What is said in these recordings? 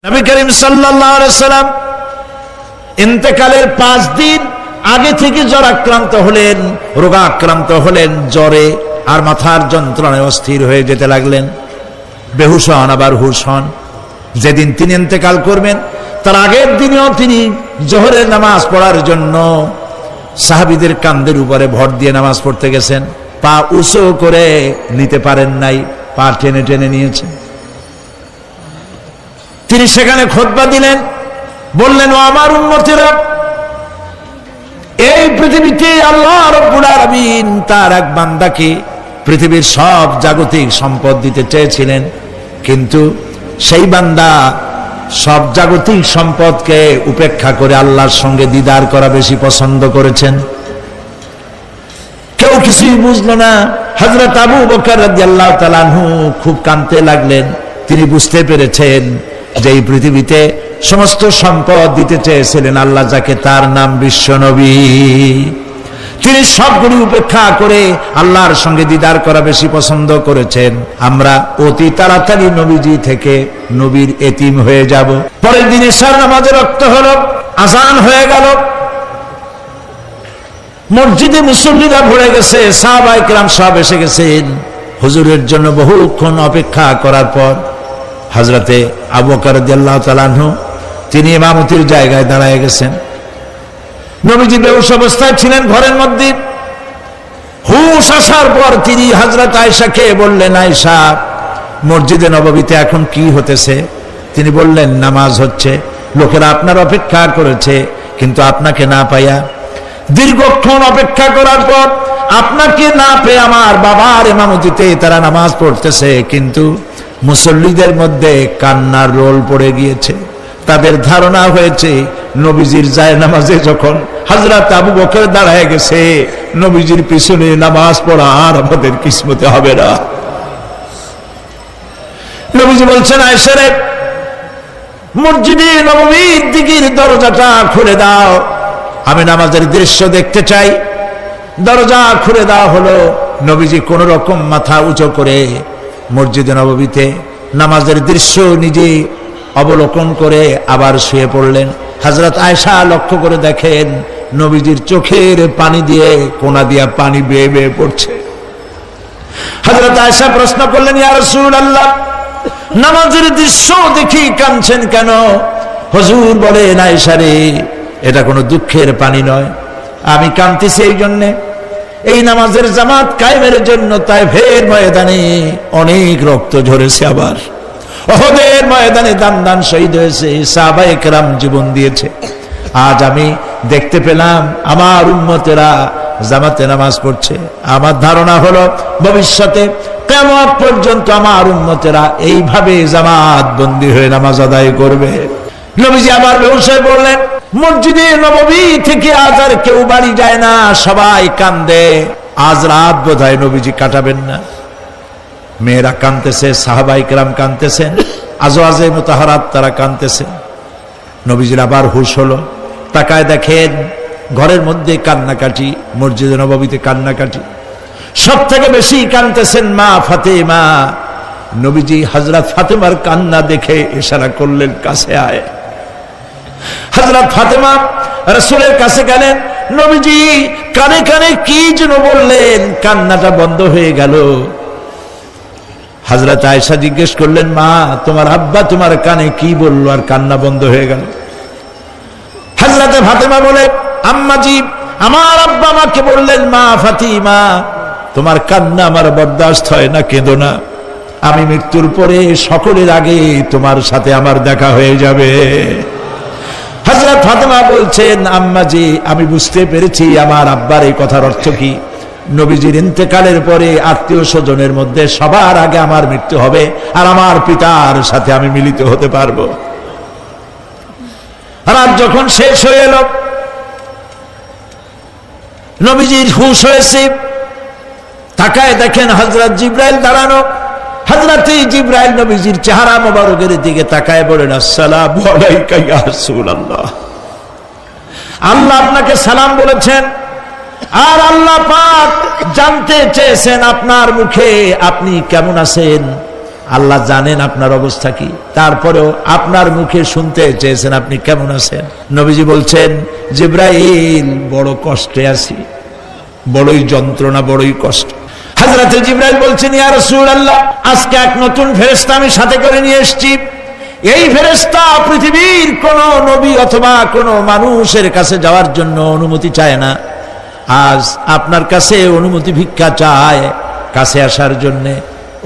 নবী করিম সাল্লাল্লাহু আলাইহি সাল্লাম ইন্তেকালের 5 দিন আগে থেকে জ্বর আক্রান্ত হলেন, রোগাক্রান্ত হলেন, জ্বরে আর মাথার যন্ত্রণায় অস্থির হয়ে যেতে লাগলেন। বেহুশ হন, আবার হুশ হন। যেদিন তিনি ইন্তেকাল করবেন তার আগের দিনেও তিনি জোহরের নামাজ পড়ার জন্য সাহাবীদের কাঁধের উপরে ভর দিয়ে নামাজ পড়তে গেছেন। পা উঁচু করে নিতে পারেন নাই, পা টেনে টেনে নিয়েছেন। তিনি সেখানে খুতবা দিলেন, বললেন, ও আমার উম্মতেরা, এই পৃথিবীতে আল্লাহ রাব্বুল আলামিন তার এক বান্দাকে পৃথিবীর সব জাগতিক সম্পদ দিতে চেয়েছিলেন, কিন্তু সেই বান্দা সব জাগতিক সম্পদকে উপেক্ষা করে আল্লাহর সঙ্গে দিদার করা বেশি পছন্দ করেছেন। কেউ কিছুই বুঝলো না। হযরত আবু বকর রাদিয়াল্লাহু তাআলা আনহু খুব কাঁদতে লাগলেন। তিনি বুঝতে পেরেছেন যে এই পৃথিবীতে সমস্ত সম্পদ দিতে চেয়েছিলেন আল্লাহ যাকে, তার নাম বিশ্বনবী। তিনি সবগুলি উপেক্ষা করে আল্লাহর সঙ্গে দিদার করা বেশি পছন্দ করেছেন। আমরা অতি তাড়াতাড়ি নবীজি থেকে নবীর এতিম হয়ে যাব। পরের দিন ইশার নামাজের ওয়াক্ত হলো, আযান হয়ে গেল, মসজিদে মুসল্লিরা ভরে গেছে, সাহাবায়ে কেরাম সব এসে গেছেন। হুজুরের জন্য বহুক্ষণ অপেক্ষা করার পর হযরতে আবু বকর রাদিয়াল্লাহু তাআলা আনহু তিনি ইমামতির জায়গায় দাঁড়ায় গেছেন। নবীজি বেহুশ অবস্থায় ছিলেন ঘরের মধ্যে। হুশ আসার পর তিনি হযরত আয়েশাকে বললেন, আয়েশা, মসজিদে নববীতে এখন কি হতেছে? তিনি বললেন, নামাজ হচ্ছে, লোকেরা আপনার অপেক্ষা করেছে, কিন্তু আপনাকে না পাইয়া দীর্ঘক্ষণ অপেক্ষা করার পর আপনাকে না পেয়ে আমার বাবার ইমামতিতে তারা নামাজ পড়তেছে, কিন্তু মুসল্লিদের মধ্যে কান্নার রোল পড়ে গিয়েছে। তাদের ধারণা হয়েছে নবীজির জায়নামাজে যখন হযরত আবু বকর দাঁড়ায় গেছে, নবীজির পিছনে নামাজ পড়া আর আমাদের কিসমতে হবে না। নবীজি বলছেন, আয়েশা রে, মসজিদে নববীর দিকের দরজাটা খুলে দাও, আমি নামাজের দৃশ্য দেখতে চাই। দরজা খুলে দেওয়া হলো। নবীজি কোন রকম মাথা উঁচু করে মসজিদে নববীতে নামাজের দৃশ্য নিজে অবলোকন করে আবার শুয়ে পড়লেন। হযরত আয়েশা লক্ষ্য করে দেখেন নবীজির চোখের পানি দিয়ে কোনা দিয়া পানি বেয়ে বেয়ে পড়ছে। হযরত আয়েশা প্রশ্ন করলেন, ইয়া রাসূলুল্লাহ, নামাজের দৃশ্য দেখি কাঁদছেন কেন? হুজুর বলেন, আয়েশা রে, এটা কোনো দুঃখের পানি নয়, আমি কাঁদতেছি এই জন্যে, এই নামাজের জামাত কায়েমের জন্য তায়েফের ময়দানে অনেক রক্ত ঝরেছে, আবার উহুদের ময়দানে দান দান শহীদ হয়েছে, সাহাবায়ে কেরাম জীবন দিয়েছে। আজ আমি দেখতে পেলাম আমার উম্মতেরা জামাতে নামাজ পড়ছে। আমার ধারণা হলো ভবিষ্যতে কিয়ামত পর্যন্ত আমার উম্মতেরা এইভাবে জামাত বন্দী হয়ে নামাজ আদায় করবে। নবীজি আবার বেহুশ হয়ে পড়লেন। মসজিদে নববী থেকে আজ আর কেউ বাড়ি যায় না, সবাই কান্দে। আজ রাত বোধহয় নবীজি কাটাবেন না। মেয়েরা কাঁদতেছে, সাহাবায়ে কেরাম কাঁদতেছেন, আজওয়াজে মুতাহারাত তারা কাঁদতেছে। নবীজির আবার হুশ হলো, তাকায় দেখেন ঘরের মধ্যে কান্নাকাটি, মসজিদে নববীতে কান্নাকাটি। সব থেকে বেশি কাঁদতেছেন মা ফাতেমা। নবীজি হযরত ফাতেমার কান্না দেখে ইশারা করলেন, কাছে আয়। হযরত ফাতেমা রাসূলের কাছে গেলেন। নবীজি কানে কানে কি যেন বললেন, কান্নাটা বন্ধ হয়ে গেল। হযরত আয়েশা জিজ্ঞেস করলেন, মা, তোমার আব্বা তোমার কানে কি বললো আর কান্না বন্ধ হয়ে গেল? হযরত ফাতেমা বলে, আম্মাজি, আমার আব্বা আমাকে বললেন, মা ফাতিমা, তোমার কান্না আমার বরদাস্ত হয় না, কেঁদো না, আমি মৃত্যুর পরে সকলের আগে তোমার সাথে আমার দেখা হয়ে যাবে। হযরত ফাতেমা বলছেন, আম্মাজি, আমি বুঝতে পেরেছি আমার আব্বার এই কথার অর্থ কি। নবীজির ইন্তেকালের পরে আত্মীয় স্বজনের মধ্যে সবার আগে আমার মৃত্যু হবে, আর আমার পিতার সাথে আমি মিলিত হতে পারবো। রাত যখন শেষ হয়ে এলো, নবীজির হুঁশ হয়েছে। তাকায় দেখেন হযরত জিবরাইল দাঁড়ানো। হযরত জিবরাইল নবীজির চেহারা মোবারকের দিকে তাকায় বলেন, আসসালামু আলাইকা ইয়া রাসূলুল্লাহ, আল্লাহ আপনাকে সালাম বলেছেন, আর আল্লাহ পাক জানতে চেয়েছেন আপনার মুখে আপনি কেমন আছেন। আল্লাহ জানেন আপনার অবস্থা কি, তারপরেও আপনার মুখে শুনতে চেয়েছেন আপনি কেমন আছেন। নবীজি বলছেন, জিবরাইল বড় কষ্টে আছি, বড়ই যন্ত্রণা, বড়ই কষ্ট। হযরত জিবরাইল বলছেন, ইয়া রাসূলুল্লাহ, আজকে এক নতুন ফেরেশতা আমি সাথে করে নিয়ে এসেছি। এই ফেরেশতা পৃথিবীর কোন নবী অথবা কোন মানুষের কাছে যাওয়ার জন্য অনুমতি চায় না, আজ আপনার কাছে অনুমতি ভিক্ষা চায় কাছে আসার জন্য।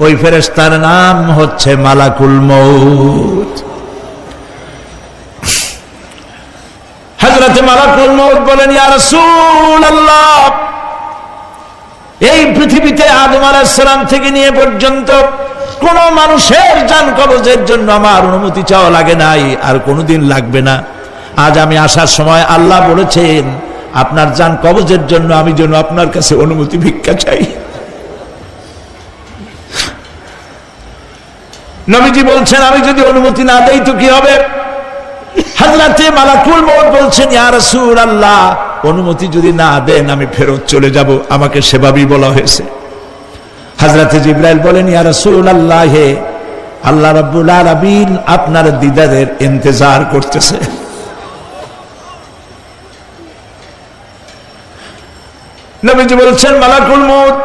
ওই ফেরেশতার নাম হচ্ছে মালাকুল মউত। হযরত মালাকুল মউত বলেন, ইয়া রাসূলুল্লাহ, এই পৃথিবীতে আদম আলাইহিস সালাম থেকে নিয়ে পর্যন্ত কোন মানুষের জান কবজের জন্য আমার অনুমতি চাওয়া লাগে নাই, আর কোনোদিন লাগবে না। আজ আমি আসার সময় আল্লাহ বলেছেন আপনার জান কবজের জন্য আমি যেন আপনার কাছে অনুমতি ভিক্ষা চাই। নবীজি বলছেন, আমি যদি অনুমতি না দেই তো কি হবে? হযরতে মালাকুল মউত বলছেন, ইয়া রাসূলুল্লাহ, অনুমতি যদি না দেন আমি ফেরত চলে যাব, আমাকে সেভাবেই বলা হয়েছে। হযরতে জিবরাইল বলেন, ইয়া রাসূলুল্লাহ, হে আল্লাহ রাব্বুল আলামিন আপনার দিদারের ইন্তজার করতেছে। নবীজি বলছেন, মালাকুল মউত,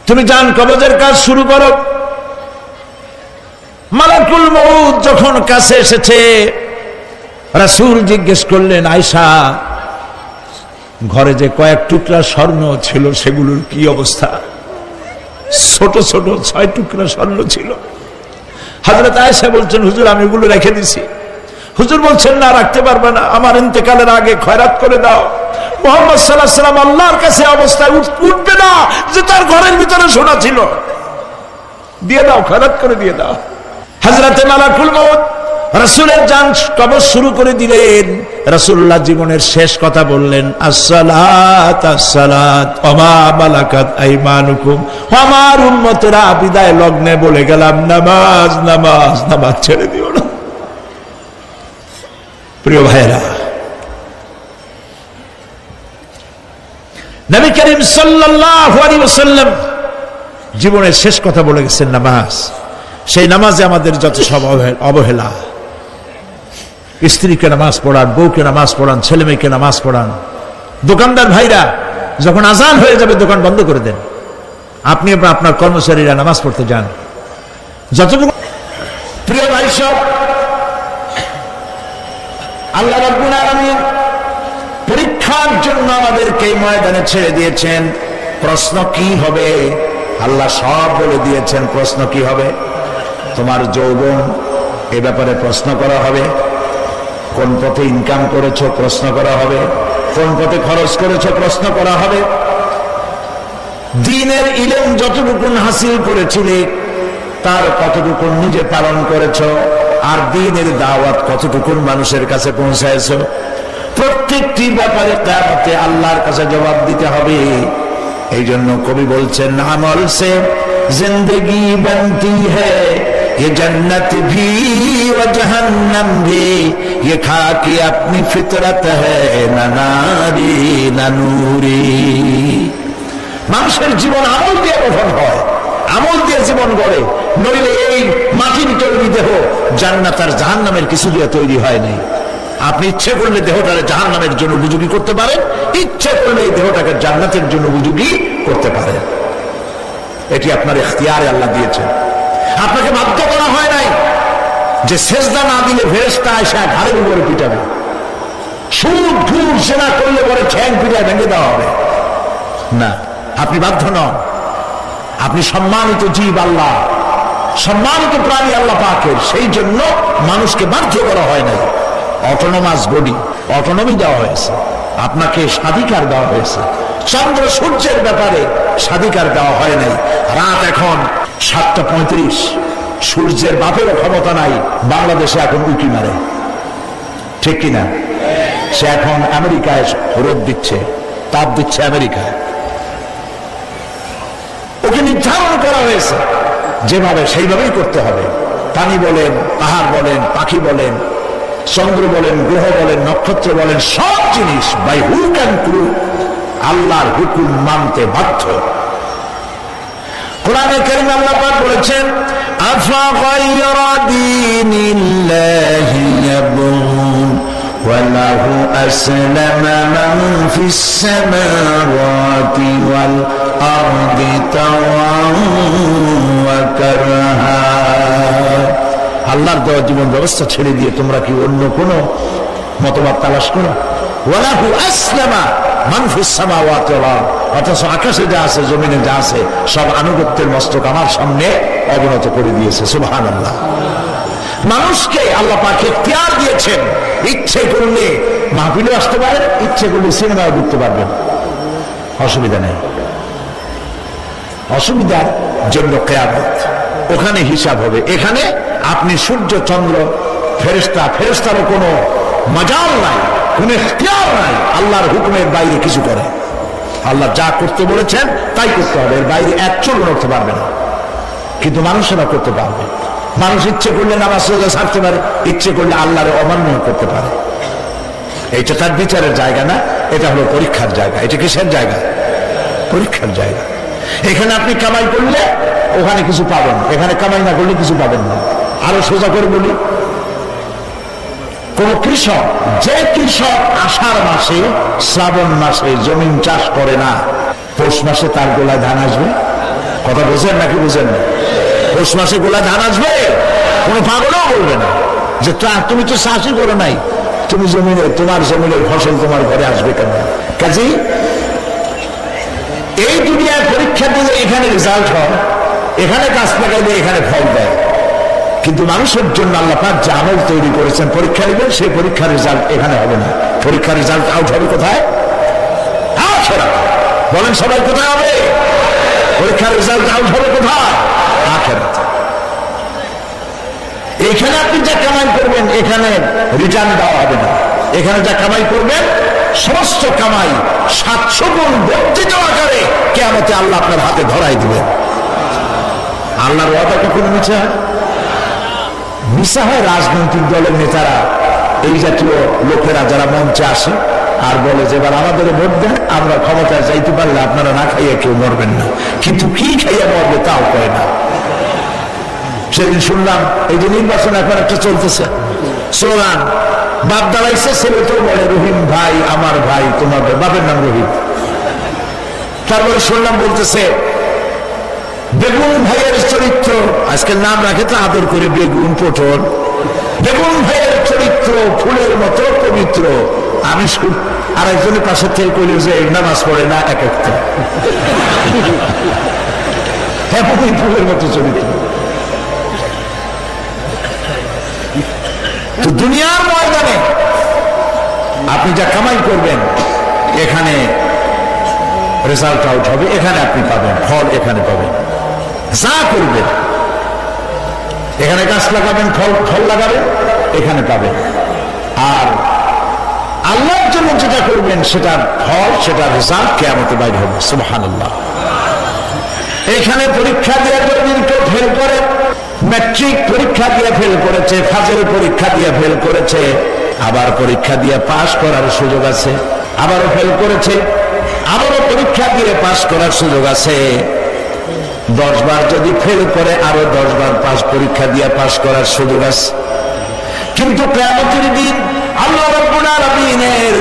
তুমি জান কবজের কাজ শুরু করো। মালাকুল মউত যখন কাছে এসেছে, রাসূল জিজ্ঞেস করলেন, আয়েশা, ঘরে যে কয়েক টুকরা স্বর্ণ ছিল সেগুলোর কি অবস্থা? ছোট ছোট 6 টুকরা স্বর্ণ ছিল। হযরত আয়েশা বলছেন, হুজুর আমি এগুলো রেখে দিছি। হুজুর বলছেন, না, রাখতে পারবে না, আমার ইন্তেকালের আগে খয়রাত করে দাও। মুহাম্মদ সাল্লাল্লাহু আলাইহি ওয়াসাল্লাম আল্লাহর কাছে অবস্থায় উঠবে না যে তার ঘরের ভিতরে সোনা ছিল, দিয়ে দাও, খয়রাত করে দিয়ে দাও। হযরত মালাকুল মউত রাসূলের জান কবজ শুরু করে দিলেন। রাসূলুল্লাহ জীবনের শেষ কথা বললেন, আসসালাত আসসালাত ওয়া মা মালাকাত আইমানুকুম। আমার উম্মতেরা বিদায় লগ্নে বলে গেলাম, নামাজ নামাজ নামাজ ছেড়ে দিও না। প্রিয় ভাইরা, নবী করিম সাল্লাল্লাহু আলাইহি ওয়াসাল্লাম জীবনের শেষ কথা বলে গেছেন নামাজ। সেই নামাজে আমাদের যত সব অবহেলা, স্ত্রীকে নামাজ পড়ান, বউকে নামাজ পড়ান, ছেলে মেয়েকে নামাজ পড়ান। দোকানদার ভাইরা যখন আজান হয়ে যাবে দোকান বন্ধ করে দেন, আপনি আপনার কর্মচারীরা নামাজ পড়তে যান। যতটুকু প্রিয় ভাই সব, আল্লাহ রাব্বুল আলামিন পরীক্ষার জন্য আমাদেরকে ময়দানে ছেড়ে দিয়েছেন। প্রশ্ন কি হবে আল্লাহ সব বলে দিয়েছেন। প্রশ্ন কি হবে? তোমার যৌবন, এ ব্যাপারে প্রশ্ন করা হবে। কোন পথে ইনকাম করেছো প্রশ্ন করা হবে। কোন পথে খরচ করেছো প্রশ্ন করা হবে। দ্বীনের ইলম যতটুকু হাসিল করেছিলে তার কতটুকু নিজে পালন করেছো, আর দ্বীনের দাওয়াত কতটুকু মানুষের কাছে পৌঁছায়ছো, প্রত্যেকটি ব্যাপারে কিয়ামতে আল্লাহর কাছে জবাব দিতে হবে। এই জন্য কবি বলছেন, আমল সে জিंदगी बनती है ये जन्नत भी व जहन्नम भी, ये खाकी अपनी फितरत है ना नारी ना नूरी। মানুষের জীবন আমল দিয়ে গঠন হয়, আমল দিয়ে জীবন গড়ে, নইলে এই মাটির তৈরি দেহ জান্নাত আর জাহান্নামের কিছু দিয়ে তৈরি হয় নাই। আপনি ইচ্ছে করলে দেহটাকে জাহান্নামের জন্য উপযোগী করতে পারেন, ইচ্ছে করলে এই দেহটাকে জান্নাতের জন্য উপযোগী করতে পারেন। এটি আপনার ইখতিয়ারে আল্লাহ দিয়েছেন, আপনাকে বাধ্য করা হয় নাই যে সেজদা না দিলে ফেরেশতা এসে ঘাড়ের উপরে পিটাবে, সুদ ঘুষ জেনা করলে পরে ঠ্যাং পিটায় ভেঙে দেওয়া হবে না। আপনি বাধ্য নন। আপনি সম্মানিত জীব, আল্লাহ সম্মানিত প্রাণী আল্লাহ পাকের, সেই জন্য মানুষকে বাধ্য করা হয় নাই। অটোনমাস বডি, অটোনমি দেওয়া হয়েছে, আপনাকে স্বাধিকার দেওয়া হয়েছে। চন্দ্র সূর্যের ব্যাপারে স্বাধিকার দেওয়া হয় নাই। রাত এখন 7:35, সূর্যের বাপেরও ক্ষমতা নাই বাংলাদেশে এখন উঁকি মারে, ঠিক কিনা? সে এখন আমেরিকায় রোদ দিচ্ছে, তাপ দিচ্ছে আমেরিকায়। ওকে নির্ধারণ করা হয়েছে যেভাবে, সেইভাবেই করতে হবে। পানি বলেন, পাহাড় বলেন, পাখি বলেন, চন্দ্র বলেন, গ্রহ বলেন, নক্ষত্র বলেন, সব জিনিস বাই হুক অ্যান্ড ক্রুক আল্লাহর হুকুম মানতে বাধ্য। কোরআনে কারীমে আল্লাহ পাক বলেছেন আফা গায়রা দীনিল্লাহি ইয়াবগুন ওয়া লাহু আসলামা মান ফিস সামাওয়াতি ওয়াল আরদি তাওয়ান ওয়া কারহা। আল্লাহর দেওয়া জীবন ব্যবস্থা ছেড়ে দিয়ে তোমরা কি অন্য কোন মতবাদ তালাশ করো? ওয়ালাহু আসলামা মান ফিস সামাওয়াতি ওয়াল আরদ, অথচ আকাশে যা আছে জমিনে যা আছে সব আনুগত্যের মস্তক আমার সামনে অবনত করে দিয়েছে। সুবহানাল্লাহ। মানুষকে আল্লাহ পাক ইখতিয়ার দিয়েছেন, ইচ্ছে করলে মাহফিলে আসতে পারেন, ইচ্ছে করলে সিনেমায় ঘুরতে পারবেন, অসুবিধা নেই। অসুবিধার জন্য কিয়ামত, ওখানে হিসাব হবে। এখানে আপনি সূর্য চন্দ্র ফেরেশতারও কোনো মাজাল নাই, কোনো ইখতিয়ার নাই আল্লাহর হুকুমের বাইরে কিছু করে। আল্লাহ যা করতে বলেছেন তাই করতে হবে, এর বাইরে এক চুল নড়তে পারবে না। কিন্তু মানুষেরা করতে পারবে। মানুষ ইচ্ছে করলে নামাজ রোজা ছাড়তে পারে, ইচ্ছে করলে আল্লাহর অমান্য করতে পারে। এইটা তার বিচারের জায়গা না, এটা হলো পরীক্ষার জায়গা। এটা কিসের জায়গা? পরীক্ষার জায়গা। এখানে আপনি কামাই করলে ওখানে কিছু পাবেন, এখানে কামাই না করলে কিছু পাবেন না। আরো সোজা করে বলি, কোন কৃষক, যে কৃষক আষাঢ় মাসে শ্রাবণ মাসে জমিন চাষ করে না, পৌষ মাসে তার গোলায় ধান আসবে? কথা বোঝেন নাকি বুঝেন না? পৌষ মাসে গোলায় ধান আসবে? কোন পাগলও বলবে না যে তুমি তো চাষই করো নাই, তুমি জমিনে, তোমার জমিনের ফসল তোমার ঘরে আসবে কেন? কাজেই এই দুনিয়ায় পরীক্ষা দিলে এখানে রেজাল্ট হয়, এখানে গাছ লাগাইলে এখানে ফল দেয়। কিন্তু মানুষের জন্য আল্লাহ পাক যে আমল তৈরি করেছেন, পরীক্ষা নেবেন, সেই পরীক্ষার রেজাল্ট এখানে হবে না। পরীক্ষার রেজাল্ট আউট হবে কোথায়? আখিরাতে। বলেন সবাই, কোথায় হবে পরীক্ষার রেজাল্ট আউট হবে? কোথায়? আখিরাতে। এখানে আপনি যা কামাই করবেন এখানে রিটার্ন দেওয়া হবে না। এখানে যা কামাই করবেন সমস্ত কামাই 700 গুণ বর্ধিত আকারে কিয়ামতে আল্লাহ আপনার হাতে ধরাই দিবেন। আল্লাহর ওয়াদা কখনো মিথ্যা হয়? মিথ্যা হয় রাজনৈতিক দলের নেতারা, এই জাতীয় লোকেরা যারা মঞ্চে আসে আর বলে যে এবার আমাদের ভোট দেন, আমরা ক্ষমতায় যাইতে পারলে আপনারা না খাইয়া কেউ মরবেন না। কিন্তু কি খাইয়া মরবে তাও কয় না। সেদিন শুনলাম এই যে নির্বাচন এখন একটা চলতেছে, স্লোগান বাপ দাঁড়াইছে, ছেলে তো বলে রহিম ভাই আমার ভাই, তোমার বাপের নাম রহিম। তারপরে শুনলাম বলতেছে বেগুন ভাইয়ের চরিত্র, আজকের নাম রাখে তো আদর করে বেগুন পটল, বেগুন ভাইয়ের চরিত্র ফুলের মতো পবিত্র। আমি আরেকজনের পাশে থেকে কইল যে নামাজ পড়ে না এক একটা, হ্যাঁ ফুলের মতো চরিত্র। তো দুনিয়ার ময়দানে আপনি যা কামাই করবেন এখানে রেজাল্ট আউট হবে, এখানে আপনি পাবেন ফল, এখানে পাবেন। যা করবেন এখানে গাছ লাগাবেন, ফল লাগাবেন, এখানে পাবেন। আর আল্লাহর জন্য যেটা করবেন সেটার ফল, সেটার রেজাল্ট কিয়ামতে বাইর হবে। সুবহানাল্লাহ। এখানে পরীক্ষা দিয়ে যদি কেউ ফেল করে, ম্যাট্রিক পরীক্ষা দিয়ে ফেল করেছে, ফাজরের পরীক্ষা দিয়ে ফেল করেছে, আবার পরীক্ষা দিয়ে পাস করার সুযোগ আছে, আবারও ফেল করেছে, আবারও পরীক্ষা দিয়ে পাস করার সুযোগ আছে। 10 বার যদি ফেল করে আরো 10 বার পরীক্ষা দিয়ে পাস করার সুযোগ আছে। কিন্তু কিয়ামতের দিন আল্লাহ রাব্বুল আলামিনের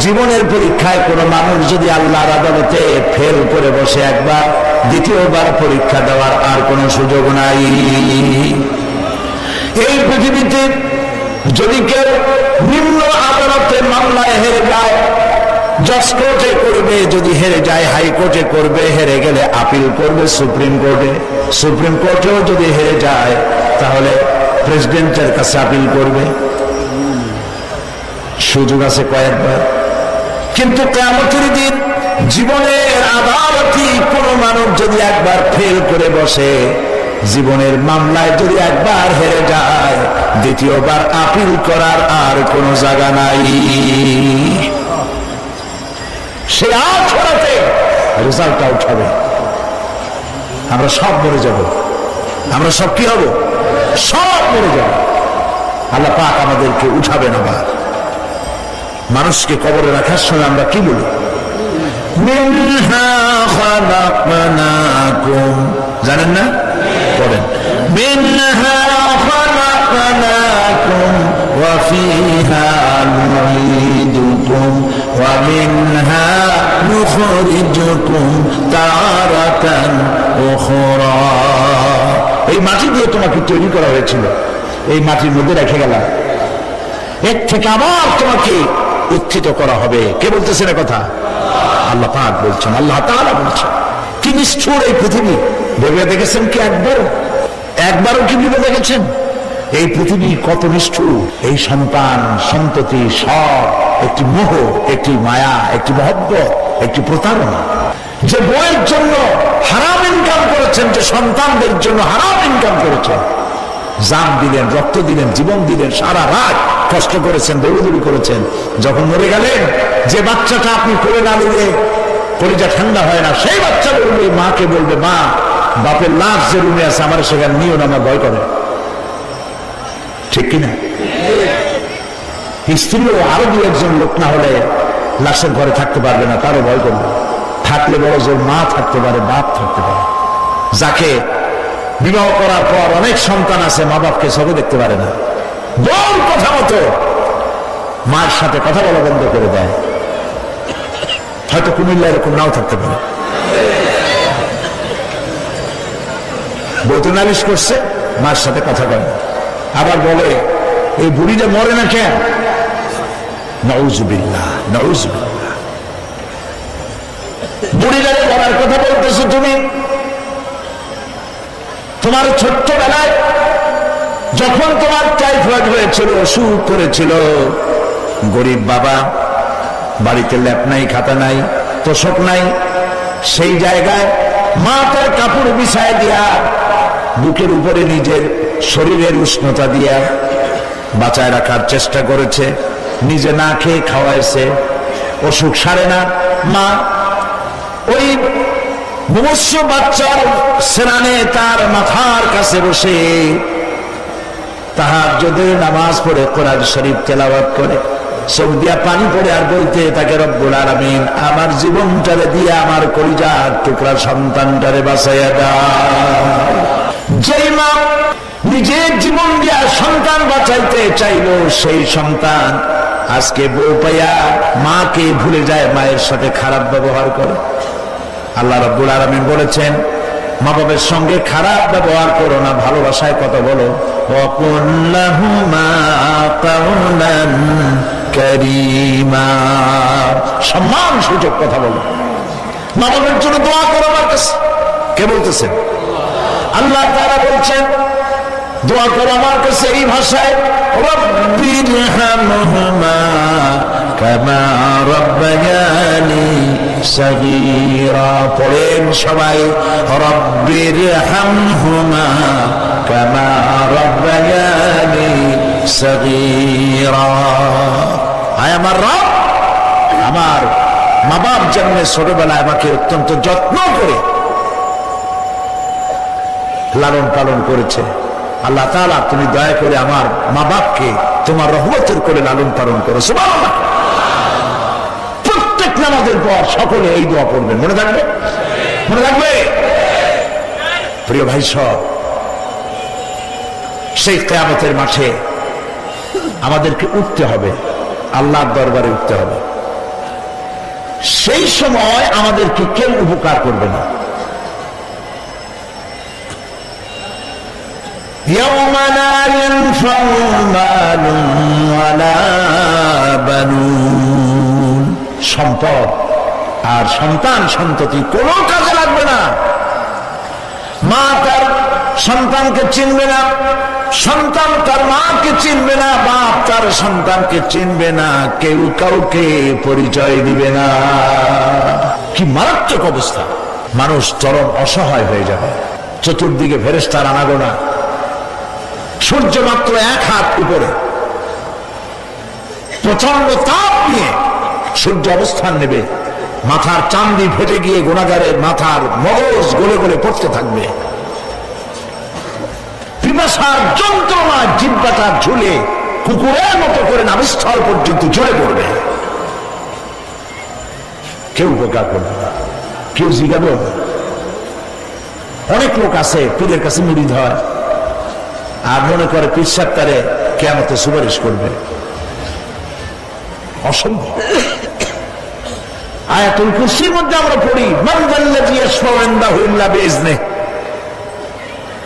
জীবনের পরীক্ষায় কোন মানুষ যদি আল্লাহর আদালতে ফেল করে বসে একবার, দ্বিতীয়বার পরীক্ষা দেওয়ার আর কোনো সুযোগ নাই। এই পৃথিবীতে যদি কেউ নিম্ন আদালতে মামলায় হেরে যায়, জজ কোর্টে করবে, যদি হেরে যায় হাইকোর্টে করবে, হেরে গেলে আপিল করবে সুপ্রিম কোর্টে, সুপ্রিম কোর্টেও যদি হেরে যায় তাহলে প্রেসিডেন্টের কাছে আপিল করবে। সুযোগ আছে কয়েকবার। কিন্তু কিয়ামতের দিন জীবনের আদালতে কোন মানুষ যদি একবার ফেল করে বসে, জীবনের মামলায় যদি একবার হেরে যায়, দ্বিতীয়বার আপিল করার আর কোন জায়গা নাই। সে আখিরাতে রেজাল্ট আউট হবে। আমরা সব মরে যাব, আমরা সব কি হব? সব মরে যাব। আল্লাহ পাক আমাদেরকে উঠাবেন। আবার মানুষকে কবরে রাখার সময় আমরা কি বলি? মিনহা খালাকনাকুম, জানেন না? পড়েন, মিনহা খালাকনাকুম ওয়া ফিহা নুঈদুকুম ওয়া মিনহা নুখরিজুকুম তারাতান উখরা। এই মাটি দিয়ে তোমাকে তৈরি করা হয়েছিল, এই মাটির মধ্যে রেখে গেলাম, এর থেকে আবার তোমাকে উত্থিত করা হবে। কে বলতেছেন এ কথা? আল্লাহ পাক বলছেন, আল্লাহ তাআলা বলছেন। কি নিষ্ঠুর এই পৃথিবী! ভেবে দেখেছেন কি একবারও কি ভেবে দেখেছেন এই পৃথিবী কত নিষ্ঠুর? এই সন্তান সন্ততি সব একটি মোহ, একটি মায়া, একটি মহব্বত, একটি প্রতারণা। যে বইয়ের জন্য হারাম ইনকাম করেছেন, যে সন্তানদের জন্য হারাম ইনকাম করেছেন, জান দিলেন, রক্ত দিলেন, জীবন দিলেন, সারা রাত কষ্ট করেছেন, দৌড়দৌড়ি করেছেন, যখন মরে গেলেন, যে বাচ্চাটা আপনি কোলে না নিলে কলিজা ঠান্ডা হয় না, সেই বাচ্চা বলবে, মাকে বলবে, মা বাপের লাশ যে রুমে আছে আমার সেখানে নিও না, আমার ভয় করে। ঠিক কিনা? স্ত্রীও আরো দু একজন লোক না হলে লাশের ঘরে থাকতে পারবে না, তারও ভয় করবে। থাকলে বড় জোর মা থাকতে পারে, বাপ থাকতে পারে। যাকে বিবাহ করার পর অনেক সন্তান আছে, মা বাপকে চোখে দেখতে পারে না, বল কথা মতো মার সাথে কথা বলা বন্ধ করে দেয়। হয়তো কুমিল্লা এরকম নাও থাকতে পারে। বউতে নালিশ করছে, মার সাথে কথা বলে, আবার বলে এই বুড়িটা মরে না কেন? নাউযুবিল্লাহ, নাউযুবিল্লাহ। বুড়িটাকে মরার কথা বলতেছো তুমি? তোমার ছোট্টবেলায় যখন তোমার টাইফয়েড হয়েছিল, অসুখ করেছিল, গরিব বাবা, বাড়িতে ল্যাপ নাই, খাতা নাই, তোষক নাই, সেই জায়গায় মা তার কাপড় বিছায় দিয়া বুকের উপরে নিজের শরীরের উষ্ণতা দিয়া বাঁচায় রাখার চেষ্টা করেছে, নিজে না খেয়ে খাওয়াইছে, অসুখ সারে না। মা ওই মুমূর্ষু বাচ্চার স্নানে তার মাথার কাছে বসে তাহাজ্জুদের নামাজ পড়ে কোরআন শরীফ তেলাওয়াত করে, চোখ দিয়া পানি পড়ে আর বলতে তাকে, রব্বুল আলামিন আমার জীবনটারে দিয়ে আমার কলিজার টুকরা সন্তানটারে বাঁচাইয়া দাও। যেই মা নিজের জীবন দিয়া সন্তান বাঁচাইতে চাইলো, সেই সন্তান আজকে বউ পাইয়া মাকে ভুলে যায়, মায়ের সাথে খারাপ ব্যবহার করে। আল্লাহ রাব্বুল আলামিন বলেছেন, মা বাবার সঙ্গে খারাপ ব্যবহার করো না, ভালোবাসায় কথা বলো। ওয়াকুল লাহুমা কাওলান কারীমা, সম্মান সূচক কথা বলো। মা বাবার জন্য দোয়া করো আমার কাছে। কে বলতেছেন? আল্লাহ তাআলা বলছেন, দোয়া করো আমার কাছে এই ভাষায়, রব্বিরহামহুমা কামা রাব্বায়ানি সাগীরা। পড়েন সবাই, রব্বিরহামহুমা কামা রাব্বায়ানি সাগীরা। আয় আমার রব, আমার মা বাপ জন্মে ছোটবেলায় আমাকে অত্যন্ত যত্ন করে লালন পালন করেছে। আল্লাহ তাআলা তুমি দয়া করে আমার মা বাপকে তোমার রহমতের করে লালন পালন করো। সুবহানাল্লাহ। প্রত্যেক নামাজের পর সকলে এই দোয়া পড়বেন, মনে থাকবে? মনে থাকবে? প্রিয় ভাই সব, সেই কিয়ামতের মাঠে আমাদেরকে উঠতে হবে, আল্লাহর দরবারে উঠতে হবে। সেই সময় আমাদেরকে কেউ উপকার করবে না। يوم لا ينفع مال ولا بنون, সম্পদ আর সন্তান সন্ততি কোনো কাজে লাগবে না। মা তার সন্তানকে চিনবে না, সন্তান তার মাকে চিনবে না, বাপ তার সন্তানকে চিনবে না, কেউ কাউকে পরিচয় দিবে না। কি মারাত্মক অবস্থা! মানুষ চরম অসহায় হয়ে যাবে। চতুর্দিকে ফেরেশতার আনাগোনা, সূর্য মাত্র 1 হাত উপরে, প্রচন্ড তাপ নিয়ে সূর্য অবস্থান নেবে, মাথার চান্দি ফেটে গিয়ে গুনাহগারের মাথার মগজ গলে গলে পড়তে থাকবে। পিপাসার যন্ত্রণা জিহ্বাটা ঝুলে কুকুরের মতো করে নাভিস্থল পর্যন্ত ঝরে পড়বে, কেউ উপকার করবে না। কেউ জিগাবে। অনেক লোক আছে পীরের কাছে মুরিদ হয় আর মনে করে পীর সাহেব তারে কিয়ামতে সুপারিশ করবে। অসম্ভব। আয়াতুল কুরসির মধ্যে আমরা পড়ি মান যাল্লাযী ইয়াশফাউ ইনদাহু ইল্লা বিইজনিহি।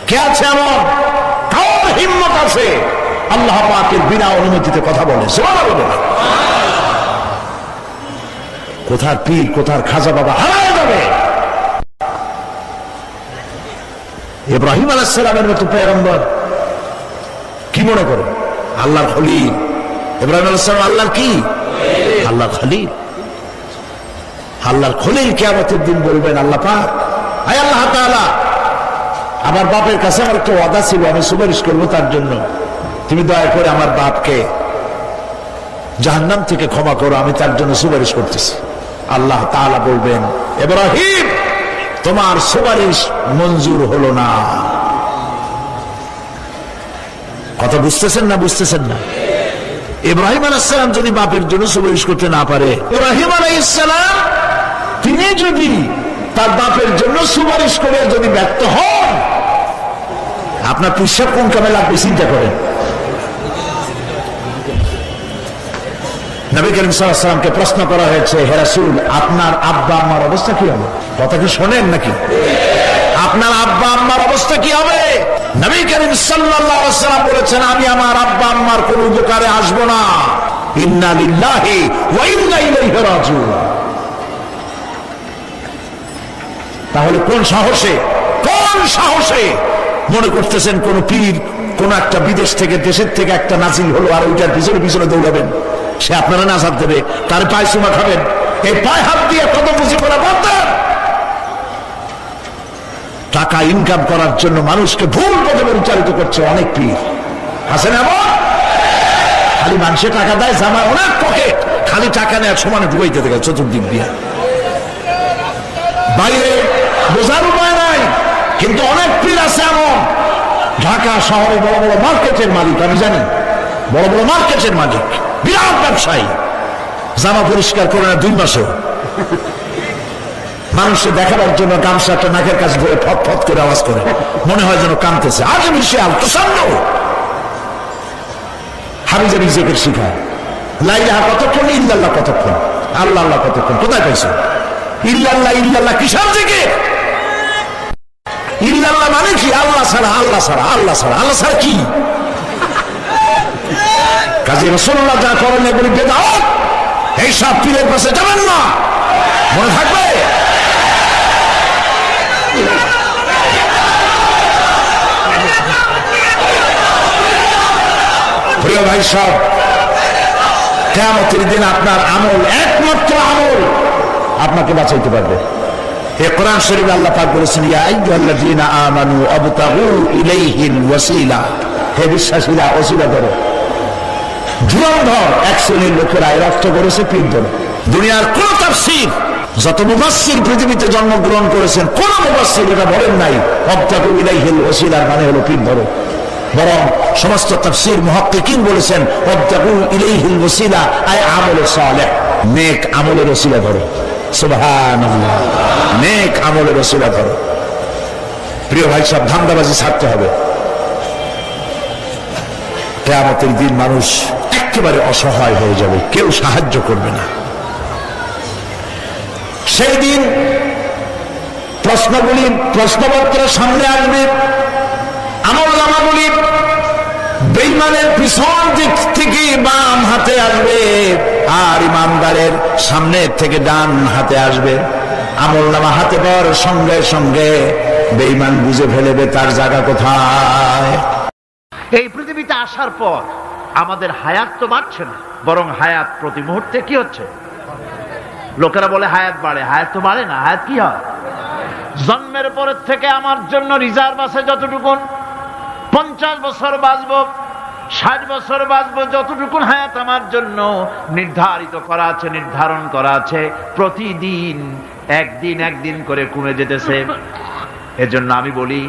কে আছে এমন, কার হিম্মত আছে আল্লাহ পাকের বিনা অনুমতিতে কথা বলে? সুবহানাল্লাহ। কোথার পীর কোথার খাজা বাবা হারায় যাবে। ইব্রাহিম আলাইহিস সালামের মতো পয়গম্বর কি মনে করে? আল্লাহর খলিল। ইব্রাহিম আলাইহিস সালাম আল্লাহর কি? আল্লাহর খলিল। আল্লাহর খলিল কিয়ামতের দিন বলবেন আল্লাহ পাক, আয় আল্লাহ তাআলা, আমার বাপের কাছে আমার একটা ওয়াদা ছিল, আমি সুপারিশ করবো তার জন্য, তুমি দয়া করে আমার বাপকে জাহান্নাম থেকে ক্ষমা করো, আমি তার জন্য সুপারিশ করতেছি। আল্লাহ তাআলা বলবেন, ইব্রাহিম তোমার সুপারিশ মঞ্জুর হলো না। কথা বুঝতেছেন না? বুঝতেছেন না? ইব্রাহিম আলাইহিস সালাম যদি বাপের জন্য সুপারিশ করতে না পারে, ইব্রাহিম আলাইহিস সালাম তিনি যদি তার বাপের জন্য সুপারিশ করে যদি ব্যর্থ হন, আপনার পিসাব কোন কামে লাগবে চিন্তা করেন। নবী করিম সাল্লাল্লাহু আলাইহি ওয়াসাল্লামকে প্রশ্ন করা হয়েছে, হে রাসূল আপনার আব্বা আম্মার অবস্থা কি হবে? কথা কি শোনেন নাকি? আপনার আব্বা আম্মার অবস্থা কি হবে? নবী করিম সাল্লাল্লাহু আলাইহি ওয়াসাল্লাম বলেছেন, আমি আমার আব্বা আম্মার কোন উপকারে আসবো না। ইন্না লিল্লাহি ওয়া ইন্না ইলাইহি রাজিউন। তাহলে কোন সাহসে মনে করতেছেন কোন পীর কোন একটা বিদেশ থেকে দেশের থেকে একটা নাজিল হলো আর ওইটার পিছনে পিছনে দৌড়াবেন, সে আপনারা নাজাত দেবে, তার পায়ে চুমা খাবেন? এই পায়ে হাত দিয়ে কত বুঝি করা বলতেন। টাকা ইনকাম করার জন্য মানুষকে ভুল পথে পরিচালিত করছে অনেক পীর আছে না? খালি মানুষের টাকা দেয়, জামা অনেক পকেট, খালি টাকা নেওয়ার সমানে ঢুকাইতে থাকে চতুর্দিক দিয়ে। বাইরে বোঝার উপায় নাই, কিন্তু অনেক পীর আছে এমন ঢাকা শহরে বড় বড় মার্কেটের মালিক, আমি জানি বড় বড় মার্কেটের মালিক, বিরাট ব্যবসায়ী, জামা পরিষ্কার করে না 2 মাসেও। মানুষকে দেখাবার জন্য গামছাটা নাকের কাছে ধরে ফট ফট করে আওয়াজ করে, মনে হয় যেন কাঁদতেছে। আজ বিশাল প্রসন্ন হাবিজাবি জিকির শিখায়, লা ইলাহা কতক্ষণ, ইল্লাল্লাহ কতক্ষণ, আল্লাহ আল্লাহ কতক্ষণ, কোথায় পাইছো? ইল্লাল্লাহ ইল্লাল্লাহ কিসের জিকির? ইল্লাল্লাহ মানে কি? আল্লাহ ছাড়া, আল্লাহ ছাড়া, আল্লাহ ছাড়া, আল্লাহ ছাড়া কি? কাজী রাসূলুল্লাহ যা করেন এগুলি বেদাত। এই সব পীরের পাশে যাবেন না, মনে থাকবে। প্রিয় ভাই সব, কিয়ামতের দিন আপনার আমল, একমাত্র আমল আপনাকে বাঁচাইতে পারবে। এই কোরআন শরীফে আল্লাহ পাক বলেছেন, ইয়া আইয়ুহাল্লাযীনা আমানু আবতাগু ইলাইহিল ওয়াসিলা, হে বিশ্বাসীরা ওসিলা ধরো। ধুরন্ধর এক শ্রেণীর লোকেরা এর অর্থ করেছে পীর ধরো। দুনিয়ার কোন তাফসীর, যত মুফাসসির পৃথিবীতে জন্মগ্রহণ করেছেন, কোন মুফাসসির এটা বলেন নাই আবতাগু ইলাইহিল ওয়াসিলা মানে হলো পীর ধরো। বরং সমস্ত তাফসীর মুহাক্কিকিন বলেছেন আবতাগু ইলাইহিল ওয়াসিলা আয় আমল সালেহ, নেক আমলের ওসিলা ধরো। সুবহানাল্লাহ, নেক আমলের ওসিলা ধরো। প্রিয় ভাই সব, ধান্দাবাজি ছাড়তে হবে। কিয়ামতের দিন মানুষ একেবারে অসহায় হয়ে যাবে, কেউ সাহায্য করবে না। সেই দিন প্রশ্নপত্রের সামনে আসবে, আমলনামাগুলি বেঈমানের পিছন দিক থেকে বাম হাতে আসবে আর ইমানদারের সামনের থেকে ডান হাতে আসবে। আমলনামা হাতে পাওয়ার সঙ্গে সঙ্গে বেঈমান বুঝে ফেলবে তার জায়গা কোথায়। এই পৃথিবীতে আসার পর আমাদের হায়াত তো বাড়ছে না, বরং হায়াত প্রতি মুহূর্তে কি হচ্ছে? লোকেরা বলে হায়াত বাড়ে, হায়াত তো বাড়ে না। হায়াত কি হয়? জন্মের পরের থেকে আমার জন্য রিজার্ভ আছে যতটুকু, 50 বছর বাঁচবো, 60 বছর বাঁচবো, যতটুকু হায়াত আমার জন্য নির্ধারিত করা আছে, নির্ধারণ করা আছে, প্রতিদিন একদিন করে কমে যেতেছে। এজন্য আমি বলি,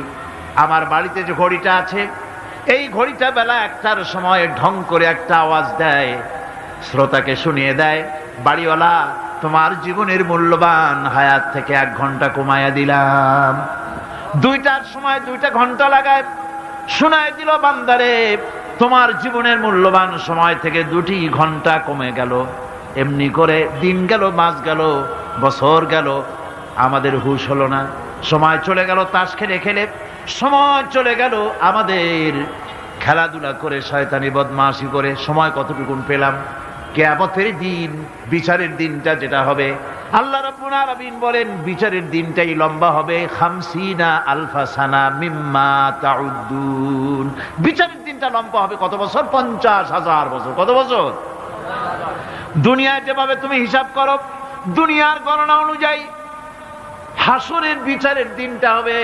আমার বাড়িতে যে ঘড়িটা আছে, এই ঘড়িটা বেলা 1টার সময় ঢং করে একটা আওয়াজ দেয়, শ্রোতাকে শুনিয়ে দেয়, বাড়িওয়ালা তোমার জীবনের মূল্যবান হায়াত থেকে 1 ঘন্টা কমায়া দিলাম। 2টার সময় 2টা ঘন্টা লাগায় শোনায় দিল, বান্দারে তোমার জীবনের মূল্যবান সময় থেকে 2টি ঘন্টা কমে গেল। এমনি করে দিন গেল, মাস গেল, বছর গেল, আমাদের হুঁশ হলো না। সময় চলে গেল তাস খেলে খেলে, সময় চলে গেল আমাদের খেলাধুলা করে, শয়তানি বদমাশি করে। সময় কতটুকুন পেলাম? কিয়ামতের দিন, বিচারের দিনটা যেটা হবে, আল্লাহ রাব্বুল আলামিন বলেন বিচারের দিনটাই লম্বা হবে 50 আলফা সানা মিম্মা তাউদ্দুন। বিচারের দিনটা লম্বা হবে কত বছর? 50,000 বছর। কত বছর? দুনিয়ায় যেভাবে তুমি হিসাব করো, দুনিয়ার গণনা অনুযায়ী হাসরের বিচারের দিনটা হবে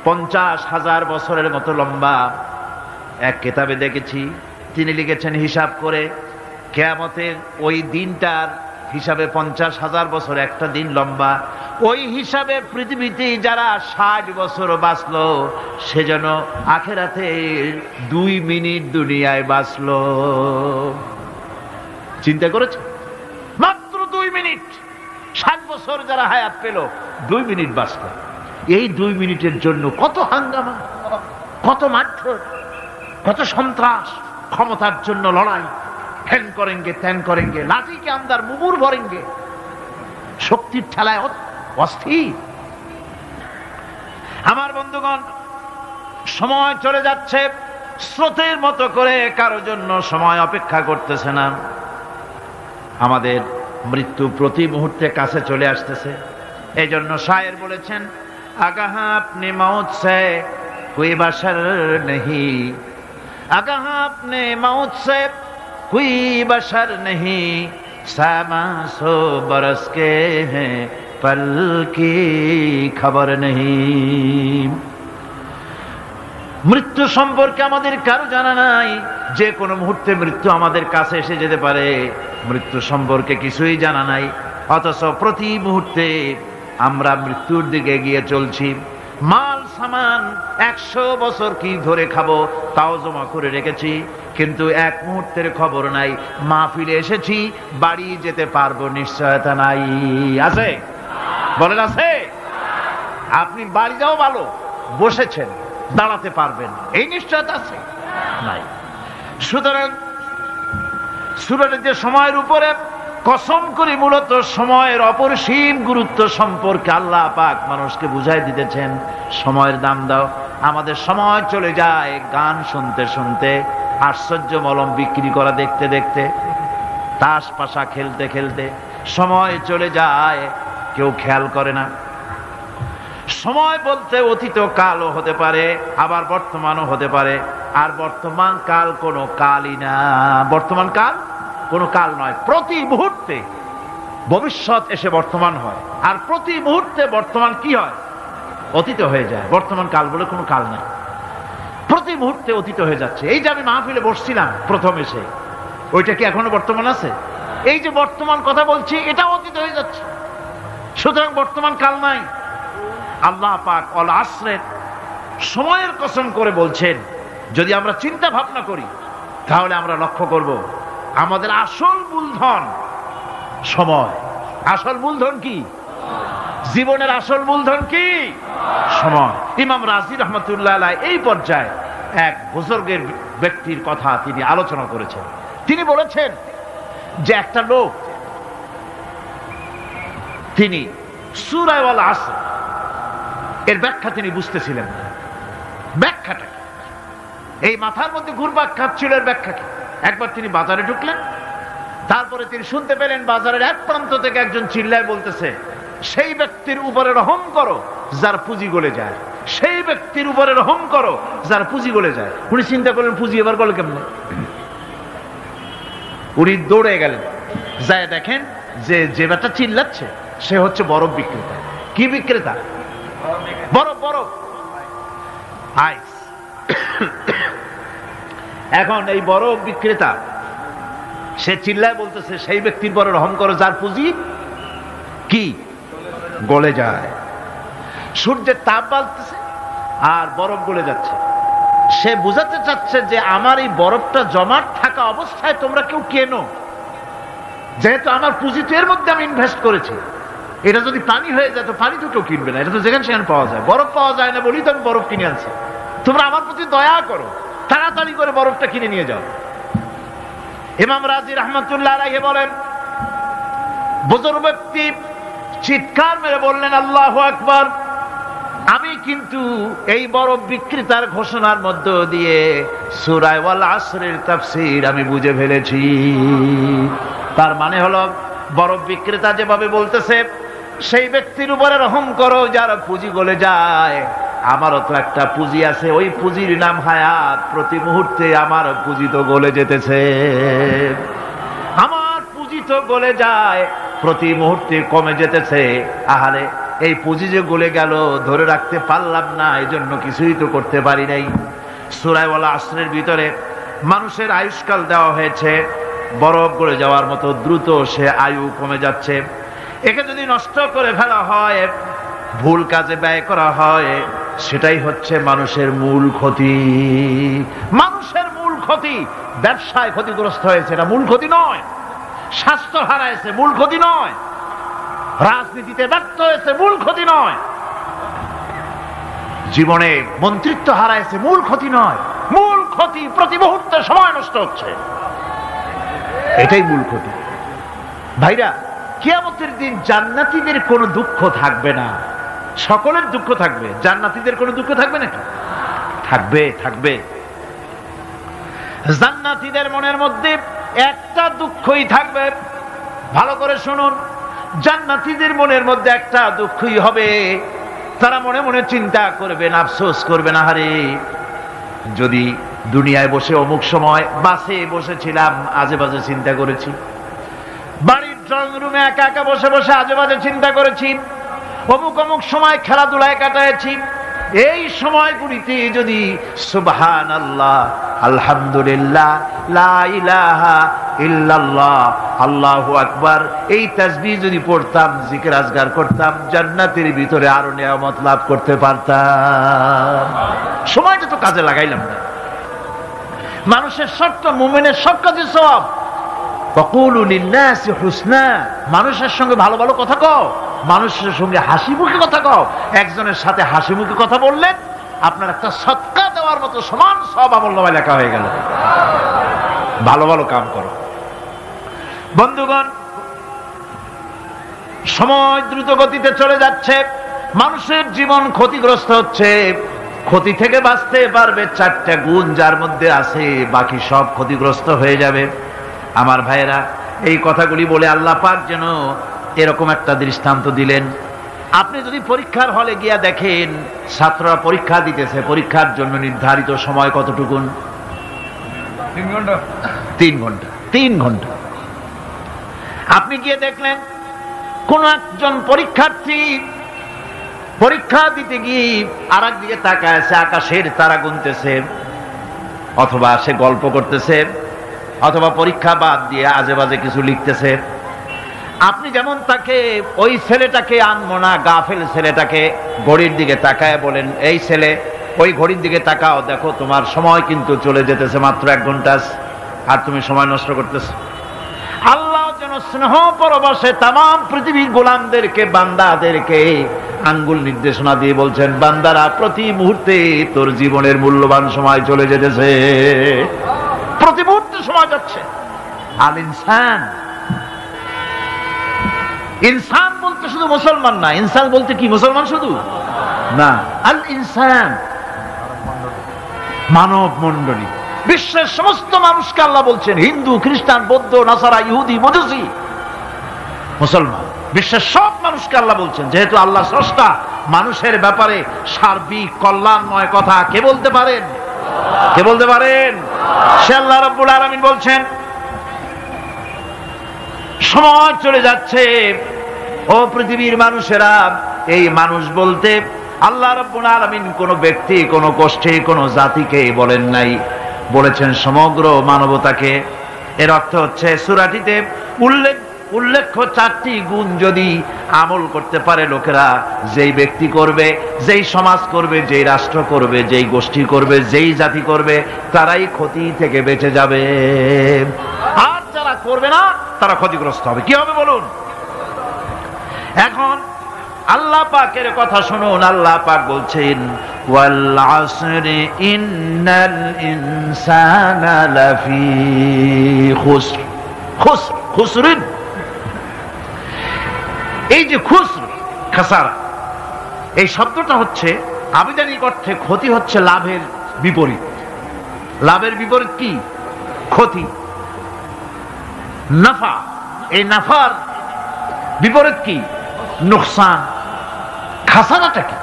50,000 বছরের মতো লম্বা। এক কিতাবে দেখেছি, তিনি লিখেছেন হিসাব করে কিয়ামতের ওই দিনটার হিসাবে 50,000 বছর একটা দিন লম্বা। ওই হিসাবে পৃথিবীতে যারা 60 বছর বাঁচলো, সে যেন আখেরাতে 2 মিনিট দুনিয়ায় বাঁচলো। চিন্তা করেছে? মাত্র 2 মিনিট। 60 বছর যারা হায়াত পেল, 2 মিনিট বাঁচল। এই 2 মিনিটের জন্য কত হাঙ্গামা, কত মারধর, কত সন্ত্রাস, ক্ষমতার জন্য লড়াই, ঠ্যান করেঙ্গে ত্যান করেঙ্গে, লাঠিকে আমদার মুগুর ভরেঙ্গে, শক্তির ঠেলায় অস্থির। আমার বন্ধুগণ, সময় চলে যাচ্ছে স্রোতের মতো করে, কারোর জন্য সময় অপেক্ষা করতেছে না। আমাদের মৃত্যু প্রতি মুহূর্তে কাছে চলে আসতেছে। এই জন্য শায়ের বলেছেন, আগাহা আপনি মৌত সে কোই বাশার নেহি, আগাহা আপনি মৌত সে कोई बशर नहीं, 100 बरस के हैं पल की खबर नहीं। মৃত্যু সম্পর্কে আমাদের কারো জানা নাই। যে কোনো মুহূর্তে মৃত্যু আমাদের কাছে এসে যেতে পারে, মৃত্যু সম্পর্কে কিছুই জানা নাই। অথচ প্রতি মুহূর্তে আমরা মৃত্যুর দিকে এগিয়ে চলছি। মাল সামান 100 বছর কি ধরে খাবো তাও জমা করে রেখেছি, কিন্তু 1 মুহূর্তের খবর নাই। মাহফিলে এসেছি, বাড়ি যেতে পারবো নিশ্চয়তা নাই। আছে? বলেন আছে? আপনি বাড়ি যাও ভালো, বসেছেন, দাঁড়াতে পারবেন, এই নিশ্চয়তা আছে? নাই। সুতরাং সূরার যে সময়ের উপরে কসম করে মূলত সময়ের অপরিসীম গুরুত্ব সম্পর্কে আল্লাহ পাক মানুষকে বুঝাই দিতেছেন। সময়ের দাম দাও। আমাদের সময় চলে যায় গান শুনতে শুনতে, আশ্চর্য মলম বিক্রি করা দেখতে দেখতে, তাস পাশা খেলতে খেলতে। সময় চলে যায়, কেউ খেয়াল করে না। সময় বলতে অতীত কালও হতে পারে, আবার বর্তমানও হতে পারে। আর বর্তমান কাল কোনো কালই না। বর্তমান কাল কোনো কাল নয়। প্রতি মুহূর্তে ভবিষ্যৎ এসে বর্তমান হয়, আর প্রতি মুহূর্তে বর্তমান কি হয়? অতীত হয়ে যায়। বর্তমান কাল বলে কোনো কাল নাই। প্রতি মুহূর্তে অতীত হয়ে যাচ্ছে। এই যে আমি মাহফিলে বসছিলাম প্রথম এসে, ওইটা কি এখনো বর্তমান আছে? এই যে বর্তমান কথা বলছি, এটা অতীত হয়ে যাচ্ছে। সুতরাং বর্তমান কাল নাই। আল্লাহ পাক অল আসরের সময়ের কসম করে বলছেন। যদি আমরা চিন্তা ভাবনা করি তাহলে আমরা লক্ষ্য করব আমাদের আসল মূলধন সময়। আসল মূলধন কি? জীবনের আসল মূলধন কি? সময়। ইমাম রাজি রহমতুল্লাহ আলাইহি এই পর্যায়ে এক বুজুর্গের ব্যক্তির কথা তিনি আলোচনা করেছেন। তিনি বলেছেন যে একটা লোক, তিনি সূরা আল আসর এর ব্যাখ্যা তিনি বুঝতেছিলেন না। ব্যাখ্যাটা কি? এই মাথার মধ্যে ঘুরপাক খাচ্ছিল এর ব্যাখ্যা কি? একবার তিনি বাজারে ঢুকলেন, তারপরে তিনি শুনতে পেলেন বাজারের এক প্রান্ত থেকে একজন চিল্লায় বলতেছে, সেই ব্যক্তির উপরে রহম করো যার পুঁজি গলে যায়, সেই ব্যক্তির উপরে রহম করো যার পুঁজি গলে যায়। উনি চিন্তা করলেন পুঁজি এবার গলে কেমনে? উনি দৌড়ে গেলেন, যায় দেখেন যে ব্যাটা চিল্লাচ্ছে সে হচ্ছে বরফ বিক্রেতা। কি বিক্রেতা? বরফ। বরফ, আইস। এখন এই বরফ বিক্রেতা সে চিল্লায় বলতেছে, সেই ব্যক্তির পরে রহম করো যার পুঁজি কি গলে যায়। সূর্যের তাপ বাড়তেছে আর বরফ গলে যাচ্ছে। সে বুঝাতে চাচ্ছে যে আমার এই বরফটা জমাট থাকা অবস্থায় তোমরা কেউ কেনো, যেহেতু আমার পুঁজি তো এর মধ্যে আমি ইনভেস্ট করেছি, এটা যদি পানি হয়ে যায় তো পানি তো কেউ কিনবে না, এটা তো যেখানে সেখানে পাওয়া যায়। বরফ পাওয়া যায় না বলি তো আমি বরফ কিনে আনছি। তোমরা আমার প্রতি দয়া করো, তাড়াতাড়ি করে বরফটা কিনে নিয়ে যাও। ইমাম রাজি রহমতুল্লাহ আলাইহি বলেন, বুজুর্গ ব্যক্তি চিৎকার মেরে বললেন, আল্লাহু আকবার, আমি কিন্তু এই বরফ বিক্রেতার ঘোষণার মধ্য দিয়ে সূরা ওয়াল আসরের তাফসীর আমি বুঝে ফেলেছি। তার মানে হলো, বরফ বিক্রেতা যেভাবে বলতেছে, সেই ব্যক্তির উপরে রহম করো যার পুঁজি গলে যায়। আমারও তো একটা পুঁজি আছে, ওই পুঁজির নাম হায়াত। প্রতি মুহূর্তে আমার পুঁজি তো গলে যেতেছে, আমার পুঁজি তো গলে যায়, প্রতি মুহূর্তে কমে যেতেছে। আহারে, এই পুঁজি যে গলে গেল, ধরে রাখতে পারলাম না, এই জন্য কিছুই তো করতে পারি নাই। সূরা ওয়াল আসরের ভিতরে মানুষের আয়ুষ্কাল দেওয়া হয়েছে, বরফ গলে যাওয়ার মতো দ্রুত সে আয়ু কমে যাচ্ছে। একে যদি নষ্ট করে ফেলা হয়, ভুল কাজে ব্যয় করা হয়, সেটাই হচ্ছে মানুষের মূল ক্ষতি। মানুষের মূল ক্ষতি। ব্যবসায় ক্ষতিগ্রস্ত হয়েছে, এটা মূল ক্ষতি নয়। স্বাস্থ্য হারাইছে, মূল ক্ষতি নয়। রাজনীতিতে ব্যর্থ হয়েছে, মূল ক্ষতি নয়। জীবনে মন্ত্রিত্ব হারাইছে, মূল ক্ষতি নয়। মূল ক্ষতি প্রতি মুহূর্তে সময় নষ্ট হচ্ছে, এটাই মূল ক্ষতি। ভাইরা, কিয়ামতের দিন জান্নাতীদের কোনো দুঃখ থাকবে না, সকলের দুঃখ থাকবে। জান্নাতীদের কোনো দুঃখ থাকবে নাকি? থাকবে, থাকবে। জান্নাতীদের মনের মধ্যে একটা দুঃখই থাকবে। ভালো করে শুনুন, জান্নাতীদের মনের মধ্যে একটা দুঃখই হবে। তারা মনে মনে চিন্তা করবেন, আফসোস করবেন, আহারে, যদি দুনিয়ায় বসে অমুক সময় বাসে বসেছিলাম, আজে বাজে চিন্তা করেছি, বাড়ির ড্রয়িং রুমে একা একা বসে বসে আজে বাজে চিন্তা করেছি, অমুক অমুক সময় খেলাধুলায় কাটাইছি, এই সময়গুলিতে যদি সুবহানাল্লাহ, আলহামদুলিল্লাহ, লা ইলাহা ইল্লাল্লাহ, আল্লাহু আকবার, এই তাসবিহ যদি পড়তাম, জিকির আজগার করতাম, জান্নাতের ভিতরে আরো নিয়ামত লাভ করতে পারতাম। সময়টা তো কাজে লাগাইলাম না। মানুষের শর্ত, মুমিনের সব কাজে সওয়াব। ওয়াকুলু লিন-নাসি হুসনা, মানুষের সঙ্গে ভালো ভালো কথা কও, মানুষের সঙ্গে হাসি মুখে কথা কও। একজনের সাথে হাসি মুখে কথা বললেন, আপনার একটা সদকা দেওয়ার মতো সমান সব আমলনামায় লেখা হয়ে গেল। ভালো ভালো কাম করো। বন্ধুগণ, সময় দ্রুত গতিতে চলে যাচ্ছে, মানুষের জীবন ক্ষতিগ্রস্ত হচ্ছে। ক্ষতি থেকে বাঁচতে পারবে 4টা গুণ যার মধ্যে আছে, বাকি সব ক্ষতিগ্রস্ত হয়ে যাবে। আমার ভাইয়েরা, এই কথাগুলি বলে আল্লাহ পাক যেন এরকম একটা দৃষ্টান্ত দিলেন। আপনি যদি পরীক্ষার হলে গিয়া দেখেন, ছাত্ররা পরীক্ষা দিতেছে, পরীক্ষার জন্য নির্ধারিত সময় কতটুকুন? 3 ঘন্টা। 3 ঘন্টা, 3 ঘন্টা। আপনি গিয়ে দেখলেন কোন একজন পরীক্ষার্থী পরীক্ষা দিতে গিয়ে আর একদিকে তাকায় আছে, আকাশের তারা গুনতেছে, অথবা সে গল্প করতেছে, অথবা পরীক্ষা বাদ দিয়ে আজে বাজে কিছু লিখতেছে। আপনি যেমন তাকে, ওই ছেলেটাকে আনবো না, গাফেল ছেলেটাকে ঘড়ির দিকে তাকায় বলেন, এই ছেলে ওই ঘড়ির দিকে তাকাও, দেখো তোমার সময় কিন্তু চলে যেতেছে, মাত্র 1 ঘন্টা, আর তুমি সময় নষ্ট করতেছো। আল্লাহ যেন স্নেহ পরবশে তামাম পৃথিবীর গোলামদেরকে, বান্দাদেরকে আঙ্গুল নির্দেশনা দিয়ে বলছেন, বান্দারা, প্রতি মুহূর্তে তোর জীবনের মূল্যবান সময় চলে যেতেছে, প্রতি মুহূর্তে সময় যাচ্ছে। আল ইনসান, ইনসান বলতে শুধু মুসলমান না, ইনসান বলতে কি মুসলমান শুধু না, আল ইনসান মানব মণ্ডলী, বিশ্বের সমস্ত মানুষকে আল্লাহ বলছেন, হিন্দু, খ্রিস্টান, বৌদ্ধ, নাসারা, ইহুদি, মজুসি, মুসলমান, বিশ্বের সব মানুষকে আল্লাহ বলছেন। যেহেতু আল্লাহ স্রষ্টা, মানুষের ব্যাপারে সার্বিক কল্যাণময় কথা কে বলতে পারেন? কে বলতে পারেন? সে আল্লাহ রাব্বুল আলামিন বলছেন, সময় চলে যাচ্ছে, ও পৃথিবীর মানুষেরা। এই মানুষ বলতে আল্লাহ রাব্বুল আলামিন কোন ব্যক্তি, কোন গোষ্ঠী, কোন জাতিকে বলেন নাই, বলেছেন সমগ্র মানবতাকে। এর অর্থ হচ্ছে, সূরাটিতে উল্লেখ্য 4টি গুণ যদি আমল করতে পারে লোকেরা, যেই ব্যক্তি করবে, যেই সমাজ করবে, যেই রাষ্ট্র করবে, যেই গোষ্ঠী করবে, যেই জাতি করবে, তারাই ক্ষতি থেকে বেঁচে যাবে। আর যারা যারা করবে না তারা ক্ষতিগ্রস্ত হবে। কি হবে বলুন? এখন আল্লাহ পাকের কথা শুনুন। আল্লাহ পাক বলছেন ওয়াল আসরি ইন্নাল ইনসানা লাফি খুসর। খুসরিন, এই যে খুসর, খাসারা, এই শব্দটা হচ্ছে আবিধানিক অর্থে ক্ষতি হচ্ছে লাভের বিপরীত। লাভের বিপরীত কি? ক্ষতি। নাফা, এই নাফার বিপরীত কি? নোকসান। খাসারাটা কি?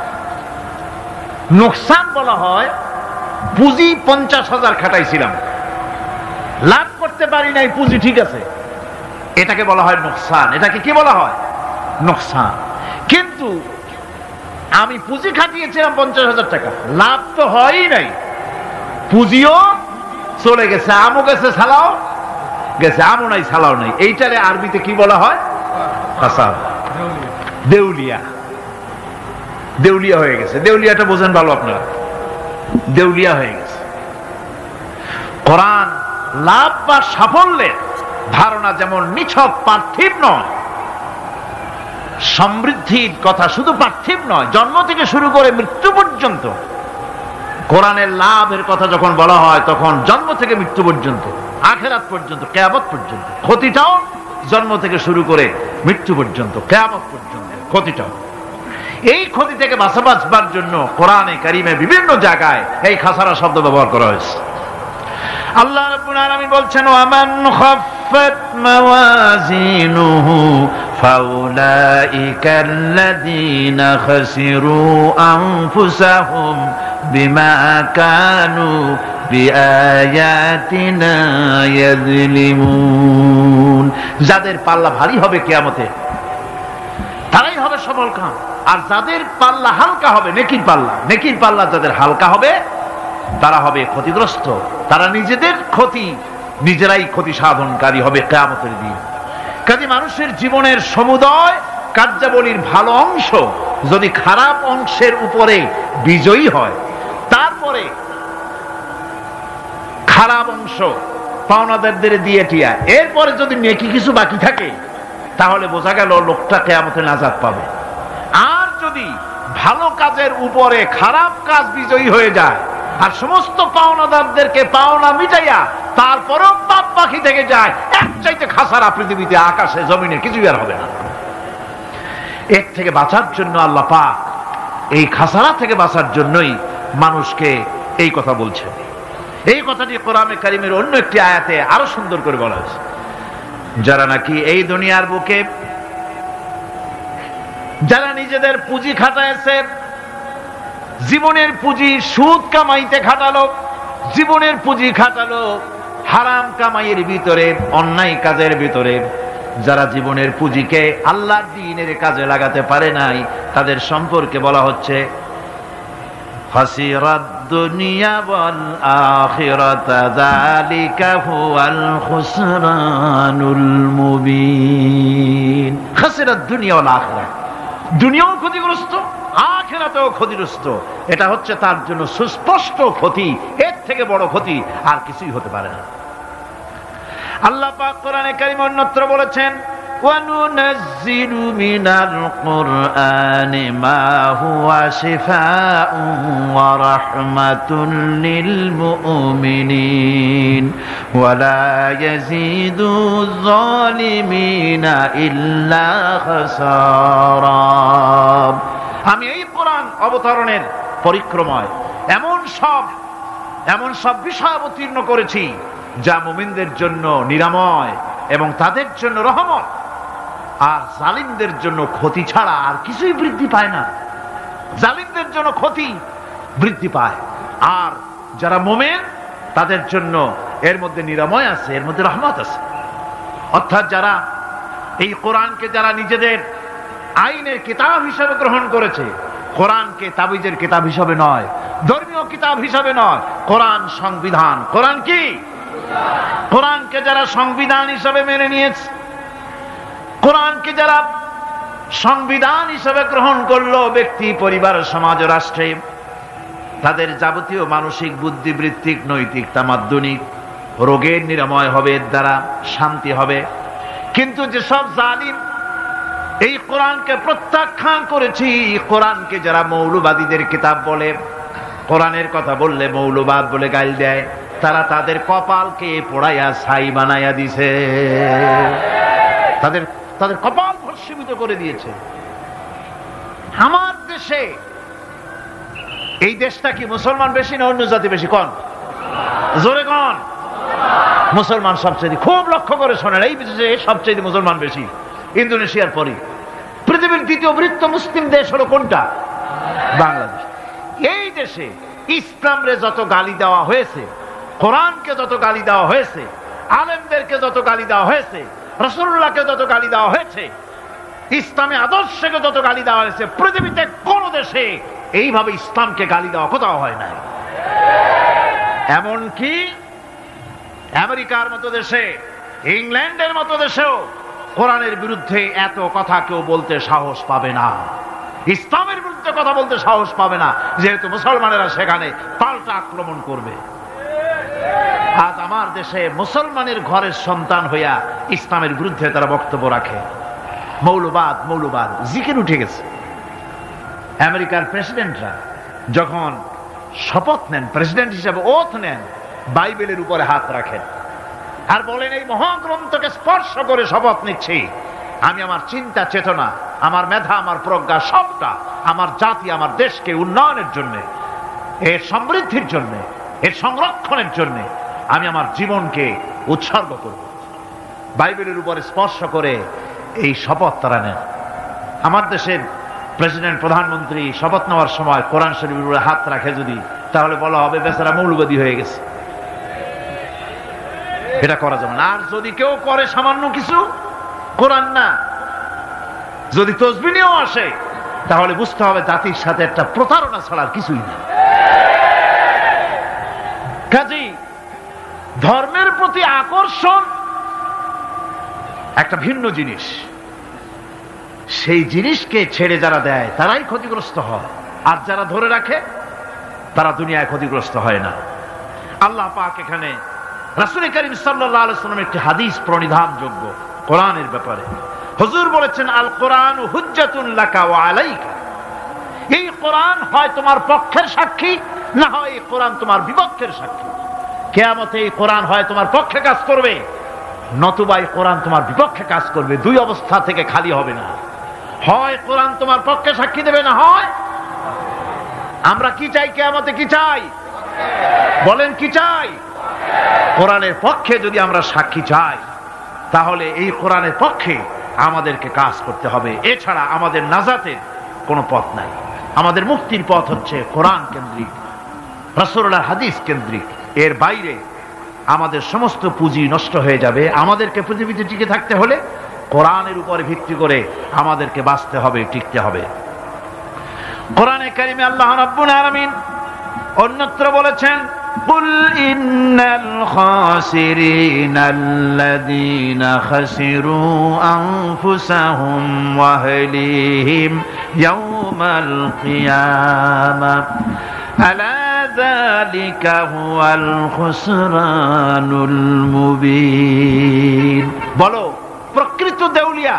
নোকসান বলা হয় পুঁজি 50,000 খাটাইছিলাম, লাভ করতে পারি নাই, পুঁজি ঠিক আছে, এটাকে বলা হয় নোকসান। এটাকে কি বলা হয়? নোকসান। কিন্তু আমি পুঁজি খাটিয়েছিলাম 50,000 টাকা, লাভ তো হয়ই নাই, পুঁজিও চলে গেছে, আমও গেছে, সালাও গেছে, আমও নাই, সালাও নাই। এইটারে আরবিতে কি বলা হয়? খাসারা, দেউলিয়া। দেউলিয়া হয়ে গেছে। দেউলিয়াটা বোঝেন ভালো আপনারা, দেউলিয়া হয়ে গেছে। কোরআন লাভ বা সাফল্যের ধারণা যেমন নিছক পার্থিব নয়, সমৃদ্ধির কথা শুধু পার্থিব নয়, জন্ম থেকে শুরু করে মৃত্যু পর্যন্ত কোরআনের লাভের কথা যখন বলা হয় তখন জন্ম থেকে মৃত্যু পর্যন্ত, আখিরাত পর্যন্ত, কিয়ামত পর্যন্ত। ক্ষতিটাও জন্ম থেকে শুরু করে মৃত্যু পর্যন্ত, কিয়ামত পর্যন্ত ক্ষতিটাও। এই ক্ষতি থেকে বাঁচবার জন্য কোরআনে কারিমে বিভিন্ন জায়গায় এই খাসারা শব্দ ব্যবহার করা হয়েছে। আল্লাহ রাব্বুল আলামিন বলছেন ওয়ামান খাফফাত মাওয়াজিনুহু ফাউলাইকাল্লাযীনা খাসিরু আনফুসাহুম বিমা কানু বিআয়াতিনা ইয়াযলিমুন। যাদের পাল্লা ভারী হবে কিয়ামতে তারাই হবে সফলকাম, আর যাদের পাল্লা হালকা হবে, নেকির পাল্লা, নেকির পাল্লা যাদের হালকা হবে তারা হবে ক্ষতিগ্রস্ত। তারা নিজেদের ক্ষতি নিজেরাই ক্ষতি সাধনকারী হবে কিয়ামতের দিন। কাজে মানুষের জীবনের সমুদয় কার্যাবলীর ভালো অংশ যদি খারাপ অংশের উপরে বিজয়ী হয়, তারপরে খারাপ অংশ পাওনাদারদের দিয়ে টিয়া, এরপরে যদি নেকি কিছু বাকি থাকে তাহলে বোঝা গেল লোকটা কিয়ামতে নাজাত পাবে। আর যদি ভালো কাজের উপরে খারাপ কাজ বিজয়ী হয়ে যায় আর সমস্ত পাওনাদারদেরকে পাওনা মিটাইয়া তারপরেও পাপ বাকি থেকে যায়, এক চাইতে খাসারা পৃথিবীতে, আকাশে, জমিনে কিছুই আর হবে না। এর থেকে বাঁচার জন্য আল্লাহ পাক এই খাসারা থেকে বাঁচার জন্যই মানুষকে এই কথা বলছেন। এই কথাটি কোরআনে কারিমের অন্য একটি আয়াতে আরো সুন্দর করে বলা হয়েছে। যারা নাকি এই দুনিয়ার বুকে যারা নিজেদের পুঁজি খাটাইছে, জীবনের পুঁজি সুদ কামাইতে খাটালো, জীবনের পুঁজি খাটালো হারাম কামাইয়ের ভিতরে, অন্যায় কাজের ভিতরে, যারা জীবনের পুঁজিকে আল্লাহর দ্বীনের কাজে লাগাতে পারে নাই, তাদের সম্পর্কে বলা হচ্ছে খাসিরাদ দুনিয়া ওয়াল আখিরাতা যালিকা হুয়াল খুসরানুল মুবিন। খাসিরাদ দুনিয়া ওয়াল আখিরাত, দুনিয়াও ক্ষতিগ্রস্ত, আখিরাতেও ক্ষতিগ্রস্ত। এটা হচ্ছে তার জন্য সুস্পষ্ট ক্ষতি, এর থেকে বড় ক্ষতি আর কিছুই হতে পারে না। আল্লাহ পাক কোরআনে কারীমে অন্যত্র বলেছেন وَنُنَزِّلُ مِنَ الْقُرْآنِ مَا هُوَ شِفَاءٌ وَرَحْمَةٌ لِلْمُؤْمِنِينَ وَلَا يَزِيدُ الظَّالِمِينَ إِلَّا خَسَارًا। আমি এই কোরআন অবতরণের পরিক্রমায় এমন সব বিষয় অবতীর্ণ করেছি যা মুমিনদের জন্য নিরাময় এবং তাদের জন্য রহমত, আর জালিমদের জন্য ক্ষতি ছাড়া আর কিছুই বৃদ্ধি পায় না। জালিমদের জন্য ক্ষতি বৃদ্ধি পায়, আর যারা মুমিন তাদের জন্য এর মধ্যে নিরাময় আছে, এর মধ্যে রহমত আছে। অর্থাৎ যারা এই কোরআনকে যারা নিজেদের আইনের কিতাব হিসেবে গ্রহণ করেছে, কোরআনকে তাবিজের কিতাব হিসেবে নয়, ধর্মীয় কিতাব হিসেবে নয়, কোরআন সংবিধান। কোরআন কি? কোরআনকে যারা সংবিধান হিসেবে মেনে নিয়েছে, কোরআনকে যারা সংবিধান হিসেবে গ্রহণ করলো, ব্যক্তি, পরিবার, সমাজ, রাষ্ট্রে তাদের যাবতীয় মানসিক, বুদ্ধিবৃত্তিক, নৈতিক, তামাদ্দুনিক রোগের নিরাময় হবে, এর দ্বারা শান্তি হবে। কিন্তু যেসব জালিম এই কোরআনকে প্রত্যাখ্যান করেছি, কোরআনকে যারা মৌলবাদীদের কিতাব বলে, কোরআনের কথা বললে মৌলবাদ বলে গাল দেয়, তারা তাদের কপালকে পোড়াইয়া ছাই বানাইয়া দিছে, তাদের তাদের কপাল ভস্মীভূত করে দিয়েছে। আমার দেশে, এই দেশটা কি মুসলমান বেশি না অন্য জাতি বেশি? কোন জোরে কোন? মুসলমান সবচেয়ে। খুব লক্ষ্য করে শোনেন, এই দেশে সবচেয়ে মুসলমান বেশি, ইন্দোনেশিয়ার পরে। পৃথিবীর দ্বিতীয় বৃহত্তম মুসলিম দেশ হলো কোনটা? বাংলাদেশ। এই দেশে ইসলামরে যত গালি দেওয়া হয়েছে, কোরআনকে যত গালি দেওয়া হয়েছে, আলেমদেরকে যত গালি দেওয়া হয়েছে, রাসূলুল্লাহকে যত গালি দেওয়া হয়েছে, ইসলামী আদর্শকে যত গালি দেওয়া হয়েছে, পৃথিবীতে কোন দেশে এইভাবে ইসলামকে গালি দেওয়া কোথাও হয় নাই। এমনকি আমেরিকার মতো দেশে, ইংল্যান্ডের মতো দেশেও কোরআনের বিরুদ্ধে এত কথা কেউ বলতে সাহস পাবে না, ইসলামের বিরুদ্ধে কথা বলতে সাহস পাবে না, যেহেতু মুসলমানেরা সেখানে পাল্টা আক্রমণ করবে। আজ আমার দেশে মুসলমানের ঘরের সন্তান হইয়া ইসলামের বিরুদ্ধে তারা বক্তব্য রাখে। মৌলবাদ মৌলবাদ জিকির উঠে গেছে। আমেরিকার প্রেসিডেন্টরা যখন শপথ নেন, প্রেসিডেন্ট হিসেবে ওথ নেন, বাইবেলের উপরে হাত রাখেন আর বলেন, এই মহাগ্রন্থকে স্পর্শ করে শপথ নিচ্ছি, আমি আমার চিন্তা চেতনা, আমার মেধা, আমার প্রজ্ঞা সবটা আমার জাতি, আমার দেশকে উন্নয়নের জন্য, এর সমৃদ্ধির জন্য, এর সংরক্ষণের জন্য আমি আমার জীবনকে উৎসর্গ করব। বাইবেলের উপরে স্পর্শ করে এই শপথ তারা নেন। আমার দেশের প্রেসিডেন্ট, প্রধানমন্ত্রী শপথ নেওয়ার সময় কোরআন শরীফের উপরে হাত রাখে যদি, তাহলে বলা হবে বেচারা মৌলবাদী হয়ে গেছে। এটা করা যাবে না। আর যদি কেউ করে সামান্য কিছু, কোরআন না, যদি তসবিহ নিয়েও আসে, তাহলে বুঝতে হবে জাতির সাথে একটা প্রতারণা ছাড়া আর কিছুই না। কাজেই ধর্মের প্রতি আকর্ষণ একটা ভিন্ন জিনিস, সেই জিনিসকে ছেড়ে যারা দেয় তারাই ক্ষতিগ্রস্ত হয়, আর যারা ধরে রাখে তারা দুনিয়ায় ক্ষতিগ্রস্ত হয় না। আল্লাহ পাক এখানে রাসূল করিম সাল্লাল্লাহু আলাইহি ওয়াসাল্লামের একটি হাদিস প্রণিধানযোগ্য কোরআনের ব্যাপারে। হুজুর বলেছেন, আল কোরআন হুজ্জাতুন লাকা ওয়া আলাইকা। এই কোরআন হয় তোমার পক্ষের সাক্ষী, না হয় এই কোরআন তোমার বিপক্ষের সাক্ষী। কিয়ামতে এই কোরআন হয় তোমার পক্ষে কাজ করবে, নতুবা এই কোরআন তোমার বিপক্ষে কাজ করবে। দুই অবস্থা থেকে খালি হবে না, হয় কোরআন তোমার পক্ষে সাক্ষী দেবে, না হয়। আমরা কি চাই? কিয়ামতে কি চাই? বলেন কি চাই? কোরআনের পক্ষে যদি আমরা সাক্ষী চাই, তাহলে এই কোরআনের পক্ষে আমাদেরকে কাজ করতে হবে। এছাড়া আমাদের নাজাতের কোনো পথ নাই। আমাদের মুক্তির পথ হচ্ছে কোরআন কেন্দ্রিক, রাসূলুল্লাহর হাদিস কেন্দ্রিক। এর বাইরে আমাদের সমস্ত পুঁজি নষ্ট হয়ে যাবে। আমাদেরকে পৃথিবীতে টিকে থাকতে হলে কোরআনের উপরে ভিত্তি করে আমাদেরকে বাঁচতে হবে, টিকতে হবে। কোরআনে কারিমে আল্লাহ রাব্বুল আলামিন অন্যত্র বলেছেন, কুল ইন্নাল খাসিরিনাল্লাযীনা খাসিরু আনফুসাহুম ওয়া আহলিহিম ইয়াওমাল কিয়ামাহ আলা যালিকা হুয়াল খুসরানুল মুবিন। বলো, প্রকৃত দেউলিয়া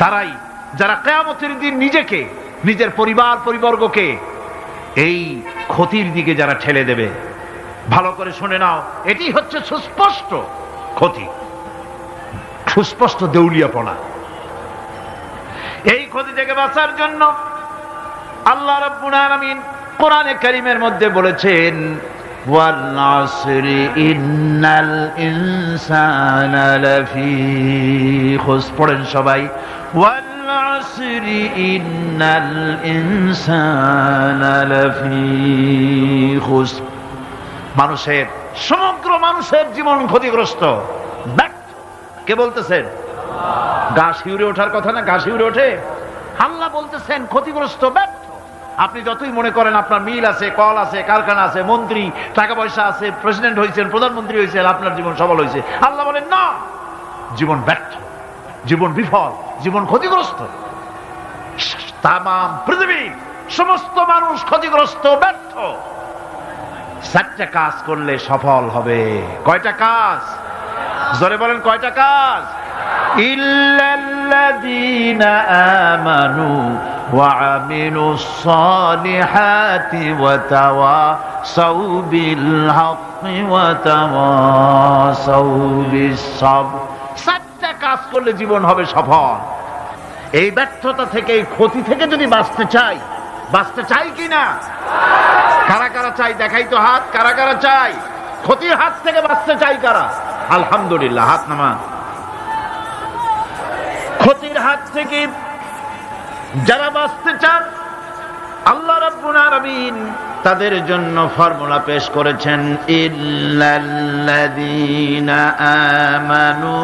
তারাই যারা কিয়ামতের দিন নিজেকে, নিজের পরিবার পরিবর্গকে এই ক্ষতির দিকে যারা ঠেলে দেবে। ভালো করে শুনে নাও, এটি হচ্ছে সুস্পষ্ট ক্ষতি, সুস্পষ্ট দেউলিয়াপনা। এই ক্ষতি থেকে বাঁচার জন্য আল্লাহ রাব্বুল আলামিন কোরআনে কারীমের মধ্যে বলেছেন, ওয়াল আসরি ইন্নাল ইনসানা লাফি খুস। পড়েন সবাই, ওয়াল আসরি ইন্নাল ইনসানা লাফি খুস। মানুষের, সমগ্র মানুষের জীবন ক্ষতিগ্রস্ত, ব্যর্থ। কে বলতেছেন? গা শিউরে ওঠার কথা না? গা শিউরে ওঠে। আল্লাহ বলতেছেন ক্ষতিগ্রস্ত, ব্যর্থ। আপনি যতই মনে করেন আপনার মিল আছে, কল আছে, কারখানা আছে, মন্ত্রী, টাকা পয়সা আছে, প্রেসিডেন্ট হয়েছেন, প্রধানমন্ত্রী হয়েছেন, আপনার জীবন সফল হয়েছে, আল্লাহ বলেন না, জীবন ব্যর্থ, জীবন বিফল, জীবন ক্ষতিগ্রস্ত। তামাম পৃথিবী, সমস্ত মানুষ ক্ষতিগ্রস্ত, ব্যর্থ। চারটা কাজ করলে সফল হবে। কয়টা কাজ? জোরে বলেন, কয়টা কাজ? ইল্লাল্লাযীনা আমানু ওয়া আমিলুস সালিহাতি ওয়া তাওয়াসাউ বিল হাক্কি ওয়া তাওয়াসাউ বিস সাবর। চারটা কাজ করলে জীবন হবে সফল। এই ব্যর্থতা থেকে, এই ক্ষতি থেকে যদি বাঁচতে চাই কিনা? কারা কারা চাই? দেখাই তো হাত। কারা কারা চাই? ক্ষতির হাত থেকে বাঁচতে চাই কারা? আলহামদুলিল্লাহ, হাত নামান। ক্ষতির হাত থেকে যারা বাঁচতে চান, আল্লাহ রাব্বুল আলামিন তাদের জন্য ফর্মুলা পেশ করেছেন, ইল্লাল্লাযীনা আমানু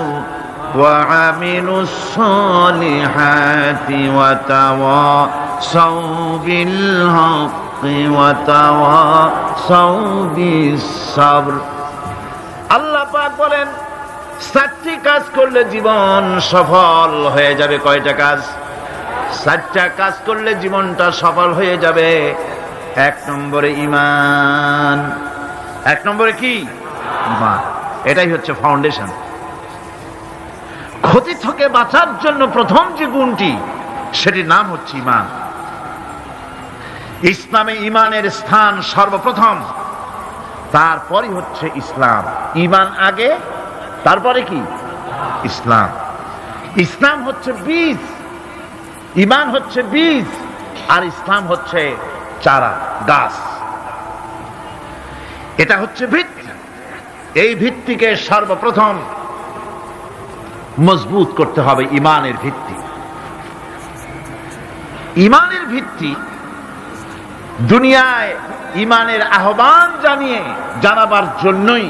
ওয়া আমিলুস সালিহাতি ওয়া তাওয়াসাউ বিল হাক্কি ওয়া তাওয়াসাউ বিস সাবর। আল্লাহ পাক বলেন, চারটি কাজ করলে জীবন সফল হয়ে যাবে। কয়টা কাজ? চারটা কাজ করলে জীবনটা সফল হয়ে যাবে। এক নম্বরে ঈমান। এক নম্বরে কি? ঈমান। এটাই হচ্ছে ফাউন্ডেশন। ক্ষতি থেকে বাঁচার জন্য প্রথম যে গুণটি, সেটির নাম হচ্ছে ঈমান। ইসলামে ঈমানের স্থান সর্বপ্রথম, তারপরই হচ্ছে ইসলাম। ঈমান আগে, তারপরে কি? ইসলাম। ইসলাম হচ্ছে বীজ, ঈমান হচ্ছে বীজ, আর ইসলাম হচ্ছে চারা, গাছ। এটা হচ্ছে ভিত্তি। এই ভিত্তিকে সর্বপ্রথম মজবুত করতে হবে। ঈমানের ভিত্তি, ঈমানের ভিত্তি দুনিয়ায় ঈমানের আহ্বান জানাবার জন্যই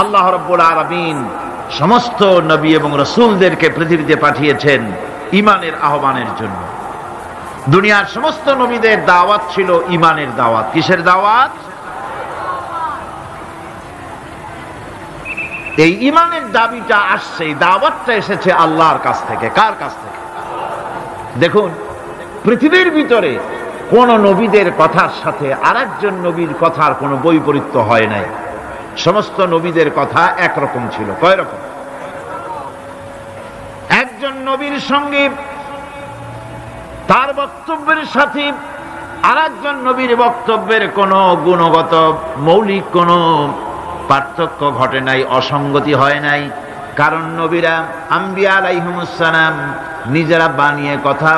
আল্লাহ রাব্বুল আলামিন সমস্ত নবী এবং রাসূলদেরকে পৃথিবীতে পাঠিয়েছেন ঈমানের আহ্বানের জন্য। দুনিয়ার সমস্ত নবীদের দাওয়াত ছিল ঈমানের দাওয়াত। কিসের দাওয়াত? এই ঈমানের দাবিটা আসছে, এই দাওয়াতটা এসেছে আল্লাহর কাছ থেকে। কার কাছ থেকে? দেখুন, পৃথিবীর ভিতরে কোন নবীদের কথার সাথে আরেকজন নবীর কথার কোনো বৈপরীত্য হয় নাই। সমস্ত নবীদের কথা একরকম ছিল। কয় রকম? একজন নবীর সঙ্গে তার বক্তব্যের সাথে আরেকজন নবীর বক্তব্যের কোনো গুণগত মৌলিক কোনো পার্থক্য ঘটে নাই, অসঙ্গতি হয় নাই। কারণ নবীরা, আম্বিয়া আলাইহিমুস সালাম, নিজেরা বানিয়ে কথা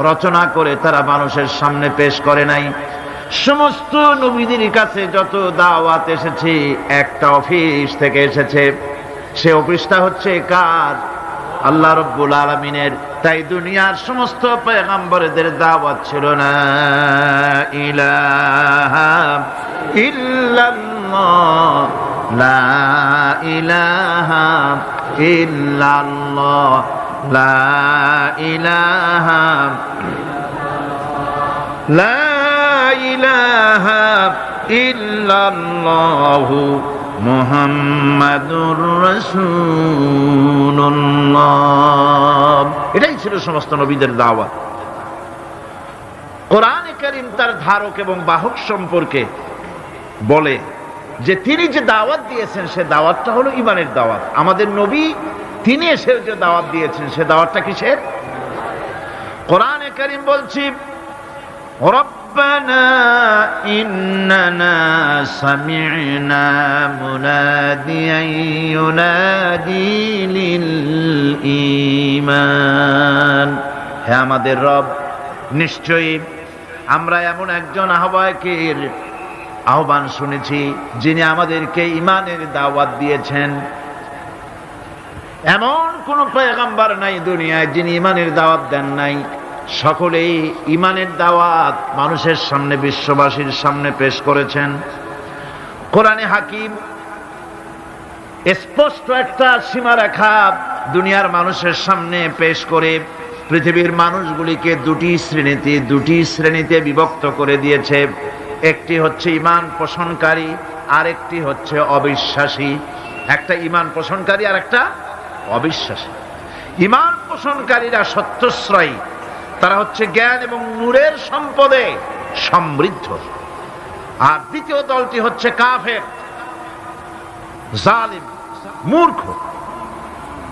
রচনা করে তারা মানুষের সামনে পেশ করে নাই। সমস্ত নবীদের কাছে যত দাওয়াত এসেছে, একটা অফিস থেকে এসেছে। সে অফিসটা হচ্ছে কার? আল্লাহ রাব্বুল আলামিনের। তাই দুনিয়ার সমস্ত পয়গম্বরদের দাওয়াত ছিল না ইলাহা ইল্লাল্লাহ, লা ইলাহা ইল্লাল্লাহ, লা ইলাহা, লা ইলাহা ইল্লাল্লাহু মুহাম্মাদুর রাসূলুল্লাহ। এটাই ছিল সমস্ত নবীদের দাওয়াত। কোরআনে কারীম তার ধারক এবং বাহক সম্পর্কে বলে যে তিনি যে দাওয়াত দিয়েছেন সে দাওয়াতটা হলো ঈমানের দাওয়াত। আমাদের নবী তিনি এসে যে দাওয়াত দিয়েছেন সে দাওয়াতটা কিসের? কোরআনে কারীম বলছি, রব্বানা ইন্নানা সামি'না মুনাদিয়ান ইউনাদি লিল ঈমান। হে আমাদের রব, নিশ্চয়ই আমরা এমন একজন আহ্বায়কের আহ্বান শুনেছি যিনি আমাদেরকে ঈমানের দাওয়াত দিয়েছেন। এমন কোন পয়গম্বর নাই দুনিয়ায় যিনি ঈমানের দাওয়াত দেন নাই। সকলেই ঈমানের দাওয়াত মানুষের সামনে, বিশ্ববাসীর সামনে পেশ করেছেন। কোরআনে হাকিম স্পষ্ট একটা সীমারেখা দুনিয়ার মানুষের সামনে পেশ করে পৃথিবীর মানুষগুলিকে দুটি শ্রেণীতে বিভক্ত করে দিয়েছে। একটি হচ্ছে ঈমান পোষণকারী, আরেকটি হচ্ছে অবিশ্বাসী। একটা ঈমান পোষণকারী আর একটা অবিশ্বাসী। ঈমান পোষণকারীরা সত্যশ্রয়ী, তারা হচ্ছে জ্ঞান এবং নূরের সম্পদে সমৃদ্ধ। আর দ্বিতীয় দলটি হচ্ছে কাফের, জালিম, মূর্খ।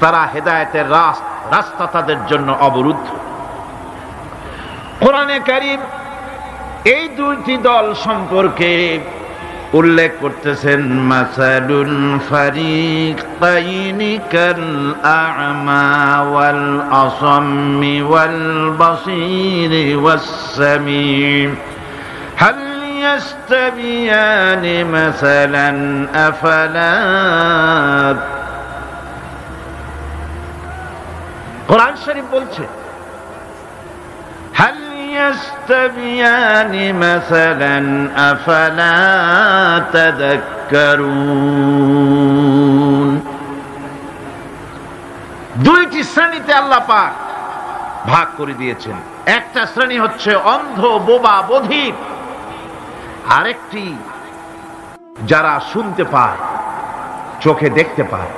তারা হেদায়েতের রাস্তা তাদের জন্য অবরুদ্ধ। কোরআনে কারীম এই দুইটি দল সম্পর্কে উল্লেখ করতেছেন, মাসালুল ফারিকাইনি কাল আ'মা ওয়াল আসাম্মি ওয়াল বাসীরি ওয়াস সামীম হাল ইয়াস্তাবিয়ানি মাসালান আফালা। কোরআন শরীফ বলছে হাল ইয়াস্তাবিয়ানি মাসালান আফালা তাযাক্কারুন। দুইটি শ্রেণীতে আল্লাহ পাক ভাগ করে দিয়েছেন। একটা শ্রেণী হচ্ছে অন্ধ, বোবা, বধির। আরেকটি যারা শুনতে পায়, চোখে দেখতে পায়।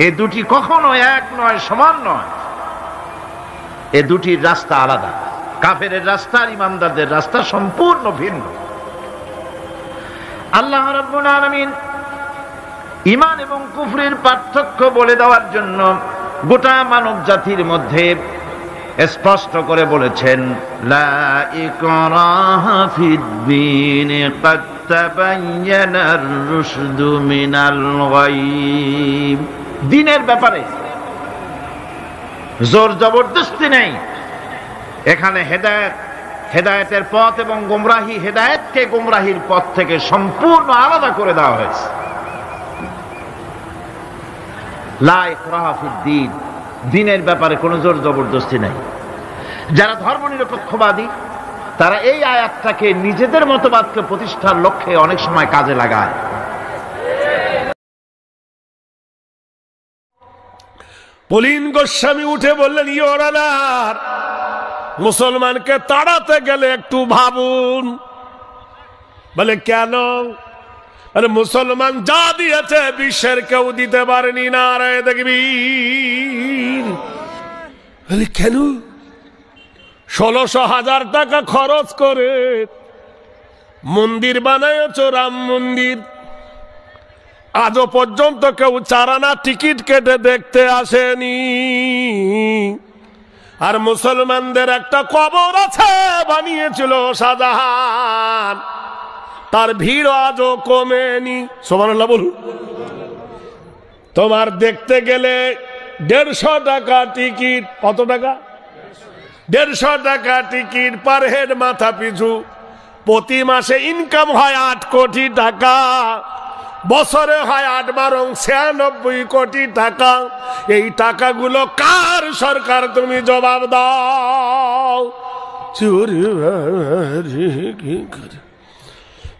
এ দুটি কখনো এক নয়, সমান নয়। এ দুটির রাস্তা আলাদা। কাফেরের রাস্তা আর ইমানদারদের রাস্তা সম্পূর্ণ ভিন্ন। আল্লাহ রাব্বুল আলামিন ঈমান এবং কুফরের পার্থক্য বলে দেওয়ার জন্য গোটা মানব জাতির মধ্যে স্পষ্ট করে বলেছেন, লা ইকরাহা ফিদ-দীন ক্বাদ তাবায়্যানার রুশদু মিনাল গায়ব। দ্বীনের ব্যাপারে জোর জবরদস্তি নেই। এখানে হেদায়েতের পথ এবং গোমরাহি, হেদায়েতকে গোমরাহির পথ থেকে সম্পূর্ণ আলাদা করে দেওয়া হয়েছে। লা ইকরাহা ফিদ-দীন, দ্বীনের ব্যাপারে কোনো জোর জবরদস্তি নেই। যারা ধর্মনিরপেক্ষবাদী তারা এই আয়াতটাকে নিজেদের মতবাদকে প্রতিষ্ঠার লক্ষ্যে অনেক সময় কাজে লাগায়। পুলিন গোস্বামী উঠে বললেন, ইয়োরানার, মুসলমানকে তাড়াতে গেলে একটু ভাবুন। বলে কেন? আরে মুসলমান যা দিয়েছে বিশ্বের কেউ দিতে পারেনি। না রে দেখবি। বলে কেন? 16,000 টাকা খরচ করে মন্দির বানায়ছ, রাম মন্দির। আজও পর্যন্ত কেউ 4 আনা টিকিট কেটে দেখতে আসেনি। আর মুসলমানদের একটা কবর আছে, বানিয়েছিল শাহজাহান, তার ভিড় আজও কমেনি। সুবহানাল্লাহ বলুন। তোমার দেখতে গেলে 150 টাকা টিকিট। কত টাকা? 150 টাকা টিকিট পার হেড, মাথা পিছু। প্রতি মাসে ইনকাম হয় 8 কোটি টাকা, বছরে হয় 8 বরং 96 কোটি টাকা। এই টাকাগুলো কার সরকার? তুমি জবাব দাও।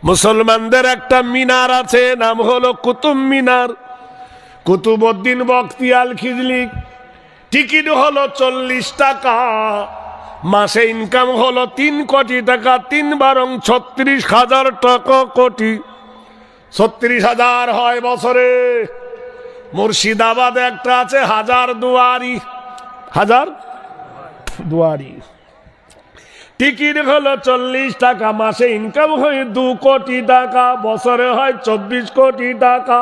মুসলমানদের একটা মিনার আছে, নাম হলো কুতুব মিনার। কুতুবউদ্দিন বখতিয়ার খিজলি। টিকিট হলো 40 টাকা, মাসে ইনকাম হলো 3 কোটি টাকা। 3 বরং 36,000 টাকা কোটি। 36,000 হয় বছরে। মুর্শিদাবাদে একটা আছে হাজার দুয়ারি। টিকিট হলো 40 টাকা, মাসে ইনকাম হয় 2 কোটি টাকা, বছরে হয় 24 কোটি টাকা।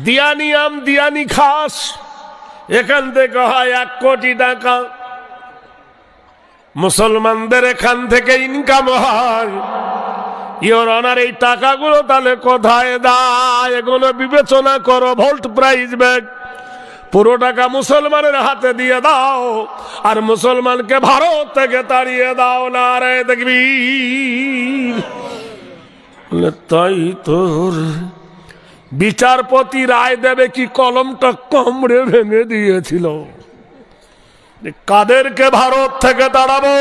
দিয়ানিয়াম, দিয়ানি খাস, এখান থেকে হয় 1 কোটি টাকা। মুসলমানদের এখান থেকে ইনকাম হয়। ইওর অনার, এই টাকাগুলো তাহলে কোথায় দেয়? এগুলো বিবেচনা করো। ভোল্ট প্রাইজ ব্যাগ পুরো টাকা মুসলমানের হাতে দিয়ে দাও, আর মুসলমানকে ভারত থেকে তাড়িয়ে দাও। না রে দেখবি। তাই তোর বিচারপতি রায় দেবে কি কলমটা কামড়ে ভেঙে দিয়েছিল। কাদেরকে ভারত থেকে তাড়াবো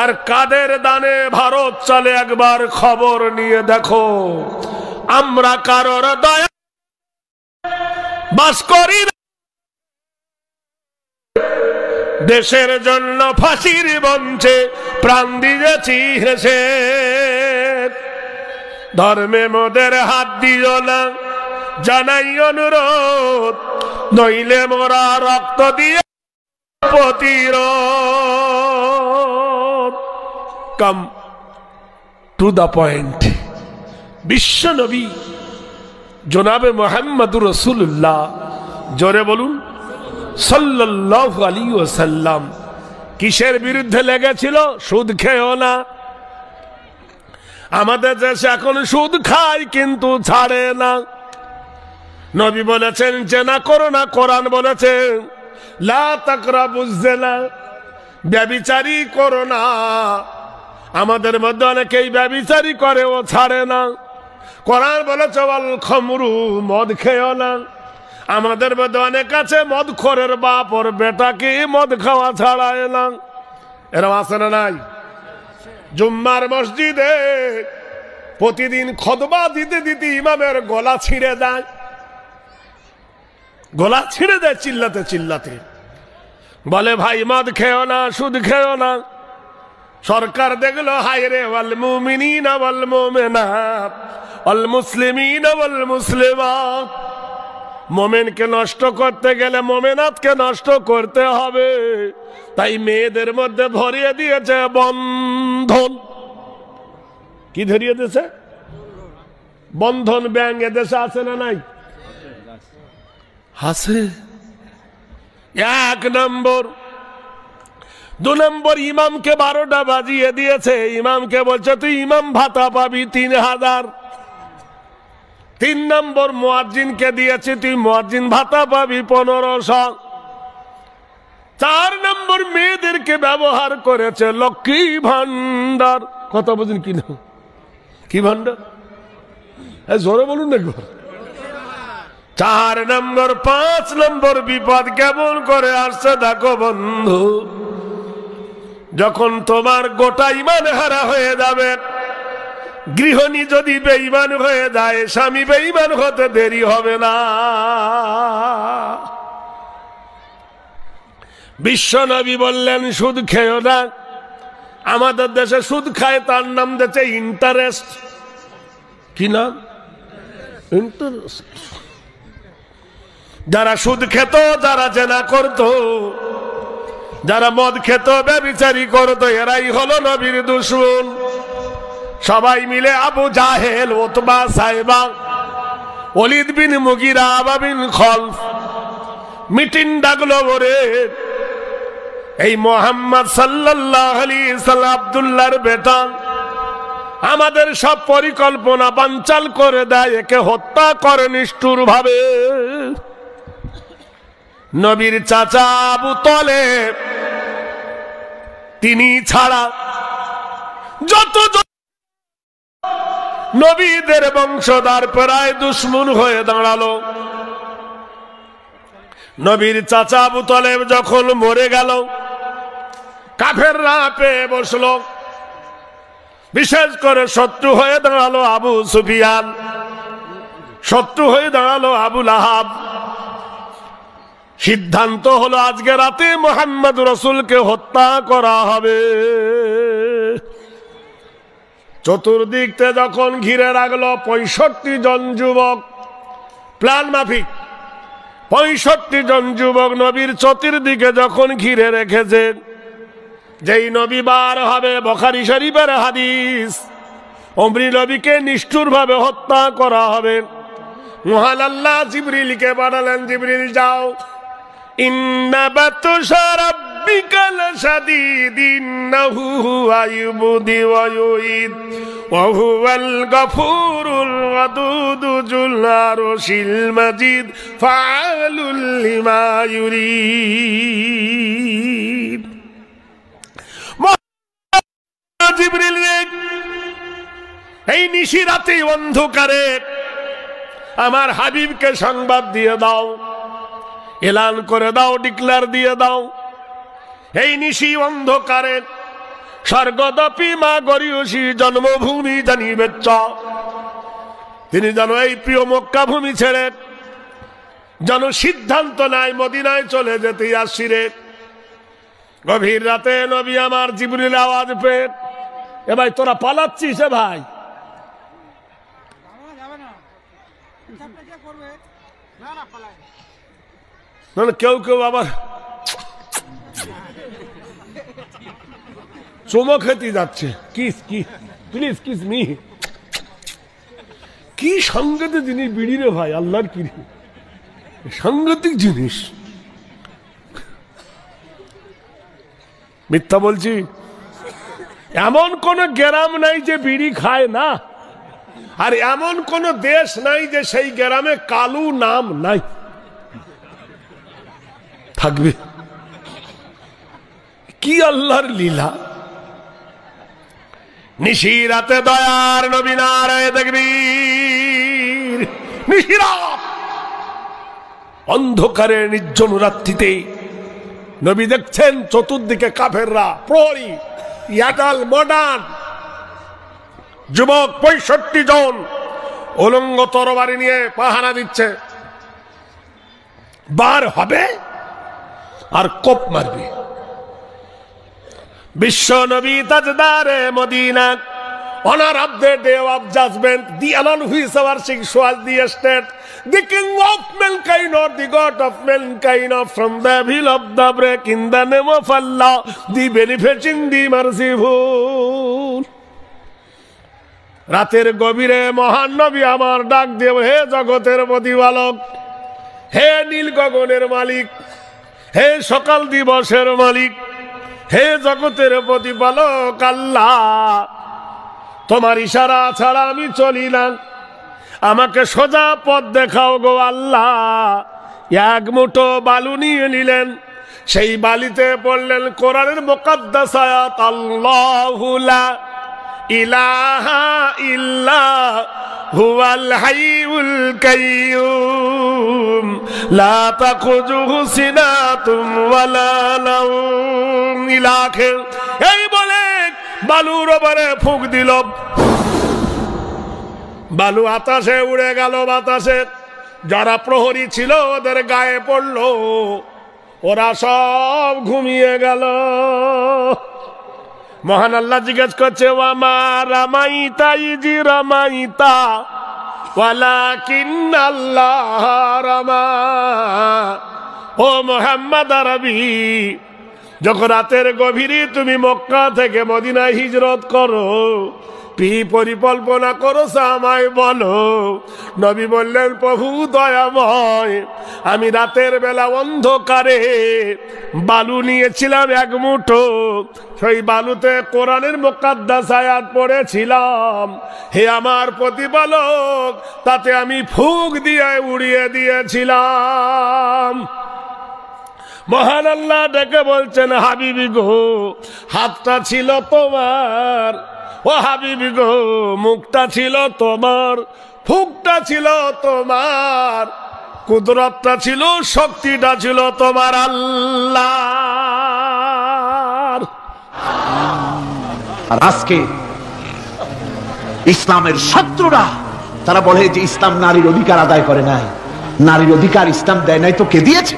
আর কাদের দানে ভারত চলে, একবার খবর নিয়ে দেখো। আমরা কারোর দয়া বাস করি না, দেশের জন্য ফাঁসির মঞ্চে প্রাণ দিয়েছি হেসে। ধর্মে মোদের হাত দিও না, জানাই অনুরোধ, নইলে মোরা রক্ত দিয়ে প্রতিরোধ। কম টু দ্য পয়েন্ট। বিশ্ব নবী জনাবে মুহাম্মদুর রাসূলুল্লাহ, জোরে বলুন সাল্লাল্লাহু আলাইহি ওয়াসাল্লাম, কিসের বিরুদ্ধে লেগেছিল? সুদ খেও না। আমাদের দেশে এখন সুদ খায় কিন্তু ছাড়ে না। নবী বলেছেন জেনা করো না, কোরআন বলেছেন লা তাকরাবুজ জিনা, ব্যভিচারী করো না। আমাদের মধ্যে অনেকেই ব্যভিচারী করে, ও ছাড়ে না। কোরআন বলেছে ওয়াল খামরু, মদ খেও না। আমাদের মধ্যে অনেক আছে মদখোরের বাপ ওর বেটাকে মদ খাওয়া ছাড়ায় না। এরকম আছে না নাই? জুম্মার মসজিদে প্রতিদিন খুতবা দিতে দিতে ইমামের গলা ছিঁড়ে যায়, গলা ছিঁড়ে দেয় চিল্লাতে চিল্লাতে। বলে ভাই মদ খেও না, সুদ খেও না। সরকার দেখলো হায় রে, ওয়াল মুমিনিনা ওয়াল মুমিনাত ওয়াল মুসলিমিনা ওয়াল মুসলিমাত, মোমেনকে নষ্ট করতে গেলে মোমেনাতকে নষ্ট করতে হবে। তাই মেয়েদের মধ্যে ধরিয়ে দিয়েছে বন্ধন। কি ধরিয়ে দিয়েছে? বন্ধন ব্যাংক। এদেশে আছে না নাই? আছে। এক নম্বর। দু নম্বর, ইমামকে 12টা বাজিয়ে দিয়েছে। ইমামকে বলছে তুই ইমাম ভাতা পাবি 3000। 3 নম্বর, মুয়াজ্জিনকে দিয়েছে তুই মুয়াজ্জিন ভাতা পাবি 1500। 4 নম্বর, মেয়েদেরকে ব্যবহার করেছে লক্ষ্মী ভান্ডার। কথা বুঝুন কি না? কি ভান্ডার? জোরে বলুন না। 4 নম্বর, 5 নম্বর বিপদ কেমন করে আসছে দেখো বন্ধু। যখন তোমার গোটা ইমান হারা হয়ে যাবে, গৃহিণী যদি বেঈমান হয়ে যায়, স্বামী বেঈমান হতে দেরি হবে না। বিশ্ব নবী বললেন সুদ খেও না। আমাদের দেশে সুদ খায়, তার নাম দিয়েছে ইন্টারেস্ট। কি নাম? ইন্টারেস্ট। যারা সুদ খেত, যারা জেনা করত, যারা মদ খেত, ব্যভিচারী করত, এরাই হলো নবীর দুশমন। সবাই মিলে আবু জাহেল, উতবা, সাইবা, ওলিদ বিন মুগিরা, আবা বিন খলফ মিটিং ডাকলো ওরে। এই মুহাম্মদ সাল্লাল্লাহু আলাইহি সাল্লাম আব্দুল্লাহর বেটা আমাদের সব পরিকল্পনা বানচাল করে দেয়, একে হত্যা করে নিষ্ঠুর ভাবে। নবীর চাচা আবু তালেব, তিনি ছাড়া যত নবীদের বংশধর প্রায় দুশ্মন হয়ে দাঁড়ালো। নবীর চাচা আবু তালেব যখন মরে গেল, কাফেররা পেয়ে বসলো। বিশেষ করে শত্রু হয়ে দাঁড়ালো আবু সুফিয়ান, শত্রু হয়ে দাঁড়ালো আবু লাহাব। সিদ্ধান্ত হলো আজকে রাতে মুহাম্মদ রাসূলকে হত্যা করা হবে। চতুর্দিকতে যখন ঘিরে রাখলো 65 জন যুবক, প্ল্যান মাফিক 65 জন যুবক নবীর চতুর্দিকে যখন ঘিরে রেখেছে, যেই নবী বার হবে, বুখারী শরীফের হাদিস, অমরি নবীকে নিষ্ঠুর ভাবে হত্যা করা হবে। মহান আল্লাহ জিবরিলকে পাঠালেন, জিবরিল যাও, ইন্না বাতশা রাব্বিকা লাশাদীদ ইন্নাহু হুয়া ইউবদি ওয়া ইউঈদ ওয়া হুয়াল গফুরুল ওয়াদুদ যুল আরশিল মাজিদ ফাআলুল লিমা ইউরিদ। জিবরিল এই নিশিরাতে অন্ধকারে আমার হাবিবকে সংবাদ দিয়ে দাও, এলান করে দাও, ডিক্লার দিয়ে দাও, এই নিশি অন্ধকারে স্বর্গদপি মা গরিয়সী জন্মভূমি জানিবে চ। তিনি যেন এই প্রিয় মক্কা ভূমি ছেড়ে যেন সিদ্ধান্ত নাই মদিনায় চলে যেতে আসিরে। গভীর রাতে নবী আমার জিবরিল আওয়াজ পেয়ে, এ ভাই তোরা পালাচ্ছিস? এ ভাই কেউ কেউ আবার চুমো খেতে যাচ্ছে। কি কি প্লিজ কিস মি। কি সাংঘাতিক জিনিস বিড়ি রে ভাই, আল্লাহর কি সাংঘাতিক জিনিস। মিথ্যা বলছি? এমন কোন গ্রাম নাই যে বিড়ি খায় না, আর এমন কোন দেশ নাই যে সেই গ্রামে কালু নাম নাই। থাকবে কি আল্লাহর লীলা। নিশিরাতে দয়ার নবী নারায়ে তাকবীর। নিশিরাত অন্ধকারে নির্জন রাত্রিতে নবী দেখছেন চতুর্দিকে কাফেররা, প্রহরী, ইয়াটাল, মডার্ন যুবক 65 জন উলঙ্গ তরবারি নিয়ে পাহারা দিচ্ছে। বার হবে আর কোপ মারবে। বিশ্ব নবী তাজদারে Medina, honor of the day of judgment, the alone who is our sexual the estate, the king of mankind or the god of mankind, from the will of the break in the name of Allah, the beneficent, the merciful. রাতের গভীরে মহান নবী আমার ডাক দেব, হে জগতের প্রতিপালক, হে নীল গগনের মালিক, হে সকাল দিবসের মালিক, হে জগতের প্রতিপালক আল্লাহ, তোমার ইশারা ছাড়া আমি চলি না, আমাকে সোজা পথ দেখাও গো আল্লাহ। এক মুঠো বালু নিয়ে নিলেন, সেই বালিতে পড়লেন কোরআনের মুকাদ্দাস আয়াত, আল্লাহু লা ইলাহা ইল্লা হুয়াল হাইয়ুল কাইয়্যুম লা তাখুযুহু সিনাতুম ওয়ালা নাওম। ইলাহে এই বলে বালুর ওপরে ফুঁক দিল, বালু আকাশে উড়ে গেল বাতাসে। যারা প্রহরী ছিল ওদের গায়ে পড়ল, ওরা সব ঘুমিয়ে গেল। মহান আল্লাহ জিজ্ঞেস করছে, ওয়ামা রামাইতা ইজি রামাইতা ওয়ালাকিন্নাল্লাহ রামা। ও মুহাম্মদ আরবি, যখন রাতের গভীরে তুমি মক্কা থেকে মদিনায় হিজরত করো, কি পরিকল্পনা করছো আমায় বলো। নবী বললেন, প্রভু দয়াময়, আমি রাতের বেলা অন্ধকারে বালু নিয়েছিলাম এক মুঠো, সেই বালুতে কোরআনের মুকাদ্দাস আয়াত পড়েছিলাম, হে আমার প্রতিপালক, তাতে আমি ফুঁক দিয়ে উড়িয়ে দিয়েছিলাম। মহান আল্লাহ ডেকে বলছেন, হাবিবি গো, হাতটা ছিল তোমার, ও হাবিবি গো, মুখটা ছিল তোমার, ফুঁকটা ছিল তোমার, কুদরতটা ছিল, শক্তিটা ছিল তোমার আল্লাহ। আর আজকে ইসলামের শত্রুরা তারা বলে যে ইসলাম নারীর অধিকার আদায় করে নাই। নারীর অধিকার ইসলাম দেয় নাই তো কে দিয়েছে?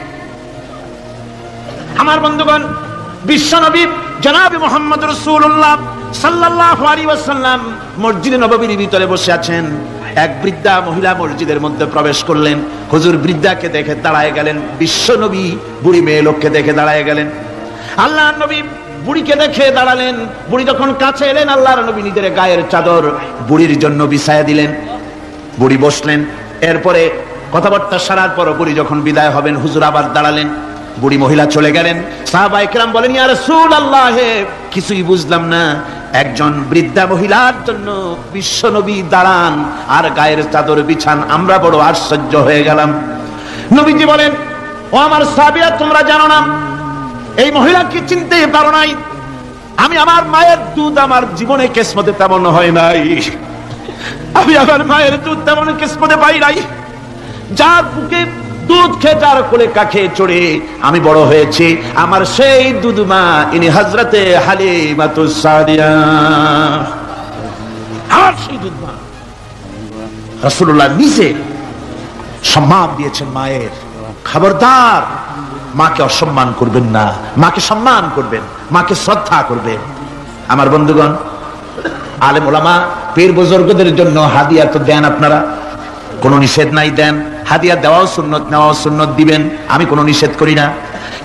আমার বন্ধুগণ, বিশ্বনবী জনাবে মুহাম্মদ রাসূলুল্লাহ সাল্লাল্লাহু আলাইহি ওয়াসাল্লাম মসজিদে নববীর ভিতরে বসে আছেন। এক বৃদ্ধা মহিলা মসজিদের মধ্যে প্রবেশ করলেন। হুজুর বৃদ্ধাকে দেখে দাঁড়ায় গেলেন, বিশ্বনবী বুড়ি মেয়ে লোককে দেখে দাঁড়ায় গেলেন। আল্লাহর নবী বুড়িকে দেখে দাঁড়ালেন। বুড়ি যখন কাছে এলেন, আল্লাহর নবী নিজের গায়ের চাদর বুড়ির জন্য বিছায়া দিলেন। বুড়ি বসলেন। এরপরে কথাবার্তা সারার পর বুড়ি যখন বিদায় হবেন, হুজুর আবার দাঁড়ালেন। বুড়ি মহিলা চলে গেলেন। সাহাবায়ে কেরাম বলেন, ইয়া রাসূলুল্লাহ, কিছুই বুঝলাম না, একজন বৃদ্ধা মহিলার জন্য বিশ্বনবী দাঁড়ান আর গায়ের চাদর বিছান, আমরা বড় আশ্চর্য হয়ে গেলাম। নবীজি বলেন, ও আমার সাহাবীরা, তোমরা জানো না, এই মহিলাকে চিনতে পারো নাই, আমি আমার মায়ের দুধ আমার জীবনে কিসমতে তেমন হয় নাই, আমি আমার মায়ের দুধ তেমন কিসমতে পাই নাই, যার বুকে দুধ খেয়ে যার কোলে কাখে চড়ে আমি বড় হয়েছি, আমার সেই দুধ মা ইনি হযরতে হালিমাতুস সাদিয়া, আর সেই দুধ মা। রাসূলুল্লাহ নিজে সম্মান দিয়েছেন মায়ের। খবরদার, মাকে অসম্মান করবেন না, মাকে সম্মান করবেন, মাকে শ্রদ্ধা করবেন। আমার বন্ধুগণ, আলেম ওলামা পীর বুজুর্গদের জন্য হাদিয়া তো দেন, আপনারা কোনো নিষেধ নাই, দেন। হাদিয়া দেওয়াও সুন্নত, নেওয়াও সুন্নত, দিবেন, আমি কোনো নিষেধ করি না।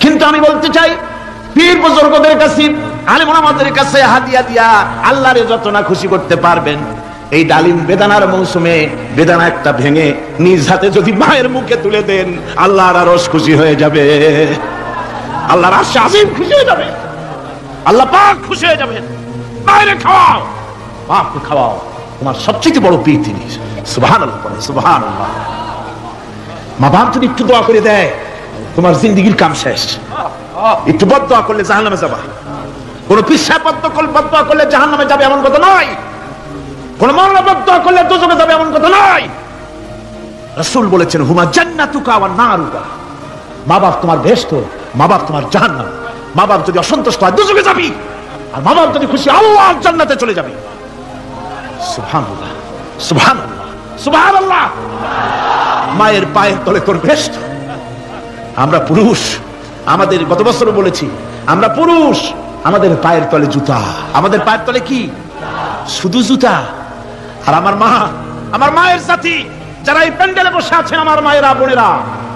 কিন্তু আমি বলতে চাই, পীর বুজুর্গদের কাছে আলেম ওলামাদের কাছে হাদিয়া দিয়া আল্লাহরে যত না খুশি করতে পারবেন, এই ডালিম বেদানার মৌসুমে বেদানা একটা ভেঙে নিজ হাতে যদি মায়ের মুখে তুলে দেন, আল্লাহর আরশ খুশি হয়ে যাবে, আল্লাহর আরশ আজিম খুশি হয়ে যাবে, আল্লাহ পাক খুশি হয়ে যাবেন। মায়েরে খাওয়াও, বাপকে খাওয়াও, তোমার সবচেয়ে বড় পীর তিনি। সুবহানাল্লাহ, সুবহানাল্লাহ। মা বাপ যদি একটু দোয়া করে দেয়, তোমার জিন্দেগির কাম শেষ। একটু বদদোয়া করলে জাহান্নামে যাবা। কোন পিসাব বদদোয়া করলে জাহান্নামে যাবে এমন কথা নয়, কোন মওলানা বদদোয়া করলে দোজখে যাবে এমন কথা নয়। রাসূল বলেছেন, হুমা জান্নাতুকা ওয়া নারুকা। মা বাপ তোমার বেহেশত, মা বাপ তোমার জাহান্নাম। মা বাপ যদি অসন্তুষ্ট হয় দোজখে যাবি, আর মা বাপ যদি খুশি আল্লাহর জান্নাতে চলে যাবে। সুবহানাল্লাহ, সুবহানাল্লাহ, সুবহানাল্লাহ। মায়ের পায়ের তলে তোর বেহেশত। আমরা পুরুষ, আমাদের গত বছর বলেছি, আমরা পুরুষ, আমাদের পায়ের তলে জুতা। আমাদের পায়ের তলে কি? শুধু জুতা। আর আমার মা, আমার মায়ের জাতি যারা এই প্যান্ডেলে বসে আছেন, আমার মায়েরা বোনেরা,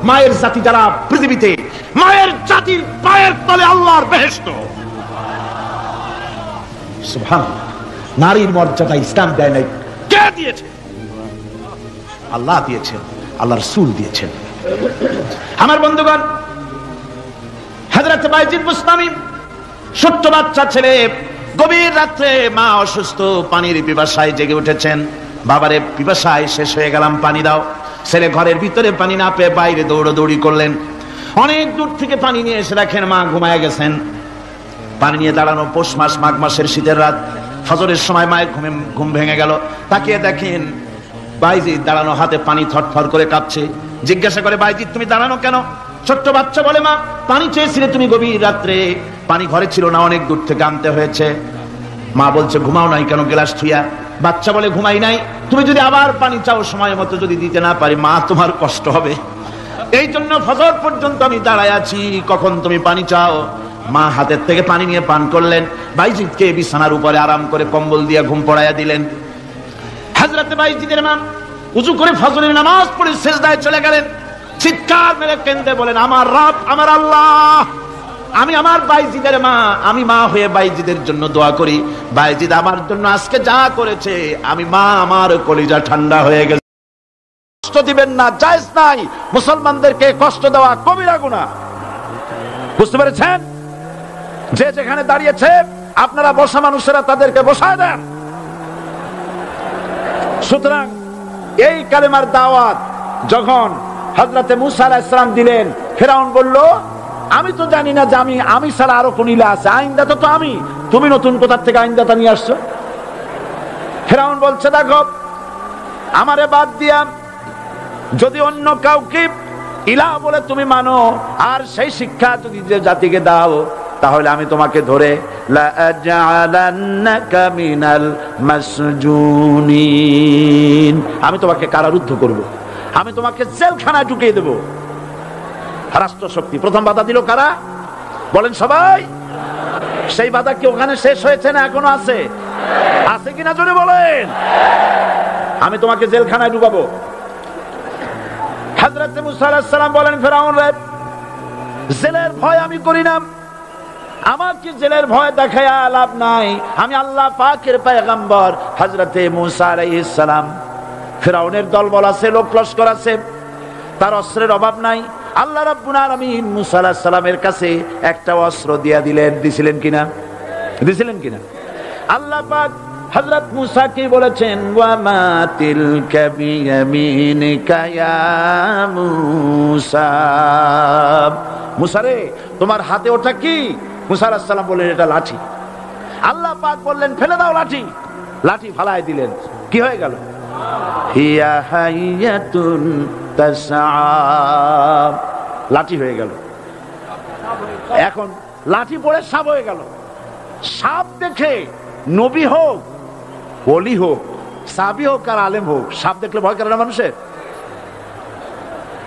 মায়ের জাতি যারা পৃথিবীতে, মায়ের জাতির পায়ের তলে আল্লাহর বেহেশত। সুবহানাল্লাহ। নারীর মর্যাদা ইসলাম দেয় নাই, কে দিয়েছে? আল্লাহ দিয়েছেন, আল্লাহর রাসূল দিয়েছেন। আমার বন্ধুগণ, হযরত বাইজিদ বুস্তামি, ছোট্ট বাচ্চা ছেলে, গভীর রাত্রে মা অসুস্থ, পানির পিপাসায় জেগে উঠেছেন। বাবারে পিপাসায় শেষ হয়ে গেলাম, পানি দাও। ছেলে ঘরের ভিতরে পানি না পেয়ে বাইরে দৌড়াদৌড়ি করলেন। অনেক দূর থেকে পানি নিয়ে এসে দেখেন মা ঘুমায় গেছেন। পানি নিয়ে দাঁড়ানো, পৌষ মাস, মাঘ মাসের শীতের রাত, ফজরের সময় মায়ের ঘুম ভেঙে গেল। তাকিয়ে দেখেন বাইজিদ দাঁড়ানো, হাতে পানি থরথর করে কাঁপছে। জিজ্ঞাসা করে, বাইজিদ তুমি দাঁড়ানো কেন? ছোট্ট বাচ্চা বলে, মা পানি চেয়েছিলে তুমি গভীর রাত্রে, পানি ঘরে ছিল না, অনেক দূর থেকে আনতে হয়েছে। মা বলছে, ঘুমাও নাই কেন গ্লাস থুইয়া? বাচ্চা বলে, ঘুমাই নাই, তুমি যদি আবার পানি চাও সময় মতো যদি দিতে না পারি, মা তোমার কষ্ট হবে, এই জন্য ফজর পর্যন্ত আমি দাঁড়ায় আছি, কখন তুমি পানি চাও। মা হাতের থেকে পানি নিয়ে পান করলেন। বাইজিদকে বিছানার উপরে আরাম করে কম্বল দিয়ে ঘুম পড়াইয়া দিলেন। হযরত বাইজিদের মা উযু করে ফজরের নামাজ পড়ে সিজদায় চলে গেলেন। চিৎকার মেরে কেঁদে বলেন, আমার রব, আমার আল্লাহ, আমি আমার বাইজিদের মা, আমি মা হয়ে বাইজিদের জন্য দোয়া করি। বাইজিদ আমার জন্য আজকে যা করেছে, আমি মা, আমার কলিজা ঠান্ডা হয়ে গেছে। কষ্ট দিবেন না, জায়েজ নাই। মুসলমানদেরকে কষ্ট দেওয়া কবিরা গুনাহ। বুঝতে পেরেছেন? যে যেখানে দাঁড়িয়েছে, আপনারা বসা মানুষেরা তাদেরকে বসায় দেন। সুতরাং এই কালেমার দাওয়াত যখন হযরতে মূসা আলাইহিস সালাম দিলেন, ফিরআউন বলল, আমি তো জানি না যে আমি ছাড়া আরো কোন ইলাহ আছে, আইনদাতা তো আমি, তুমি নতুন কোথা থেকে আইনদাতা নিয়ে আসছো? ফিরআউন বলছে, দেখো আমারে বাদ দিয়া যদি অন্য কাউকে ইলাহ বলে তুমি মানো, আর সেই শিক্ষা যদি যে জাতিকে দাও, তাহলে আমি তোমাকে ধরে লাআজআলান্নাকা মিনাল মাসজুনিন, আমি তোমাকে কারারুদ্ধ করব, আমি তোমাকে জেলখানায় ঢুকিয়ে দেব। রাষ্ট্রশক্তি প্রথম বাধা দিল কারা? বলেন সবাই। সেই বাধা কি ওখানে শেষ হয়েছে না এখনো আছে? আছে কিনা জোরে বলেন। আমি তোমাকে জেলখানায় ঢুকাবো। হযরত মূসা আলাইহিস সালাম বলেন, ফিরআউন রে, জেলের ভয় আমি করি না, আমাকে জেলের ভয় দেখায় লাভ নাই, আমি আল্লাহ পাকের পয়গম্বর হযরতে মূসা আলাইহিস সালাম। ফিরআউনের দলবল আছে, লোক লস্কর আছে, তার অস্ত্রের অভাব নাই। আল্লাহ রাব্বুল আলামিন মূসা আলাইহিস সালামের কাছে একটা অস্ত্র দিয়া দিলেন। দিছিলেন কিনা? দিছিলেন কিনা? আল্লাহ পাক হযরত মূসাকে বলেছেন, ওয়া মা তিলকা বিয়ামিনিকা ইয়া মূসা, মূসা রে তোমার হাতে ওটা কি? মূসা আলাইহিস সালাম বললেন, এটা লাঠি। আল্লাহ পাক বললেন, ফেলে দাও লাঠি। লাঠি ফালায় দিলেন। কি হয়ে গেল? হিয়া হাইয়াতুন তাসআ, লাঠি হয়ে গেল। এখন লাঠি পড়ে সাপ হয়ে গেল। সাপ দেখে নবী হোক, ওলি হোক, সাহাবী হোক আর আলেম হোক, সাপ দেখলে ভয় করে না মানুষের?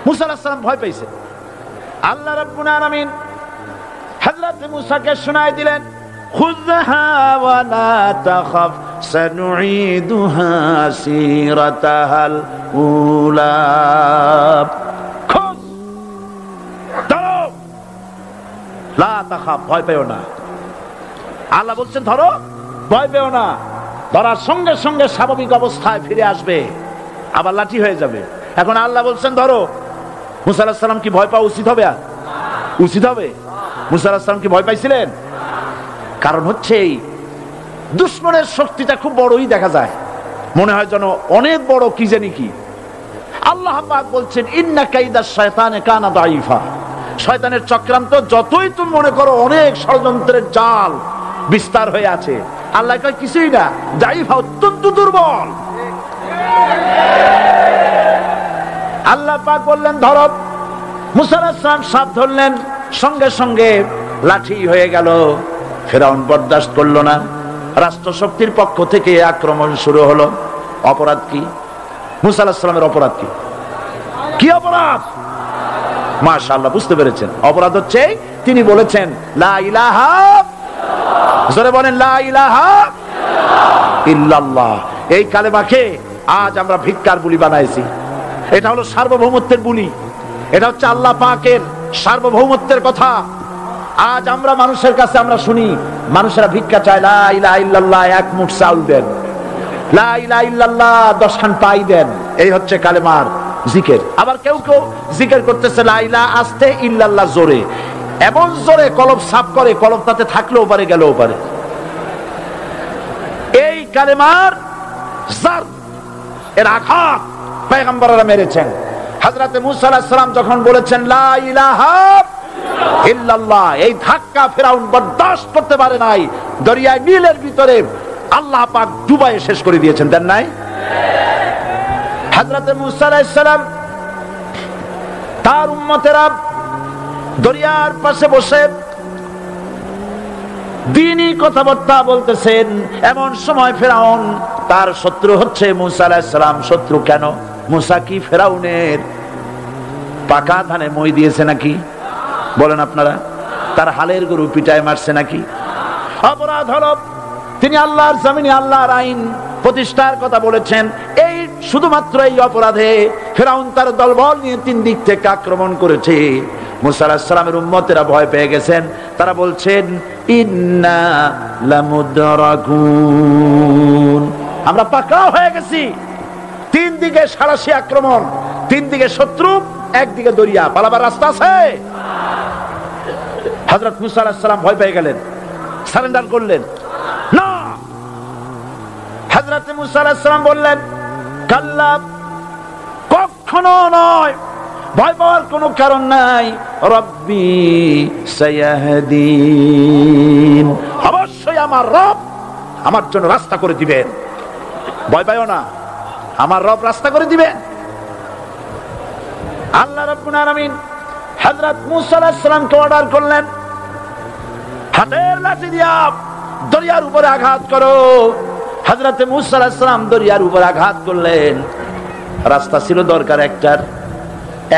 মূসা আলাইহিস সালাম ভয় পেয়েছে। আল্লাহ রাব্বুল আলামিন হযরত মূসাকে শোনায় দিলেন, খুযহা ওয়া লা তাখাফ সানুঈদুহা সিরাতাহাল উলা, খুশ ধরো, লা তাখাফ, ভয় পেও না। আল্লাহ বলছেন ধরো, ভয় পেও না। ধরার সঙ্গে সঙ্গে স্বাভাবিক অবস্থায় ফিরে আসবে, আবার লাঠি হয়ে যাবে। এখন আল্লাহ বলছেন ধরো, মুসা আলাইহিস সালাম কি ভয় পাওয়া উচিত হবে? আর উচিত হবে? মুসা আলাইহিস সালাম কি ভয় পাইছিলেন? কারণ হচ্ছে এই দুশমনের শক্তিটা খুব বড়ই দেখা যায়, মনে হয় যেন অনেক বড় কি জানি কি। আল্লাহ পাক বলছেন ইন্না কাইদা শায়তানে কানা দাঈফা, শয়তানের চক্রান্ত যতই তুমি মনে করো অনেক ষড়যন্ত্রের জাল বিস্তার হয়ে আছে, আল্লাহ কয় কিছুই না, দাঈফা অত্যন্ত দুর্বল। আল্লাহ পাক বললেন ধরো, মুসা আলাইহিস সালাম সাপ ধরলেন, সঙ্গে সঙ্গে লাঠি হয়ে গেল। ফিরআউন বরদাস্ত করলো না, রাষ্ট্রশক্তির পক্ষ থেকে আক্রমণ শুরু হলো। অপরাধ কি? মুসা আলাইহিস সালামের অপরাধ কি? কি অপরাধ? মাশাআল্লাহ, বুঝতে পেরেছেন। অপরাধ হচ্ছে তিনি বলেছেন লা ইলাহা, জোরে বলেন লা ইলাহা ইল্লাল্লাহ। এই কালেমাকে আজ আমরা ভিক্ষার বুলি বানাইছি। এটা হলো সার্বভৌমত্বের বুলি, এটা হচ্ছে আল্লাহ পাকের সার্বভৌমত্বের কথা। আজ আমরা মানুষের কাছে আমরা শুনি, মানুষেরা ভিক্ষা চায়, লা ইলাহা ইল্লাল্লাহ, এক মুঠ চাউল দেন, লা ইলাহা ইল্লাল্লাহ 10 খান পাই দেন। এই হচ্ছে কালেমার জিকির। আবার কেউ কেউ জিকির করতেছে লা ইলাহা আস্তে, ইল্লাল্লাহ জোরে, এমন জোরে কলব সাফ করে, কলব তাতে থাকলেও পারে গেলেও পারে। এই কালেমার জার এর আঘাত পয়গম্বররা মেরেছেন। হযরত মুসা আলাইহিস সালাম যখন বলেছেন লা ইলাহা ইল্লাল্লাহ, এই ধাক্কা ফিরআউন বরদাস্ত করতে পারে নাই। দরিয়ায় নীলের ভিতরে আল্লাহ পাক ডুবাইয়ে শেষ করে দিয়েছেন, দেন নাই? হযরত মুসা আলাইহিস সালাম তার উম্মতেরা দরিয়ার পাশে বসে দ্বীনি কথাবার্তা বলতেছেন। এমন সময় ফিরআউন, তার শত্রু হচ্ছে মুসা আলাইহিস সালাম। শত্রু কেন? মুসা কি ফিরআউনের পাকা ধানে মই দিয়েছে নাকি? বলেন আপনারা, তার হালের গরু পিটায় মারছে নাকি? অপরাধ হলো তিনি আল্লাহর জমিনে আল্লাহর আইন প্রতিষ্ঠার কথা বলেছেন। এই শুধুমাত্র এই অপরাধে ফিরআউন তার দলবল নিয়ে 3 দিক থেকে আক্রমণ করেছে। মুসা আলাইহিস সালামের উম্মতেরা ভয় পেয়ে গেছেন। তারা বলছেন ইন্না লামুদরাকুন, আমরা পাকড়াও হয়ে গেছি। 3 দিকে সারাশি আক্রমণ, 3 দিকে শত্রু, একদিকে দরিয়া, পালাবার রাস্তা আছে? হযরত মুসা আলাইহিস সালাম ভয় পেয়ে গেলেন, সারেন্ডার করলেন না। হযরত মুসা আলাইহিস সালাম বললেন কাল্লা, কখনো নয়, ভয় পাওয়ার কোনো কারণ নাই। রব্বি সায়াহদিন, অবশ্যই আমার রব আমার জন্য রাস্তা করে দিবেন। ভয় পাইও না, আমার রব রাস্তা করে দিবেন। আল্লাহ রাব্বুল আলামিন হযরত মুসা আলাইহিস সালামকে অর্ডার করলেন, হাতের লাঠি দিয়া দরিয়ার উপরে আঘাত করো। হযরত মুসা আলাইহিস সালাম দরিয়ার উপরে আঘাত করলেন। রাস্তা ছিল দরকার একটার,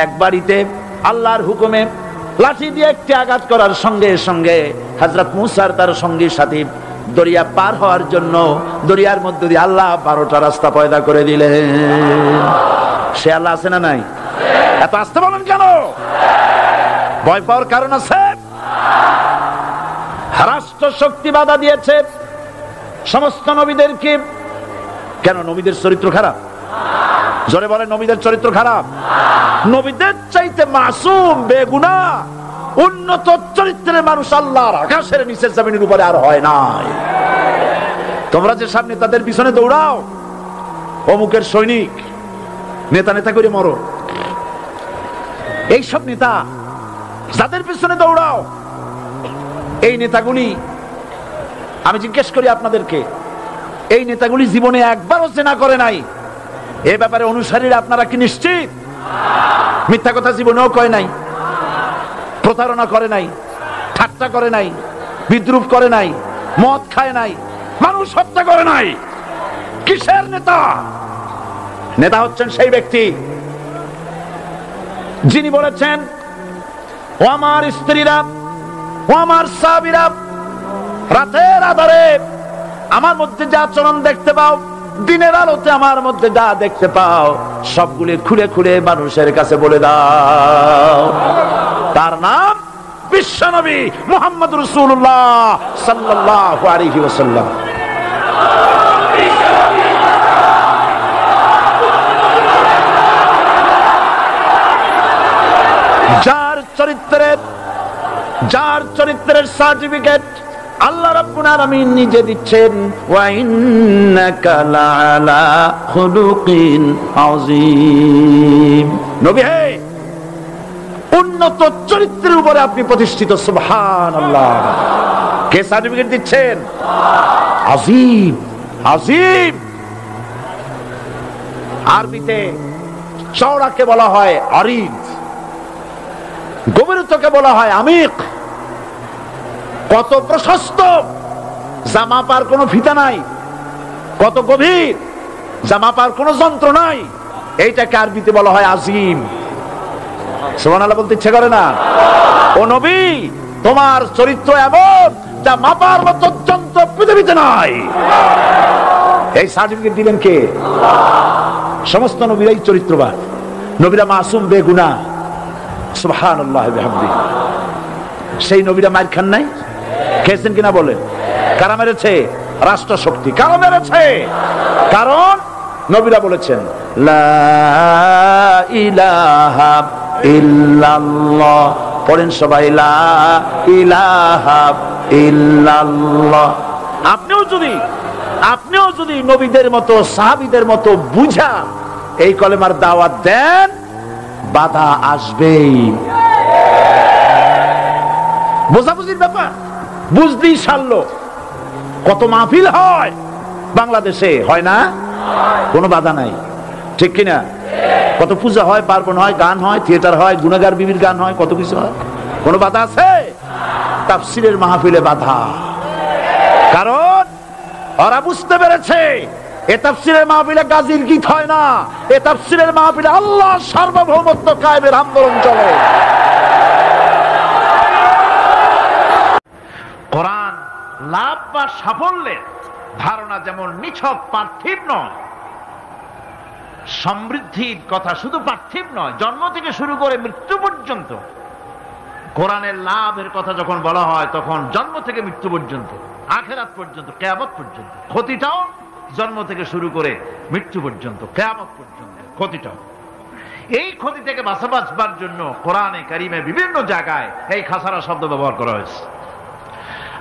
এক বাড়িতে আল্লাহর হুকুমে লাঠি দিয়ে একটি আঘাত করার সঙ্গে সঙ্গে হযরত মুসার তার সঙ্গী সাথী দরিয়া পার হওয়ার জন্য দরিয়ার মধ্যে দিয়ে আল্লাহ 12টা রাস্তা পয়দা করে দিলেন। সে আল্লাহ আছে না নাই? এত আসতে বলেন কেন? ভয় পাওয়ার কারণ আছে? রাষ্ট্র শক্তি বাধা দিয়েছে সমস্ত নবীদেরকে। কেন? নবীদের চরিত্র খারাপ? জোরে বলেন, নবীদের চরিত্র খারাপ? নবীদের চাইতে মাসুম বেগুনাহ উন্নত চরিত্রের মানুষ আল্লাহর আকাশের নিচের জমিনের উপরে আর হয় নাই। তোমরা যে সামনে তাদের পিছনে দৌড়াও, অমুকের সৈনিক, নেতা নেতা করে মরো, এইসব নেতা যাদের পিছনে দৌড়াও, এই নেতাগুলি, আমি জিজ্ঞেস করি আপনাদেরকে, এই নেতাগুলি জীবনে একবারও জেনা করে নাই। এ ব্যাপারে অনুসারীরা আপনারা কি নিশ্চিত? মিথ্যা কথা জীবনেও কয় নাই, প্রতারণা করে নাই, ঠাট্টা করে নাই, বিদ্রুপ করে নাই, মদ খায় নাই, মানুষ হত্যা করে নাই। কিসের নেতা? নেতা হচ্ছেন সেই ব্যক্তি যিনি বলেছেন, ও আমার স্ত্রীরা, ও আমার সাহাবীরা, রাতের আধারে আমার মধ্যে যা আচরণ দেখতে পাও, দিনের আলোতে আমার মধ্যে যা দেখতে পাও, সবগুলি খুলে খুলে মানুষের কাছে বলে দাও। তার নাম বিশ্বনবী মুহাম্মদ রাসূলুল্লাহ সাল্লাল্লাহু আলাইহি ওয়াসাল্লাম। যার চরিত্রের সার্টিফিকেট আল্লাহ রাব্বুল আলামিন নিজে দিচ্ছেন, ওয়া ইন্নাকা লাআলা খুলুকিন আযীম। নবী হে, উন্নত চরিত্রের উপরে আপনি প্রতিষ্ঠিত। সুবহানাল্লাহ। কে সার্টিফিকেট দিচ্ছেন? আযীম, আযীম। আরবিতে চওড়াকে বলা হয় আরিদ, গভীরতাকে বলা হয় আমিক। কত প্রশস্ত, যা মাপার কোনো ফিতা নাই, কত গভীর, যা মাপার কোনো যন্ত্র নাই, এইটাকে আরবিতে বলা হয় আজিম। সুবহানাল্লাহ বলতে ইচ্ছে করে না? ও নবী, তোমার চরিত্র এমন যা মাপার মতো যন্ত্র পৃথিবীতে নাই। এই সার্টিফিকেট দিলেন কে? সমস্ত নবীরাই চরিত্রবান, নবীরা মাসুম, বেগুনাহ। সুবহানাল্লাহ বিহামদিহি। সেই নবীরা মার খান নাই? খেয়েছেন কিনা বলেন? কারা মেরেছে? রাষ্ট্র শক্তি। কারা মেরেছে? কারণ নবীরা বলেছেন লা ইলাহা ইল্লাল্লাহ। পড়েন সবাই, লা ইলাহা ইল্লাল্লাহ। আপনিও যদি নবীদের মতো, সাহাবীদের মতো বুঝা এই কলেমার দাওয়াত দেন, বাধা আসবেই। বোঝাবুঝির ব্যাপার, বুঝতেই সারলো। কত মাহফিল হয় বাংলাদেশে, হয় না? কোনো বাধা নাই, ঠিক কিনা? কত পূজা হয়, পার্বণ হয়, গান হয়, থিয়েটার হয়, গুনাহগার বিবির গান হয়, কত কিছু হয়। কোনো বাধা আছে? তাফসীরের মাহফিলে বাধা। কারণ ওরা বুঝতে পেরেছে এ তাফসীরের মাহফিলে গাজীর গীত হয় না, এ তাফসীরের মাহফিলে আল্লাহর সার্বভৌমত্ব কায়েমের আন্দোলন চলে। কোরআন লাভ বা সাফল্যের ধারণা যেমন নিছক পার্থিব নয়, সমৃদ্ধির কথা শুধু পার্থিব নয়, জন্ম থেকে শুরু করে মৃত্যু পর্যন্ত কোরআনের লাভের কথা যখন বলা হয়, তখন জন্ম থেকে মৃত্যু পর্যন্ত, আখিরাত পর্যন্ত, কিয়ামত পর্যন্ত। ক্ষতিটাও জন্ম থেকে শুরু করে মৃত্যু পর্যন্ত, কিয়ামত পর্যন্ত ক্ষতিটাও। এই ক্ষতি থেকে বাঁচবার জন্য কোরআনে কারিমে বিভিন্ন জায়গায় এই খাসারা শব্দ ব্যবহার করা হয়েছে।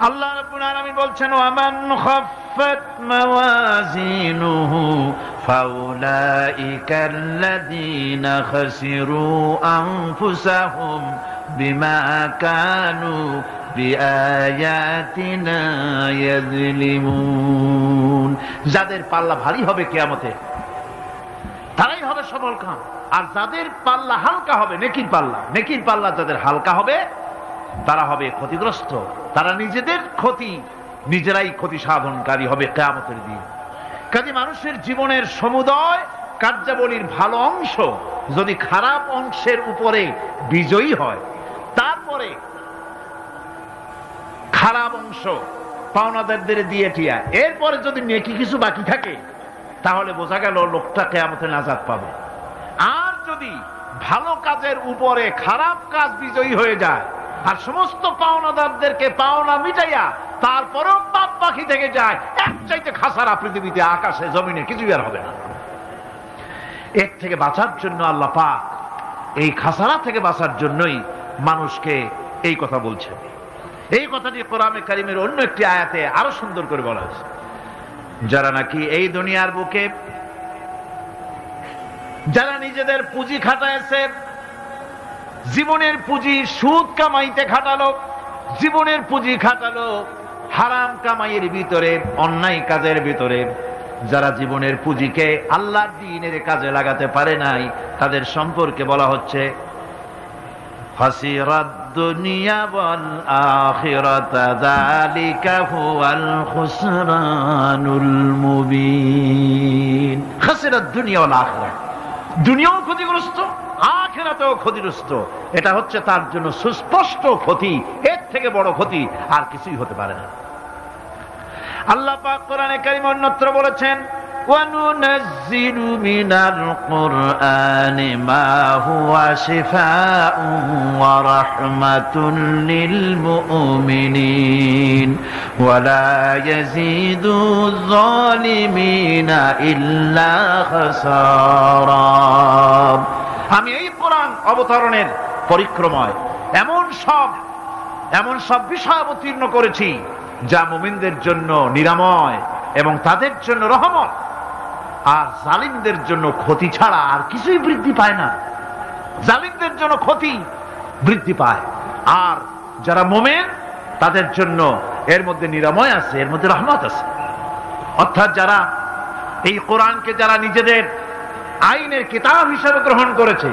আল্লাহ রাব্বুল আলামিন বলছেন, ওয়ামান খাফফাত মাওয়াজিনুহু ফাউলাইকাল্লাযীনা খাসিরু আনফুসাহুম বিমা কানু বিআয়াতিনা ইয়াযলিমুন। যাদের পাল্লা ভারী হবে কিয়ামতে, তারাই হবে সফলকাম। আর যাদের পাল্লা হালকা হবে, নেকির পাল্লা যাদের হালকা হবে, তারা হবে ক্ষতিগ্রস্ত। তারা নিজেদের নিজেরাই ক্ষতি সাধনকারী হবে কিয়ামতের দিন। কাজে মানুষের জীবনের সমুদয় কার্যাবলীর ভালো অংশ যদি খারাপ অংশের উপরে বিজয়ী হয়, তারপরে খারাপ অংশ পাওনাদারদের দিয়ে টিয়া, এরপরে যদি নেকি কিছু বাকি থাকে, তাহলে বোঝা গেল লোকটা কিয়ামতে নাজাত পাবে। আর যদি ভালো কাজের উপরে খারাপ কাজ বিজয়ী হয়ে যায়, আর সমস্ত পাওনাদারদেরকে পাওনা মিটাইয়া তারপরেও পাপ বাকি থেকে যায়, এক চাইতে খাসারা পৃথিবীতে, আকাশে, জমিনে কিছুই আর হবে না। এর থেকে বাঁচার জন্য আল্লাহ পাক এই খাসারা থেকে বাঁচার জন্যই মানুষকে এই কথা বলছেন। এই কথাটি কোরআনে কারিমের অন্য একটি আয়াতে আরো সুন্দর করে বলা হয়েছে, যারা নাকি এই দুনিয়ার বুকে যারা নিজেদের পুঁজি খাটাইছে, জীবনের পুঁজি সুদ কামাইতে খাটালো, জীবনের পুঁজি খাটালো হারাম কামাইয়ের ভিতরে, অন্যায় কাজের ভিতরে, যারা জীবনের পুঁজিকে আল্লাহর দ্বীনের কাজে লাগাতে পারে নাই, তাদের সম্পর্কে বলা হচ্ছে খাসিরাদ দুনিয়া ওয়াল আখিরাতা যালিকা হুয়াল খুসরানুল মুবিন। খাসিরাদ দুনিয়া ওয়াল আখিরাত, দুনিয়াও ক্ষতিগ্রস্ত, আখিরাতেও ক্ষতিগ্রস্ত। এটা হচ্ছে তার জন্য সুস্পষ্ট ক্ষতি, এর থেকে বড় ক্ষতি আর কিছুই হতে পারে না। আল্লাহ পাক কোরআনে কারীমে অন্যত্র বলেছেন, وَنُنَزِّلُ مِنَ الْقُرْآنِ مَا هُوَ شِفَاءٌ وَرَحْمَةٌ لِلْمُؤْمِنِينَ وَلَا يَزِيدُ الظَّالِمِينَ إِلَّا خَسَارًا। আমি এই কোরআন অবতরণের পরিক্রমায় এমন সব বিষয় অবতীর্ণ করেছি যা মুমিনদের জন্য নিরাময় এবং তাদের জন্য রহমত, আর জালিমদের জন্য ক্ষতি ছাড়া আর কিছুই বৃদ্ধি পায় না। জালিমদের জন্য ক্ষতি বৃদ্ধি পায়, আর যারা মুমিন তাদের জন্য এর মধ্যে নিরাময় আছে, এর মধ্যে রহমত আছে। অর্থাৎ যারা এই কোরআনকে যারা নিজেদের আইনের কিতাব হিসাবে গ্রহণ করেছে,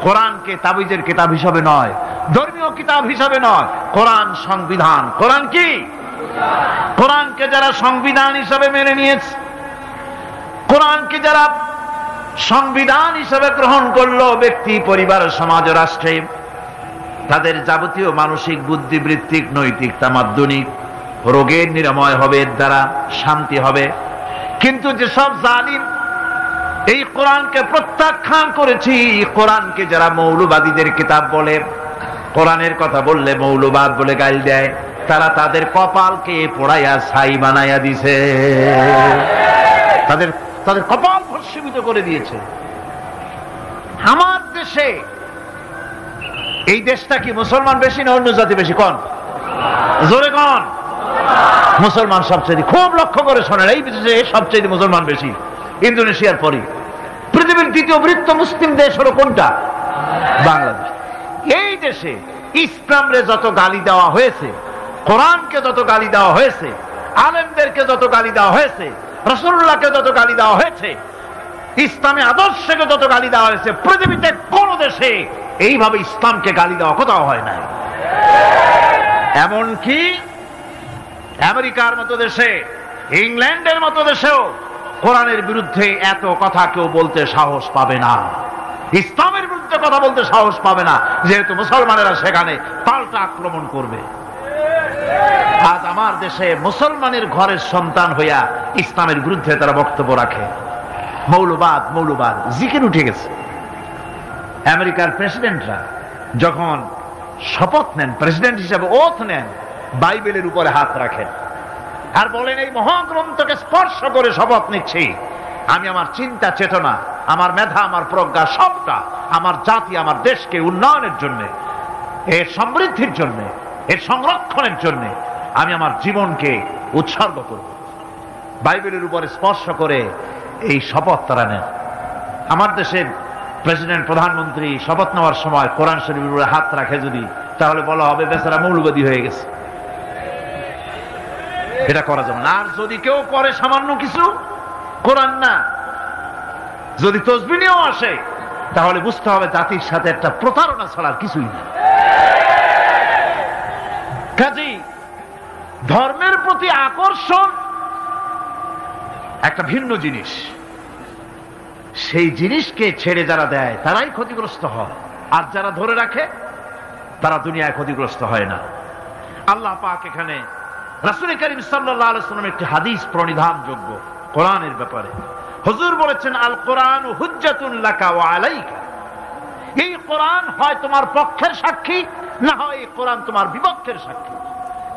কোরআনকে তাবিজের কিতাব হিসাবে নয়, ধর্মীয় কিতাব হিসাবে নয়, কোরআন সংবিধান। কোরআন কি? কোরআনকে যারা সংবিধান হিসাবে মেনে নিয়েছে, কোরআনকে যারা সংবিধান হিসাবে গ্রহণ করলো, ব্যক্তি, পরিবার, সমাজ, রাষ্ট্রে তাদের যাবতীয় মানসিক, বুদ্ধিবৃত্তিক, নৈতিক, তামাদ্দুনিক রোগের নিরাময় হবে, এর দ্বারা শান্তি হবে। কিন্তু যেসব জালিম এই কোরআনকে প্রত্যাখ্যান করেছি, কোরআনকে যারা মৌলবাদীদের কিতাব বলে, কোরআনের কথা বললে মৌলবাদ বলে গাল দেয়, তারা তাদের কপালকে পোড়াইয়া ছাই বানাইয়া দিছে, তাদের কপাল ভস্মীভূত করে দিয়েছে। আমার দেশে, এই দেশটা কি মুসলমান বেশি না অন্য জাতি বেশি? কোন? জোরে কোন? মুসলমান সবচেয়ে। খুব লক্ষ্য করে শোনেন, এই দেশে সবচেয়ে মুসলমান বেশি, ইন্দোনেশিয়ার পরে। পৃথিবীর দ্বিতীয় বৃহত্তম মুসলিম দেশ হলো কোনটা? বাংলাদেশ। এই দেশে ইসলামরে যত গালি দেওয়া হয়েছে, কোরআনকে যত গালি দেওয়া হয়েছে, আলেমদেরকে যত গালি দেওয়া হয়েছে, রাসূলুল্লাহকে যত গালি দেওয়া হয়েছে, ইসলামী আদর্শকে যত গালি দেওয়া হয়েছে, পৃথিবীতে কোন দেশে এইভাবে ইসলামকে গালি দেওয়া কোথাও হয় নাই। এমনকি আমেরিকার মতো দেশে, ইংল্যান্ডের মতো দেশেও কোরআনের বিরুদ্ধে এত কথা কেউ বলতে সাহস পাবে না, ইসলামের বিরুদ্ধে কথা বলতে সাহস পাবে না, যেহেতু মুসলমানেরা সেখানে পাল্টা আক্রমণ করবে। আজ আমার দেশে মুসলমানের ঘরের সন্তান হইয়া ইসলামের বিরুদ্ধে তারা বক্তব্য রাখে। মৌলবাদ জিকির উঠে গেছে। আমেরিকার প্রেসিডেন্টরা যখন শপথ নেন, প্রেসিডেন্ট হিসাবে ওথ নেন, বাইবেলের উপরে হাত রাখেন আর বলেন, এই মহাগ্রন্থকে স্পর্শ করে শপথ নিচ্ছি, আমি আমার চিন্তা চেতনা, আমার মেধা, আমার প্রজ্ঞা সবটা আমার জাতি, আমার দেশকে উন্নয়নের জন্য, এর সমৃদ্ধির জন্য, এর সংরক্ষণের জন্য আমি আমার জীবনকে উৎসর্গ করব। বাইবেলের উপরে স্পর্শ করে এই শপথ তারা নেন। আমার দেশের প্রেসিডেন্ট, প্রধানমন্ত্রী শপথ নেওয়ার সময় কোরআন শরীফের উপরে হাত রাখে যদি, তাহলে বলা হবে বেচারা মৌলবাদী হয়ে গেছে। এটা করা যাবে না। আর যদি কেউ করে সামান্য কিছু, কোরআন না, যদি তসবিহ নিয়েও আসে, তাহলে বুঝতে হবে জাতির সাথে একটা প্রতারণা ছাড়ার কিছুই না। কাজেই ধর্মের প্রতি আকর্ষণ একটা ভিন্ন জিনিস, সেই জিনিসকে ছেড়ে যারা দেয় তারাই ক্ষতিগ্রস্ত হয়, আর যারা ধরে রাখে তারা দুনিয়ায় ক্ষতিগ্রস্ত হয় না। আল্লাহ পাক এখানে রাসূল করিম সাল্লাল্লাহু আলাইহি ওয়াসাল্লাম একটি হাদিস প্রণিধানযোগ্য কোরআনের ব্যাপারে। হুজুর বলেছেন, আল কোরআন হুজ্জাতুন লাকা ওয়া আলাইকা। এই কোরআন হয় তোমার পক্ষের সাক্ষী, না হয় এই কোরআন তোমার বিপক্ষের সাক্ষী।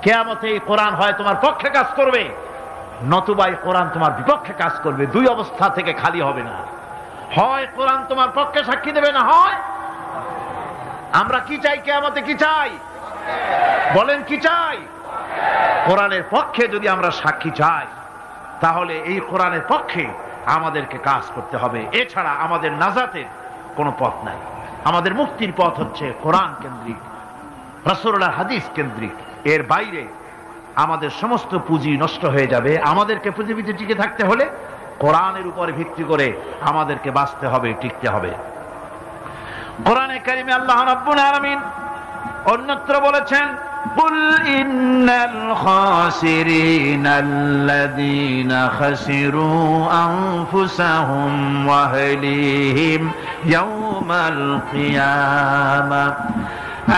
কিয়ামতে এই কোরআন হয় তোমার পক্ষে কাজ করবে, নতুবা এই কোরআন তোমার বিপক্ষে কাজ করবে। দুই অবস্থা থেকে খালি হবে না, হয় কোরআন তোমার পক্ষে সাক্ষী দেবে, না হয়। আমরা কি চাই? কিয়ামতে কি চাই? বলেন কি চাই? কোরআনের পক্ষে যদি আমরা সাক্ষী চাই, তাহলে এই কোরআনের পক্ষে আমাদেরকে কাজ করতে হবে। এছাড়া আমাদের নাজাতের কোনো পথ নাই। আমাদের মুক্তির পথ হচ্ছে কোরআন কেন্দ্রিক, রাসূলুল্লাহর হাদিস কেন্দ্রিক। এর বাইরে আমাদের সমস্ত পুঁজি নষ্ট হয়ে যাবে। আমাদেরকে পৃথিবীতে টিকে থাকতে হলে কোরআনের উপর ভিত্তি করে আমাদেরকে বাঁচতে হবে, টিকতে হবে। কোরআনে কারিমে আল্লাহ রাব্বুল আলামিন অন্যত্র বলেছেন, কুল ইন্নাল খাসিরিনাল্লাযীনা খাসিরু আনফুসাহুম ওয়া আহলিহিম ইয়াওমাল কিয়ামাহ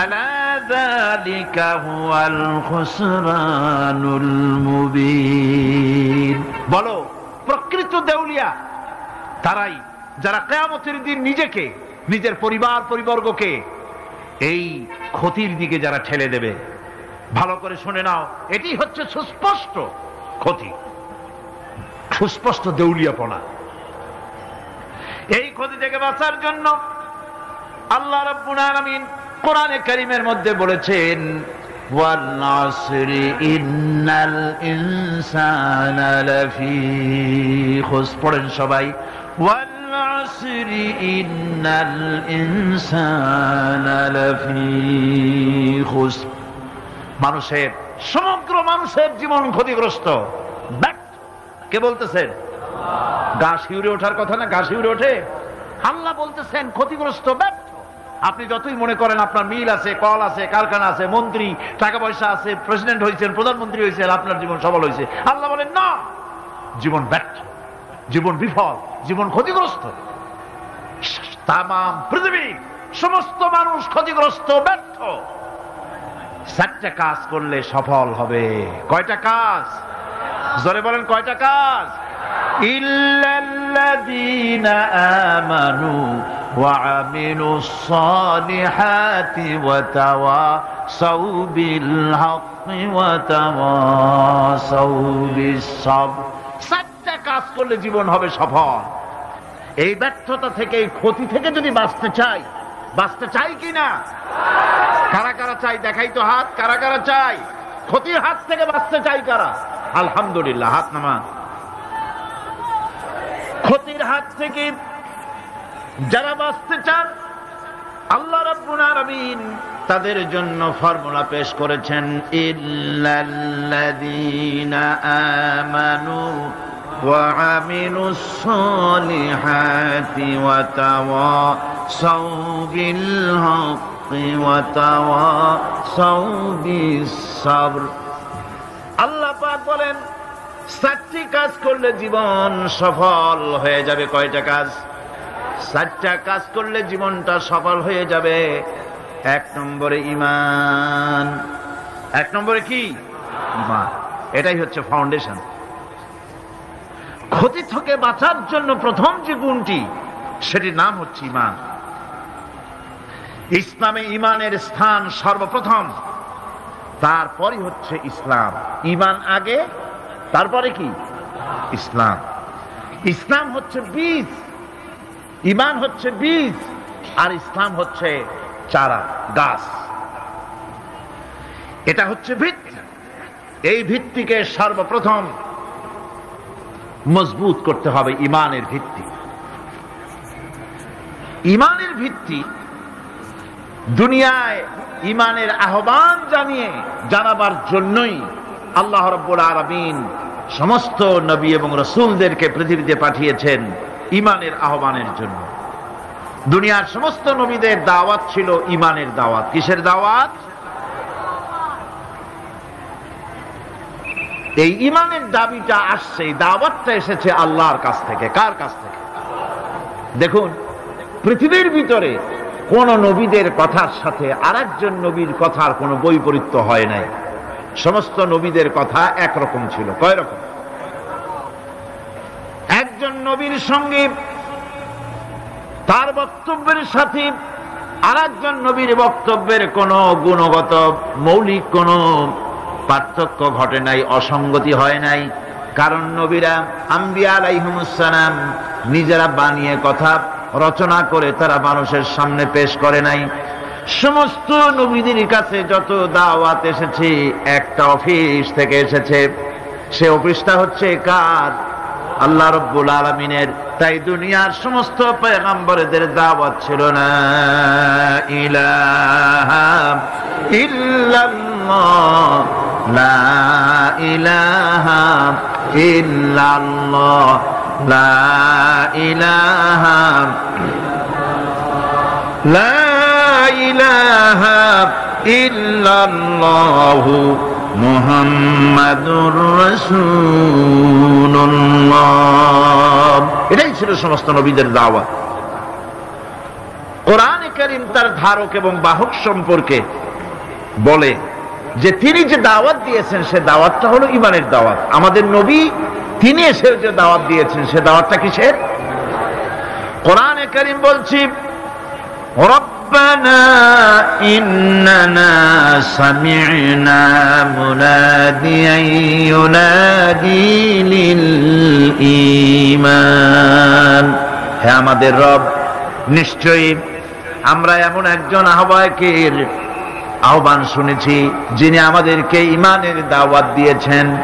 আলা যালিকা হুয়াল খুসরানুল মুবিন। বলো, প্রকৃত দেউলিয়া তারাই, যারা কিয়ামতের দিন নিজেকে, নিজের পরিবার পরিবর্গকে এই ক্ষতির দিকে যারা ঠেলে দেবে। ভালো করে শুনে নাও, এটি হচ্ছে সুস্পষ্ট ক্ষতি, সুস্পষ্ট দেউলিয়াপনা। এই ক্ষতি থেকে বাঁচার জন্য আল্লাহ রাব্বুল আলামিন কোরআনে কারীমের মধ্যে বলেছেন, ওয়াল আসরি ইন্নাল ইনসানা লাফি খুস। পড়েন সবাই, ওয়াল আসরি ইন্নাল ইনসানা লাফি খুস। মানুষের, সমগ্র মানুষের জীবন ক্ষতিগ্রস্ত। কে বলতেছেন? গা শিউরে ওঠার কথা না? গা শিউরে ওঠে? আল্লাহ বলতেছেন ক্ষতিগ্রস্ত, ব্যর্থ। আপনি যতই মনে করেন আপনার মিল আছে, কল আছে, কারখানা আছে, মন্ত্রী, টাকা পয়সা আছে, প্রেসিডেন্ট হয়েছেন, প্রধানমন্ত্রী হয়েছেন, আপনার জীবন সফল হয়েছে, আল্লাহ বলেন না, জীবন ব্যর্থ, জীবন বিফল, জীবন ক্ষতিগ্রস্ত। তাম পৃথিবী সমস্ত মানুষ ক্ষতিগ্রস্ত, ব্যর্থ। 4টা কাজ করলে সফল হবে। কয়টা কাজ? জোরে বলেন, কয়টা কাজ? ইল্লাল্লাযীনা আমানু ওয়া আমিলুস সালিহাতি ওয়া তাওয়াসাউ বিল হাক্কি ওয়া তাওয়াসাউ বিস সাবর। 4টা কাজ করলে জীবন হবে সফল। এই ব্যর্থতা থেকে, এই ক্ষতি থেকে যদি বাঁচতে চাই কিনা? কারা কারা চাই? দেখাই তো হাত। কারা কারা চাই? ক্ষতির হাত থেকে বাঁচতে চাই কারা? আলহামদুলিল্লাহ, হাত নামা। ক্ষতির হাত থেকে যারা বাঁচতে চান, আল্লাহ রাব্বুল আলামিন তাদের জন্য ফর্মুলা পেশ করেছেন, ইল্লাল্লাযীনা আমানু ওয়া আমিলুস সালিহাতি ওয়া তাওয়াসাউ বিল হাক্কি ওয়া তাওয়াসাউ বিস সাবর। আল্লাহ পাক বলেন 4টি কাজ করলে জীবন সফল হয়ে যাবে। কয়টা কাজ? 4টা কাজ করলে জীবনটা সফল হয়ে যাবে। 1 নম্বরে ঈমান। 1 নম্বরে কি? ঈমান। এটাই হচ্ছে ফাউন্ডেশন। ক্ষতি থেকে বাঁচার জন্য প্রথম যে গুণটি, সেটির নাম হচ্ছে ঈমান। ইসলামে ঈমানের স্থান সর্বপ্রথম, তারপরই হচ্ছে ইসলাম। ঈমান আগে, তারপরে কি? ইসলাম। ইসলাম হচ্ছে বীজ, ঈমান হচ্ছে বীজ, আর ইসলাম হচ্ছে চারা, গাছ। এটা হচ্ছে ভিত্তি। এই ভিত্তিকে সর্বপ্রথম মজবুত করতে হবে। ঈমানের ভিত্তি, ঈমানের ভিত্তি দুনিয়ায় ঈমানের আহ্বান জানাবার জন্যই আল্লাহ রাব্বুল আলামিন সমস্ত নবী এবং রাসূলদেরকে পৃথিবীতে পাঠিয়েছেন ঈমানের আহ্বানের জন্য। দুনিয়ার সমস্ত নবীদের দাওয়াত ছিল ঈমানের দাওয়াত। কিসের দাওয়াত? এই ঈমানের দাবিটা আসছে, এই দাওয়াতটা এসেছে আল্লাহর কাছ থেকে। কার কাছ থেকে? দেখুন, পৃথিবীর ভিতরে কোন নবীদের কথার সাথে আরেকজন নবীর কথার কোনো বৈপরীত্য হয় নাই। সমস্ত নবীদের কথা একরকম ছিল। কয় রকম? একজন নবীর সঙ্গে তার বক্তব্যের সাথে আরেকজন নবীর বক্তব্যের কোনো গুণগত মৌলিক কোনো পার্থক্য ঘটে নাই, অসঙ্গতি হয় নাই। কারণ নবীরা, আম্বিয়া আলাইহিমুস সালাম, নিজেরা বানিয়ে কথা রচনা করে তারা মানুষের সামনে পেশ করে নাই। সমস্ত নবীদের কাছে যত দাওয়াত এসেছে, একটা অফিস থেকে এসেছে। সে অফিসটা হচ্ছে কার? আল্লাহ রাব্বুল আলামিনের। তাই দুনিয়ার সমস্ত পয়গম্বরদের দাওয়াত ছিল না ইলাহা ইল্লাল্লাহ, লা ইলাহা ইল্লাল্লাহ, লা ইলাহা ইল্লাল্লাহু মুহাম্মাদুর রাসূলুল্লাহ। এটাই ছিল সমস্ত নবীদের দাওয়াত। কোরআনে কারীম তার ধারক এবং বাহক সম্পর্কে বলে যে তিনি যে দাওয়াত দিয়েছেন সে দাওয়াতটা হলো ঈমানের দাওয়াত। আমাদের নবী তিনি এসে যে দাওয়াত দিয়েছেন সে দাওয়াতটা কিসের? কোরআনে কারীম বলছি রব্বানা ইন্নানা সামি'না মুনাদিয়ান ইউনাদি লিল ঈমান। হে আমাদের রব, নিশ্চয়ই আমরা এমন একজন আহ্বায়কের আহ্বান শুনেছি যিনি আমাদেরকে ঈমানের দাওয়াত দিয়েছেন।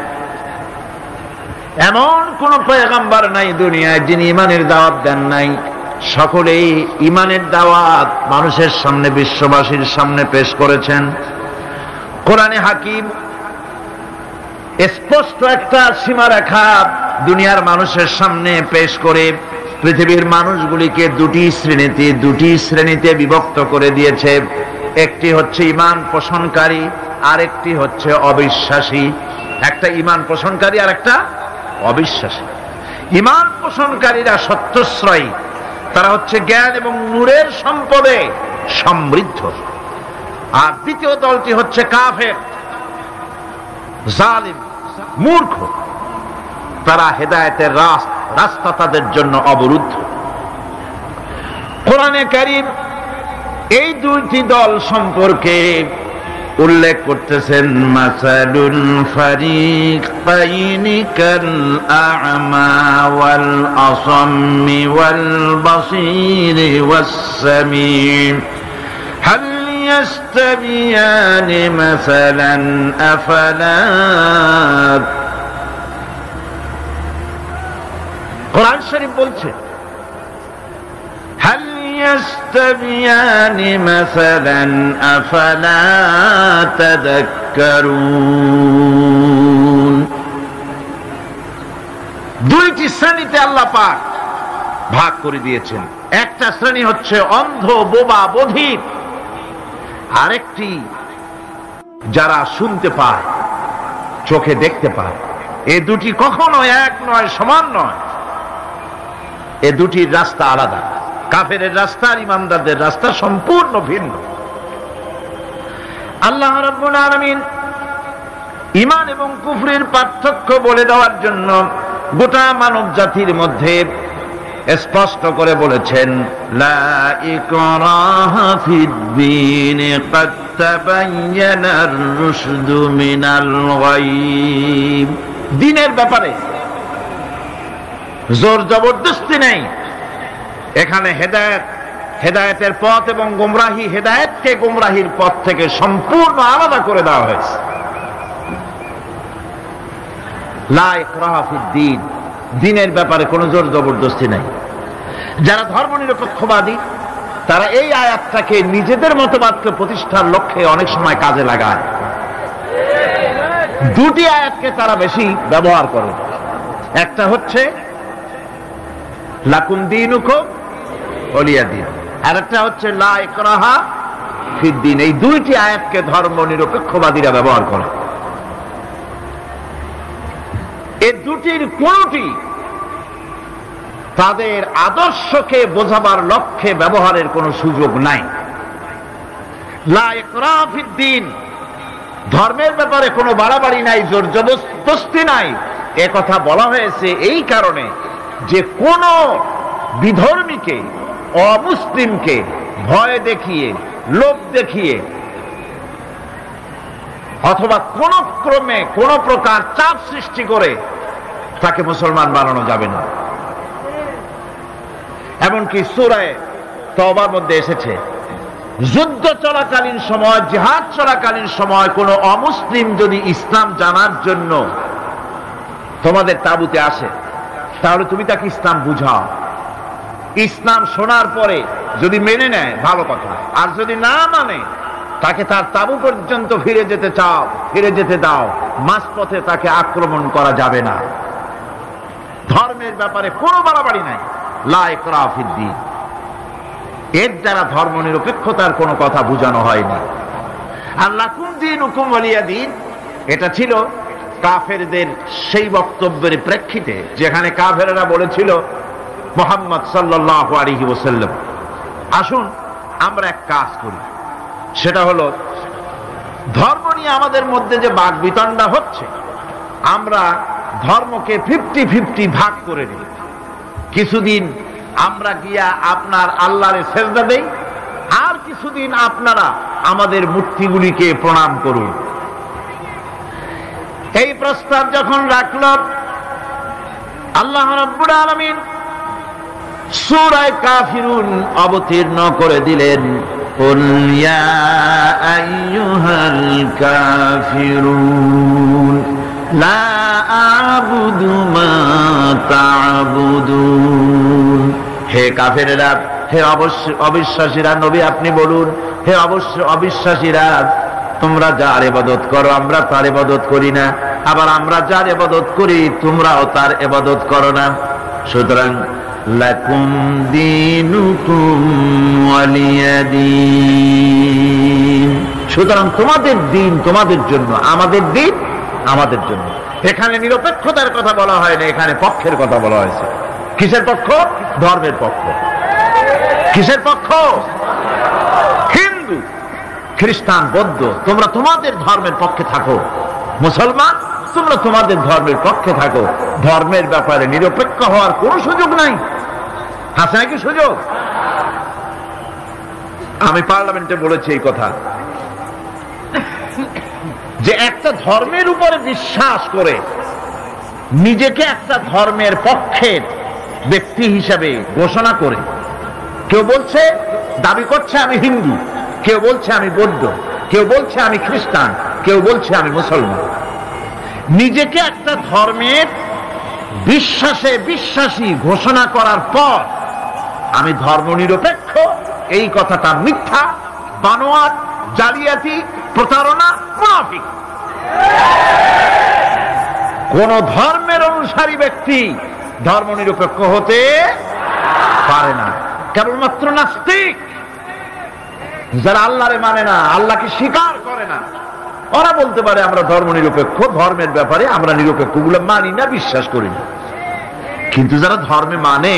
এমন কোন পয়গম্বর নাই দুনিয়ায় যিনি ঈমানের দাওয়াত দেন নাই। সকলেই ঈমানের দাওয়াত মানুষের সামনে, বিশ্ববাসীর সামনে পেশ করেছেন। কোরআনে হাকিম স্পষ্ট একটা সীমারেখা দুনিয়ার মানুষের সামনে পেশ করে পৃথিবীর মানুষগুলিকে দুটি শ্রেণীতে বিভক্ত করে দিয়েছে। একটি হচ্ছে ঈমান পোষণকারী, আরেকটি হচ্ছে অবিশ্বাসী। একটা ঈমান পোষণকারী আর একটা অবিশ্বাসী। ঈমান পোষণকারীরা সত্যশ্রয়ী, তারা হচ্ছে জ্ঞান এবং নূরের সম্পদে সমৃদ্ধ। আর দ্বিতীয় দলটি হচ্ছে কাফের, জালিম, মূর্খ। তারা হেদায়েতের রাস্তা তাদের জন্য অবরুদ্ধ। কোরআনে কারীম এই দুইটি দল সম্পর্কে উল্লেখ করতেছেন মাসালুল ফারিকাইনি কাল আ'মা ওয়াল আসাম্মি ওয়াল বাসীরি ওয়াস সামিম হাল ইয়াস্তাবিয়ানি মাসালান আফালা। কোরআন শরীফ বলছে হাল ইয়াস্তাবিয়ানি মাসালান আফালা তাযাক্কারুন। দুইটি শ্রেণীতে আল্লাহ পাক ভাগ করে দিয়েছেন। একটা শ্রেণী হচ্ছে অন্ধ, বোবা, বধির। আরেকটি যারা শুনতে পায়, চোখে দেখতে পায়। এ দুটি কখনো এক নয়, সমান নয়। এ দুটির রাস্তা আলাদা। কাফেরের রাস্তা আর ইমানদারদের রাস্তা সম্পূর্ণ ভিন্ন। আল্লাহ রাব্বুল আলামিন ঈমান এবং কুফরের পার্থক্য বলে দেওয়ার জন্য গোটা মানব জাতির মধ্যে স্পষ্ট করে বলেছেন লা ইকরাহা ফিদ-দীন ক্বাদ তাবায়্যানার রুশদু মিনাল গায়ব। দ্বীনের ব্যাপারে জোর জবরদস্তি নেই। এখানে হেদায়েতের পথ এবং গোমরাহি, হেদায়েতকে গোমরাহির পথ থেকে সম্পূর্ণ আলাদা করে দেওয়া হয়েছে। লা ইকরাহা ফিদ-দীন, দ্বীনের ব্যাপারে কোনো জোর জবরদস্তি নাই। যারা ধর্মনিরপেক্ষবাদী তারা এই আয়াতটাকে নিজেদের মতবাদকে প্রতিষ্ঠার লক্ষ্যে অনেক সময় কাজে লাগায়। দুটি আয়াতকে তারা বেশি ব্যবহার করে। একটা হচ্ছে লাকুম দীনুকুম ওয়ালিয়া দীন, আর একটা হচ্ছে লা ইকরাহা ফিদ-দীন। এই দুইটি আয়াতকে ধর্মনিরপেক্ষবাদীরা ব্যবহার করে। এই দুটির কোনটি তাদের আদর্শকে বোঝাবার লক্ষ্যে ব্যবহারের কোনো সুযোগ নাই। লা ইকরাহা ফিদ-দীন, ধর্মের ব্যাপারে কোনো বাড়াবাড়ি নাই, জোর জবরদস্তি নাই। এ কথা বলা হয়েছে এই কারণে যে কোন বিধর্মীকে, অমুসলিমকে ভয় দেখিয়ে, লোভ দেখিয়ে অথবা কোন ক্রমে কোন প্রকার চাপ সৃষ্টি করে তাকে মুসলমান বানানো যাবে না। এমনকি সূরা তওবার মধ্যে এসেছে যুদ্ধ চলাকালীন সময়, জিহাদ চলাকালীন সময় কোন অমুসলিম যদি ইসলাম জানার জন্য তোমাদের তাঁবুতে আসে তাহলে তুমি তাকে ইসলাম বুঝাও। ইসলাম শোনার পরে যদি মেনে নেয় ভালো কথা, আর যদি না মানে তাকে তার তাঁবু পর্যন্ত ফিরে যেতে চাও, ফিরে যেতে দাও। মাঝপথে তাকে আক্রমণ করা যাবে না। ধর্মের ব্যাপারে কোনো বাড়াবাড়ি নাই। লা ইকরাহা ফিদ-দীন, এর দ্বারা ধর্ম নিরপেক্ষতার কোনো কথা বোঝানো হয়নি। আর লাকুম দীনুকুম ওয়ালিয়া দীন, এটা ছিল কাফেরদের সেই বক্তব্যের প্রেক্ষিতে যেখানে কাফেরেরা বলেছিল মুহাম্মদ সাল্লাল্লাহু আলাইহি ওয়াসাল্লাম আসুন আমরা এক কাজ করি, সেটা হলো ধর্ম নিয়ে আমাদের মধ্যে যে বাকবিতণ্ডা হচ্ছে আমরা ধর্মকে 50-50 ভাগ করে দিই। কিছুদিন আমরা গিয়া আপনার আল্লাহরে সেজদা দেই, আর কিছুদিন আপনারা আমাদের মূর্তিগুলিকে প্রণাম করুন। এই প্রস্তাব যখন রাখল, আল্লাহ রাব্বুল আলামিন সূরা কাফিরুন অবতীর্ণ করে দিলেন, কুল ইয়া আইয়ুহাল কাফিরুন লা আ'বুদু মা তা'বুদুন। হে কাফেরেরা, হে অবিশ্বাসীরা, নবী আপনি বলুন, হে অবিশ্বাসীরা, তোমরা যার ইবাদত করো আমরা তার ইবাদত করি না, আবার আমরা যার ইবাদত করি তোমরাও তার ইবাদত করো না। সুতরাং লাকুম দীনুকুম ওয়ালিয়া দীন, সুতরাং তোমাদের দিন তোমাদের জন্য, আমাদের দিন আমাদের জন্য। এখানে নিরপেক্ষতার কথা বলা হয় না, এখানে পক্ষের কথা বলা হয়েছে। কিসের পক্ষ? ধর্মের পক্ষ। কিসের পক্ষ? হিন্দু, খ্রিস্টান, বৌদ্ধ, তোমরা তোমাদের ধর্মের পক্ষে থাকো। মুসলমান, তোমরা তোমাদের ধর্মের পক্ষে থাকো। ধর্মের ব্যাপারে নিরপেক্ষ হওয়ার কোনো সুযোগ নাই। আছে নাকি সুযোগ? আমি পার্লামেন্টে বলেছি এই কথা, যে একটা ধর্মের উপরে বিশ্বাস করে নিজেকে একটা ধর্মের পক্ষের ব্যক্তি হিসাবে ঘোষণা করে, কেউ বলছে, দাবি করছে আমি হিন্দু, কেউ বলছে আমি বৌদ্ধ, কেউ বলছে আমি খ্রিস্টান, কেউ বলছে আমি মুসলমান। নিজেকে একটা ধর্মের বিশ্বাসী ঘোষণা করার পর আমি ধর্মনিরপেক্ষ, এই কথাটা মিথ্যা, বানোয়াট, জালিয়াতি, প্রতারণা, মুনাফিক। কোন ধর্মের অনুসারী ব্যক্তি ধর্মনিরপেক্ষ হতে পারে না। কেবলমাত্র নাস্তিক, যারা আল্লাহরে মানে না, আল্লাহকে স্বীকার করে না, ওরা বলতে পারে আমরা ধর্মনিরপেক্ষ, ধর্মের ব্যাপারে আমরা নিরপেক্ষ, গুলো মানি না, বিশ্বাস করি না। কিন্তু যারা ধর্মে মানে,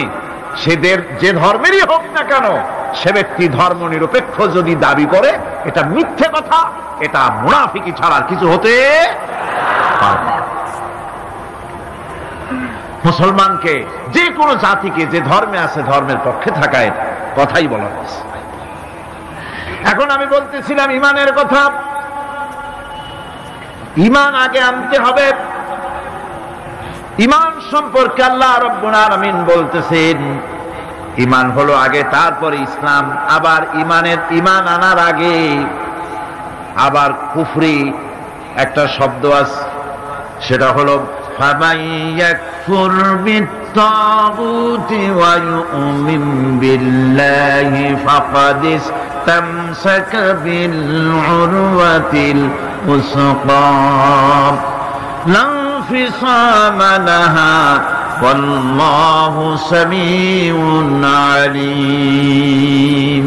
সেদের যে ধর্মেরই হোক না কেন, সে ব্যক্তি ধর্মনিরপেক্ষ যদি দাবি করে, এটা মিথ্যে কথা, এটা মুনাফিকি ছাড়া কিছু হতে পারে না। মুসলমানকে, যে কোনো জাতিকে যে ধর্মে আছে ধর্মের পক্ষে থাকায় কথাই বলা হয়েছে। এখন আমি বলতেছিলাম ইমানের কথা। ইমান আগে আনতে হবে। ইমান সম্পর্কে আল্লাহ রাব্বুল আলামিন বলতেছেন, ইমান হলো আগে, তারপরে ইসলাম। আবার ইমান আনার আগে আবার কুফরি একটা শব্দ আছে, সেটা হলো ফামান ইয়াকফুর বিত্তাগুতি ওয়া ইউমিন বিল্লাহি ফাকাদ ইসতামসাকা বিল উরওয়াতিল উসকা লা ইনফিসামা লাহা ওয়াল্লাহু সামিউন আলীম।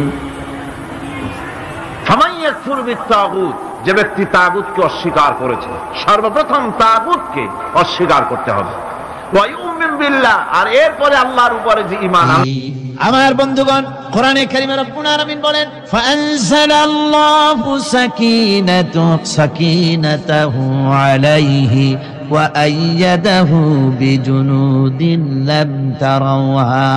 ফামান ইয়াকফুর বিত্তাগুত, যে ব্যক্তি তাগুতকে অস্বীকার করেছে, সর্বপ্রথম তাগুতকে অস্বীকার করতে হবে। ওয়া ইউমিন বিল্লাহ, আর এরপরে আল্লাহর উপরে যে ঈমান। আমার বন্ধুগণ, কোরআনে কারীমে রব্বুল আলামিন বলেন, ফাআনজালাল্লাহু সাকিনাতাহু আলাইহি ওয়া আইয়াদাহু বিজুনুদিন লাম তারাওহা।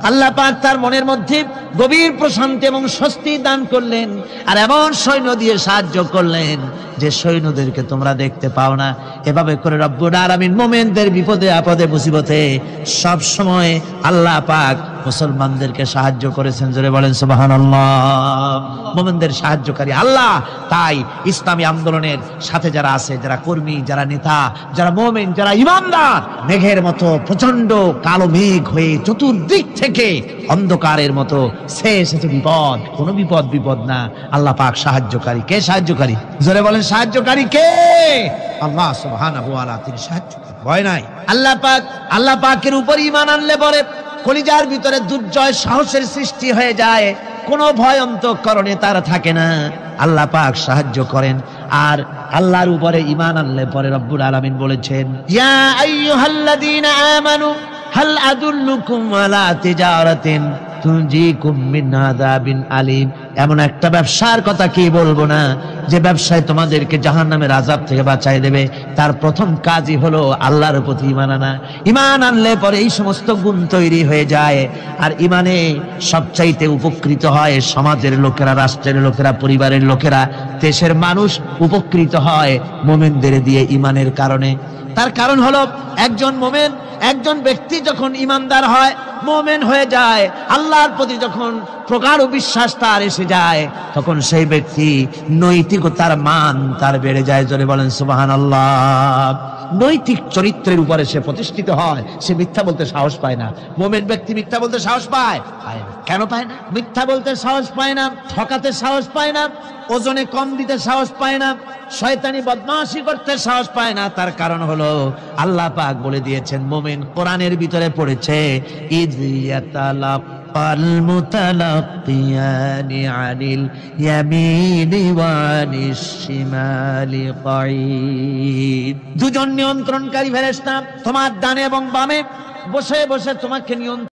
আল্লাহ পাক তার মনের মধ্যে গভীর প্রশান্তি এবং স্বস্তি দান করলেন, আর এমন সৈন্য দিয়ে সাহায্য করলেন যে সৈন্যদেরকে তোমরা দেখতে পাও না। এভাবে করে রব্বুল আলামিন মুমিনদের বিপদে আপদে মুসিবতে সব সময় আল্লাহ পাক মুসলমানদেরকে সাহায্য করেছেন। জোরে বলেন সুবহানাল্লাহ। মুমিনদের সাহায্যকারী আল্লাহ। তাই ইসলামী আন্দোলনের সাথে যারা আছে, যারা কর্মী, যারা নেতা, যারা মুমিন, যারা ঈমানদার, মেঘের মতো প্রচন্ড কালো মেঘ হয়ে চতুর্দিক থেকে অন্ধকারের মতো সে এসেছে বিপদ, কোনো বিপদ না। আল্লাহ পাক সাহায্যকারী। কে সাহায্যকারী? জোরে বলেন, সাহায্যকারী কে? আল্লাহ সুবহানাহু ওয়া তাআলা, তিনি সাহায্যকারী, ভয় নাই। আল্লাহ পাকের উপর ঈমান আনলে পরে কলিজার ভিতরে দুর্জয় সাহসের সৃষ্টি হয়ে যায়, কোনো ভয় অন্তঃকরণে তার থাকে না। আল্লাহ পাক সাহায্য করেন। আর আল্লাহর উপরে ঈমান আনলে পরে রব্বুল আলামিন বলেছেন, ইয়া আইয়ুহাল্লাযীনা আমানু হাল আদুল্লুকুম আলা তিজারাতিন তুনজিকুম মিন আযাবিন আলীম। এমন একটা ব্যবসার কথা কি বলবো না, যে ব্যবসায় তোমাদেরকে জাহান্নামের আযাব থেকে বাঁচায় দেবে। তার প্রথম কাজই হলো আল্লাহর প্রতি ঈমান আনা। ঈমান আনলে পরে এই সমস্ত গুণ তৈরি হয়ে যায়। আর ঈমানে সবচাইতে উপকৃত হয় সমাজের লোকেরা, রাষ্ট্রের লোকেরা, পরিবারের লোকেরা, দেশের মানুষ উপকৃত হয় মুমিনদের দিয়ে ঈমানের কারণে। তার কারণ হলো একজন মুমিন, একজন ব্যক্তি যখন ঈমানদার হয়, মুমিন হয়ে যায়, আল্লাহর প্রতি যখন প্রগাঢ় বিশ্বাস তার এসে যায়, তখন সেই ব্যক্তি নৈতিকতার মান তার বেড়ে যায়। জোরে বলেন সুবহানাল্লাহ। নৈতিক চরিত্রের উপরে সে প্রতিষ্ঠিত হয়, সে মিথ্যা বলতে সাহস পায় না। মুমিন ব্যক্তি মিথ্যা বলতে সাহস পায়? পায় না। কেন পায় না? মিথ্যা বলতে সাহস পায় না, ঠকাতে সাহস পায় না, ওজনে কম দিতে সাহস পায় না, শয়তানি বদমাশি করতে সাহস পায় না। তার কারণ হলো আল্লাহ পাক বলে দিয়েছেন, মুমিন কোরআনের ভিতরে পড়েছে, ইয ইয়াতালাক্কাল মুতালাক্কিয়ানি আনিল ইয়ামিনি ওয়া আনিশ শিমালি কাঈদ। দুজন নিয়ন্ত্রণকারী ফেরেশতা তোমার ডানে এবং বামে বসে বসে তোমাকে নিয়ন্ত্রণ